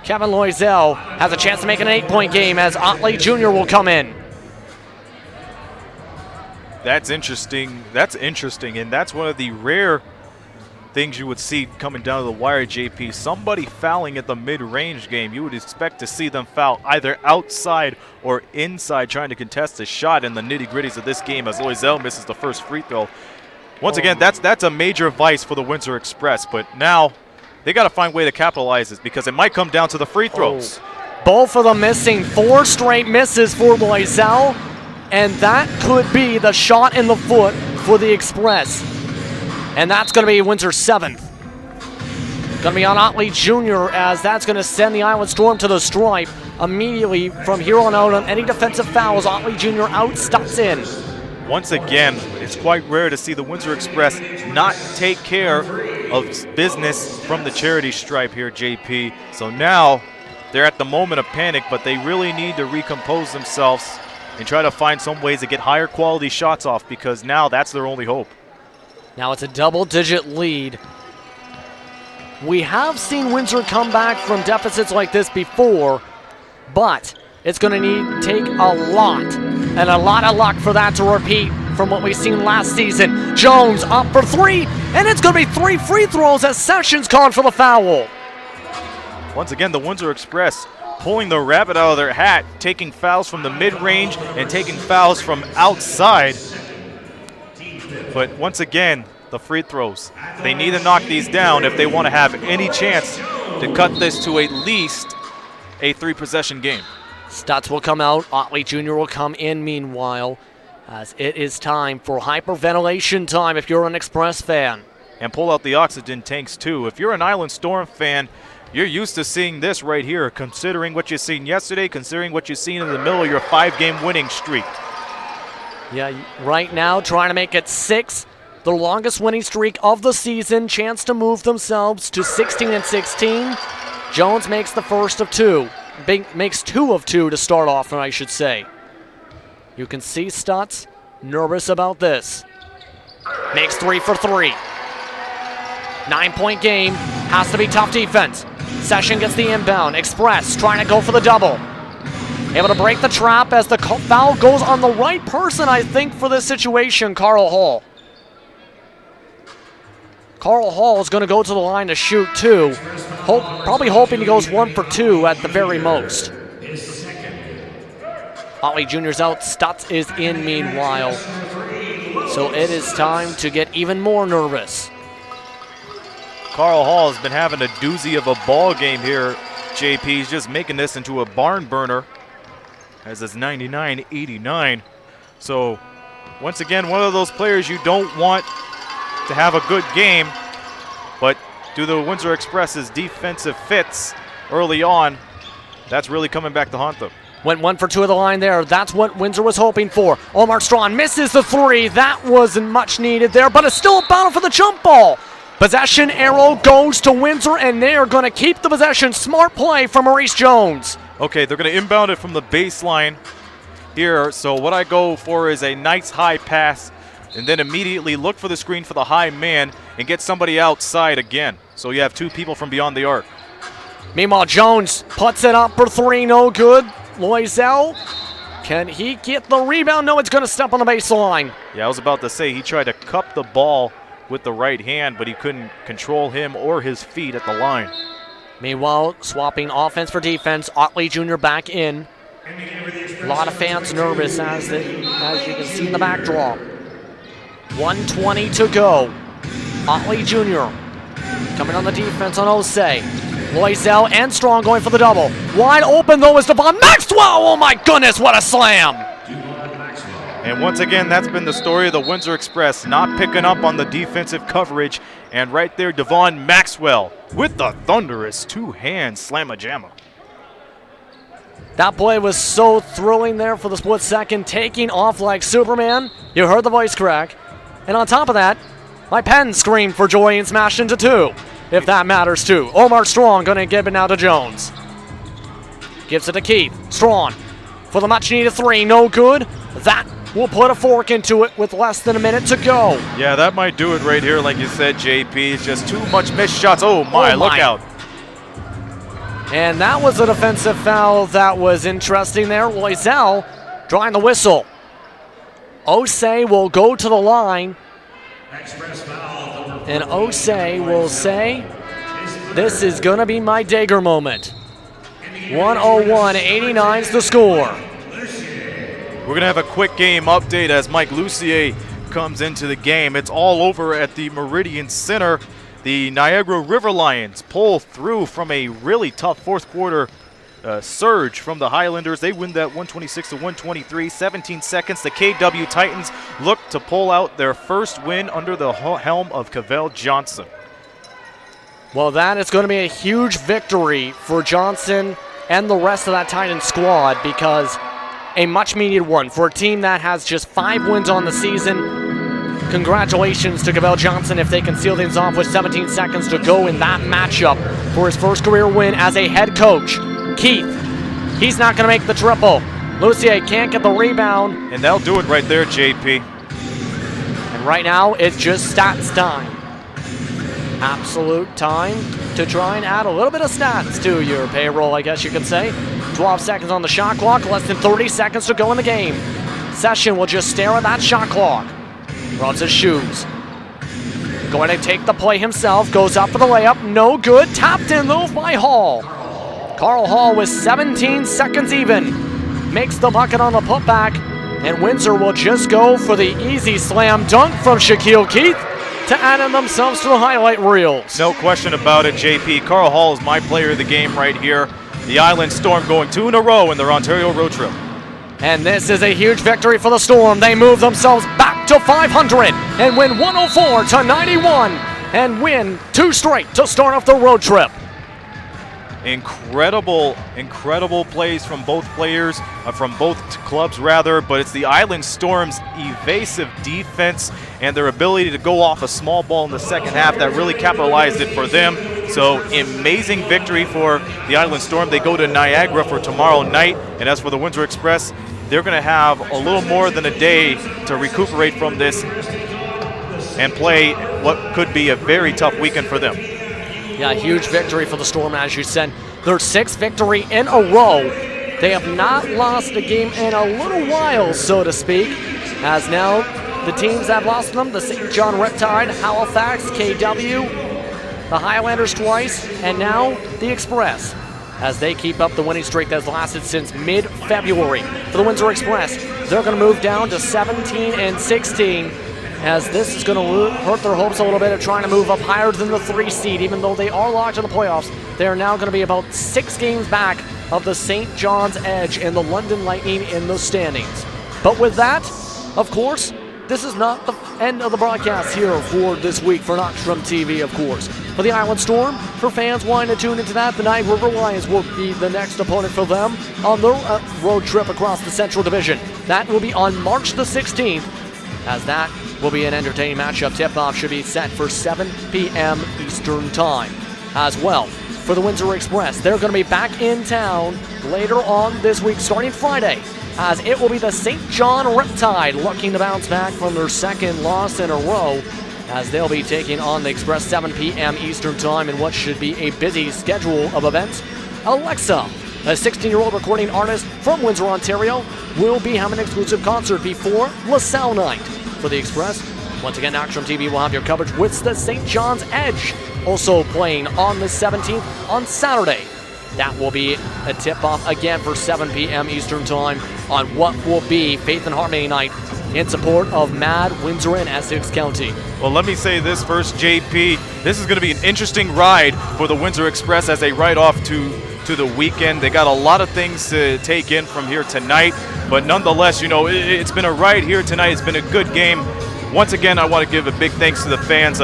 Kevin Loisel has a chance to make it an 8-point game as Otley Jr. will come in. That's interesting. And that's one of the rare things you would see coming down to the wire, JP. Somebody fouling at the mid-range game. You would expect to see them foul either outside or inside, trying to contest a shot in the nitty-gritties of this game, as Loisel misses the first free throw. Once again, that's a major vice for the Windsor Express, but now they got to find a way to capitalize this, because it might come down to the free throws. Both of them missing. 4 straight misses for Loisel, and that could be the shot in the foot for the Express. And that's going to be Windsor's 7th. Going to be on Otley Jr., as that's going to send the Island Storm to the stripe. Immediately from here on out, on any defensive fouls, Otley Jr. out, stops in. Once again, it's quite rare to see the Windsor Express not take care of business from the charity stripe here, JP. So now they're at the moment of panic, but they really need to recompose themselves and try to find some ways to get higher quality shots off, because now that's their only hope. Now it's a double-digit lead. We have seen Windsor come back from deficits like this before, but it's going to take a lot, and a lot of luck for that to repeat from what we've seen last season. Jones up for 3, and it's going to be 3 free throws as Sessions called for the foul. Once again, the Windsor Express pulling the rabbit out of their hat, taking fouls from the mid-range and taking fouls from outside. But once again, the free throws. They need to knock these down if they want to have any chance to cut this to at least a 3-possession game. Stutz will come out. Otley Jr. will come in meanwhile, as it is time for hyperventilation time if you're an Express fan. And pull out the oxygen tanks too. If you're an Island Storm fan, you're used to seeing this right here, considering what you've seen yesterday, considering what you've seen in the middle of your 5-game winning streak. Yeah, right now trying to make it 6, the longest winning streak of the season, chance to move themselves to 16-16. Jones makes the first of 2. Makes 2 of 2 to start off, I should say. You can see Stutz nervous about this. Makes 3 for 3. 9-point game, has to be tough defense. Session gets the inbound. Express trying to go for the double. Able to break the trap as the foul goes on the right person, I think, for this situation, Carl Hall. Carl Hall is going to go to the line to shoot 2. Probably hoping he goes 1 for 2 at the very most. Otley Jr.'s out. Stutz is in meanwhile. So it is time to get even more nervous. Carl Hall has been having a doozy of a ball game here, JP. He's just making this into a barn burner, as it's 99-89. So once again, one of those players you don't want to have a good game, but due to the Windsor Express's defensive fits early on, that's really coming back to haunt them. Went 1 for 2 of the line there. That's what Windsor was hoping for. Omar Strawn misses the 3. That wasn't much needed there, but it's still a battle for the jump ball. Possession arrow goes to Windsor, and they are going to keep the possession. Smart play from Maurice Jones. Okay, they're going to inbound it from the baseline here. So what I go for is a nice high pass, and then immediately look for the screen for the high man and get somebody outside again. So you have 2 people from beyond the arc. Meanwhile, Jones puts it up for 3, no good. Loisel, can he get the rebound? No, it's going to step on the baseline. Yeah, I was about to say he tried to cup the ball with the right hand, but he couldn't control him or his feet at the line. Meanwhile, swapping offense for defense, Otley Jr. back in. A lot of fans nervous as you can see in the backdrop. 1:20 to go. Otley Jr. coming on the defense on Osei. Loisel and Strong going for the double. Wide open though is Devon Maxwell. Oh my goodness, what a slam! And once again, that's been the story of the Windsor Express, not picking up on the defensive coverage. And right there, Devon Maxwell with the thunderous 2-hand slamma-jamma. That play was so thrilling there for the split second, taking off like Superman. You heard the voice crack. And on top of that, my pen screamed for joy and smashed into 2. If that matters too. Omar Strong going to give it now to Jones. Gives it to Keith. Strong for the much needed 3. No good. That will put a fork into it with less than a minute to go. Yeah, that might do it right here, like you said, JP. It's just too much missed shots. Oh my, look out. And that was a defensive foul that was interesting there. Loisel drawing the whistle. Osei will go to the line. And Osei will say, this is going to be my dagger moment. 101-89 is the score. We're going to have a quick game update as Mike Lucier comes into the game. It's all over at the Meridian Center. The Niagara River Lions pull through from a really tough fourth quarter surge from the Highlanders. They win that 126-123, 17 seconds. The KW Titans look to pull out their first win under the helm of Cavell Johnson. Well, that is going to be a huge victory for Johnson and the rest of that Titan squad, because a much-needed one for a team that has just 5 wins on the season. Congratulations to Cavell Johnson if they can seal things off with 17 seconds to go in that matchup for his first career win as a head coach. Keith, he's not going to make the triple. Lucier can't get the rebound. And that'll do it right there, JP. And right now, it's just stats time. Absolute time to try and add a little bit of stats to your payroll, I guess you could say. 12 seconds on the shot clock, less than 30 seconds to go in the game. Session will just stare at that shot clock. Rubs his shoes. Going to take the play himself, goes up for the layup, no good. Tapped in though by Hall. Carl Hall with 17 seconds even. Makes the bucket on the putback, and Windsor will just go for the easy slam dunk from Shaquille Keith to add in themselves to the highlight reels. No question about it, JP. Carl Hall is my player of the game right here. The Island Storm going 2 in a row in their Ontario road trip. And this is a huge victory for the Storm. They move themselves back to 500 and win 104-91 and win 2 straight to start off the road trip. Incredible plays from both players, from both clubs rather, but it's the Island Storm's evasive defense and their ability to go off a small ball in the second half that really capitalized it for them. So amazing victory for the Island Storm. They go to Niagara for tomorrow night, and as for the Windsor Express, they're going to have a little more than a day to recuperate from this and play what could be a very tough weekend for them. Yeah, huge victory for the Storm, as you said. Their 6th victory in a row. They have not lost a game in a little while, so to speak, as now the teams have lost them. The St. John Riptide, Halifax, KW, the Highlanders twice, and now the Express, as they keep up the winning streak that's lasted since mid-February. For the Windsor Express, they're going to move down to 17-16, as this is going to hurt their hopes a little bit of trying to move up higher than the 3 seed. Even though they are locked in the playoffs, they are now going to be about 6 games back of the St. John's Edge and the London Lightning in the standings. But with that, of course, this is not the end of the broadcast here for this week for Knoxstrom TV, of course. for the Island Storm. For fans wanting to tune into that, the Niagara River Lions will be the next opponent for them on their road trip across the Central Division. That will be on March the 16th, as that will be an entertaining matchup. Tip-off should be set for 7 p.m. Eastern Time. As well, for the Windsor Express, they're going to be back in town later on this week, starting Friday, as it will be the St. John Riptide looking to bounce back from their second loss in a row, as they'll be taking on the Express 7 p.m. Eastern Time in what should be a busy schedule of events. Alexa, a 16-year-old recording artist from Windsor, Ontario, will be having an exclusive concert before LaSalle Night. For the Express, once again, Knockstrom TV will have your coverage with the St. John's Edge also playing on the 17th on Saturday. That will be a tip-off again for 7 p.m. Eastern Time on what will be Faith and Harmony Night in support of Mad Windsor and Essex County. Well, let me say this first, JP. This is going to be an interesting ride for the Windsor Express as they ride off to the weekend. They got a lot of things to take in from here tonight, but nonetheless, it's been a ride here tonight. It's been a good game. Once again, I want to give a big thanks to the fans.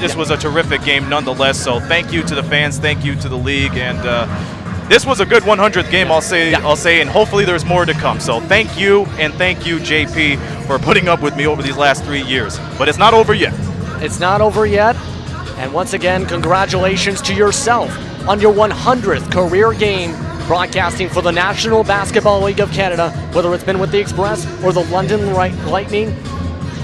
This was a terrific game nonetheless, so thank you to the fans, thank you to the league, and this was a good 100th game, I'll say, and hopefully there's more to come. So thank you, and thank you, JP, for putting up with me over these last 3 years. But it's not over yet. It's not over yet, and once again, congratulations to yourself on your 100th career game broadcasting for the National Basketball League of Canada, whether it's been with the Express or the London Lightning.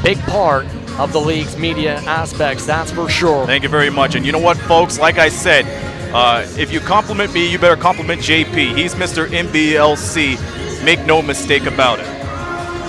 Big part of the league's media aspects, that's for sure. Thank you very much. And you know what, folks? Like I said, if you compliment me, you better compliment JP. He's Mr. NBLC. Make no mistake about it.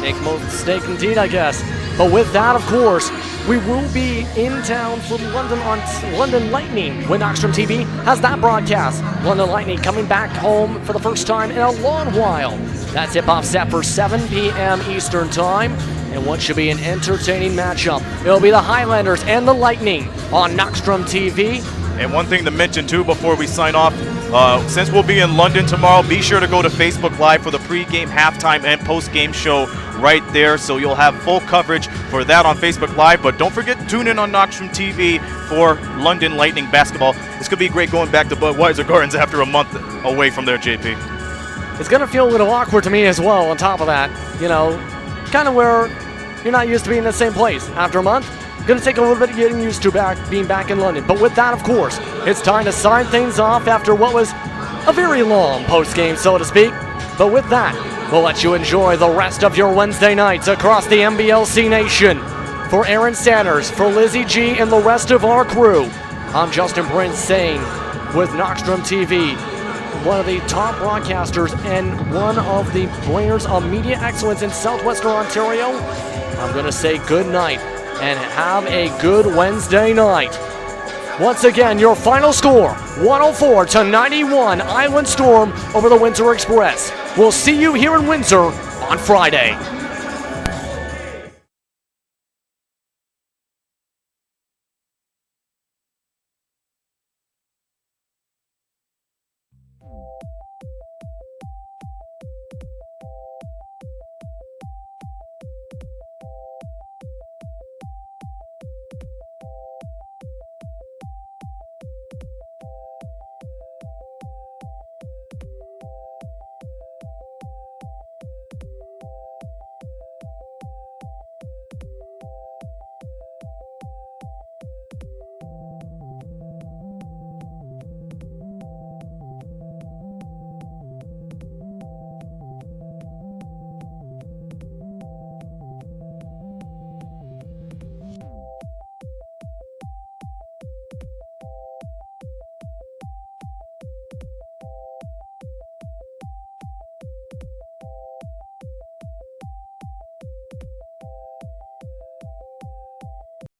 Make no mistake indeed, I guess. But with that, of course, we will be in town for London Lightning when Knockstrom TV has that broadcast. London Lightning coming back home for the first time in a long while. That's tip-off set for 7 p.m. Eastern Time. And what should be an entertaining matchup. It'll be the Highlanders and the Lightning on Knockstrom TV. And one thing to mention too before we sign off, since we'll be in London tomorrow, be sure to go to Facebook Live for the pregame, halftime, and postgame show right there. So you'll have full coverage for that on Facebook Live. But don't forget to tune in on Knockstrom TV for London Lightning basketball. This could be great going back to Budweiser Gardens after a month away from there, JP. It's going to feel a little awkward to me as well on top of that. Kind of where you're not used to being in the same place. After a month, going to take a little bit of getting used to being back in London. But with that, of course, it's time to sign things off after what was a very long post-game, so to speak. But with that, we'll let you enjoy the rest of your Wednesday nights across the NBLC Nation. For Aaron Sanders, for Lizzie G, and the rest of our crew, I'm Justin Prince saying, with Knockstrom TV, one of the top broadcasters and one of the players of media excellence in Southwestern Ontario, I'm going to say good night and have a good Wednesday night. Once again, your final score, 104-91, Island Storm over the Windsor Express. We'll see you here in Windsor on Friday.